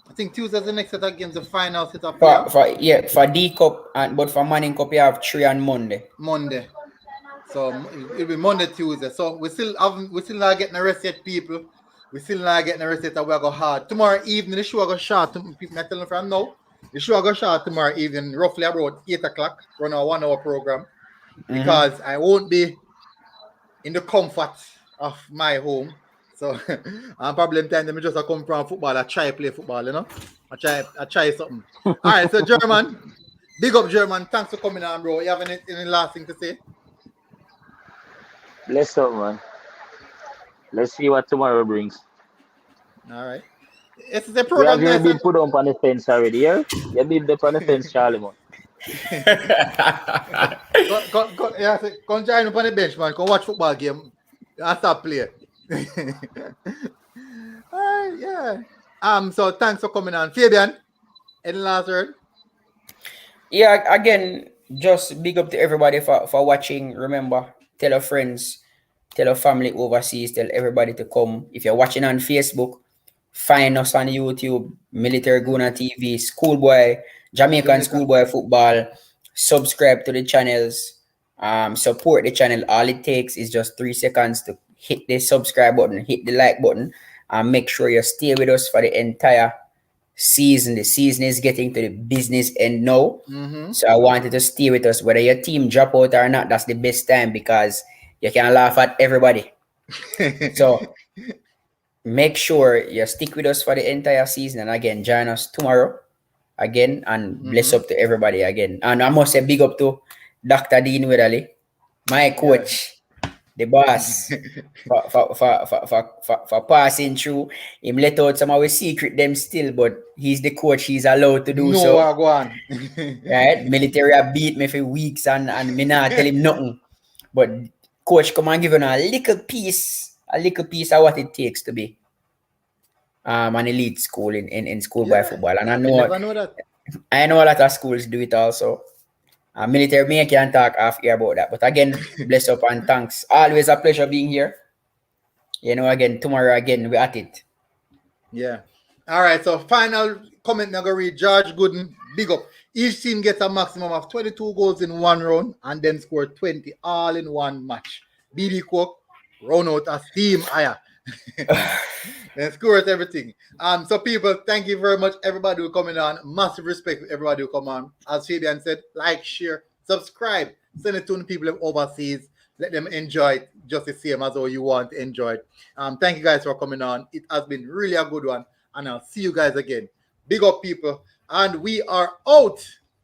I think Tuesday is the next set of games, the final set of playoffs. For D Cup but for Manning Cup you have 3 on Monday. So it'll be Monday, Tuesday. So we still not getting a rest yet, people. We still not getting a rest yet. We go hard. Tomorrow evening, the show go short. People are telling from now. The show go short tomorrow evening, roughly about 8 o'clock. Run a 1 hour program. Because I won't be in the comfort of my home. So I'm probably time them just come from football. I try play football, you know. I try something. All right, so German. Big up German. Thanks for coming on, bro. You have any last thing to say? Bless up, man. Let's see what tomorrow brings. All right. It's the You have program. your bid put up on the fence already, yeah? You bid up on the fence, Charlie, man. Come join up on the bench, man. Come watch football game. I start play. All right, yeah. So thanks for coming on. Fabian, any last word? Yeah, again, just big up to everybody for watching. Remember, tell your friends, tell your family overseas, tell everybody to come. If you're watching on Facebook, find us on YouTube, Military Guna TV, Schoolboy, Jamaican Schoolboy Football. Subscribe to the channels. Support the channel. All it takes is just 3 seconds to hit the subscribe button, hit the like button, and make sure you stay with us for the entire season. The season is getting to the business end now. So I wanted to stay with us. Whether your team drop out or not, that's the best time because you can laugh at everybody. So make sure you stick with us for the entire season. And again, join us tomorrow again. And bless up to everybody again. And I must say big up to Dr. Dean Wedderly, my coach, the boss, for passing through. Him let out some of his secret them still, but he's the coach. He's allowed to do so. No, go on. Right? Military have beat me for weeks and me not tell him nothing. But coach come and give him a little piece of what it takes to be an elite school in schoolboy football. And I never know that. I know a lot of schools do it also. Military me can't talk half here about that. But again, bless up and thanks. Always a pleasure being here. Again, tomorrow again, we're at it. Yeah. All right. So final comment now go read George Gooden. Big up. Each team gets a maximum of 22 goals in one round and then score 20 all in one match. BD Cook, round out as team higher. Then scores everything. So people, thank you very much. Everybody who coming on. Massive respect for everybody who come on. As Fabian said, like, share, subscribe. Send it to the people overseas. Let them enjoy it just the same as how you want to enjoy it. Thank you guys for coming on. It has been really a good one. And I'll see you guys again. Big up people. And we are out.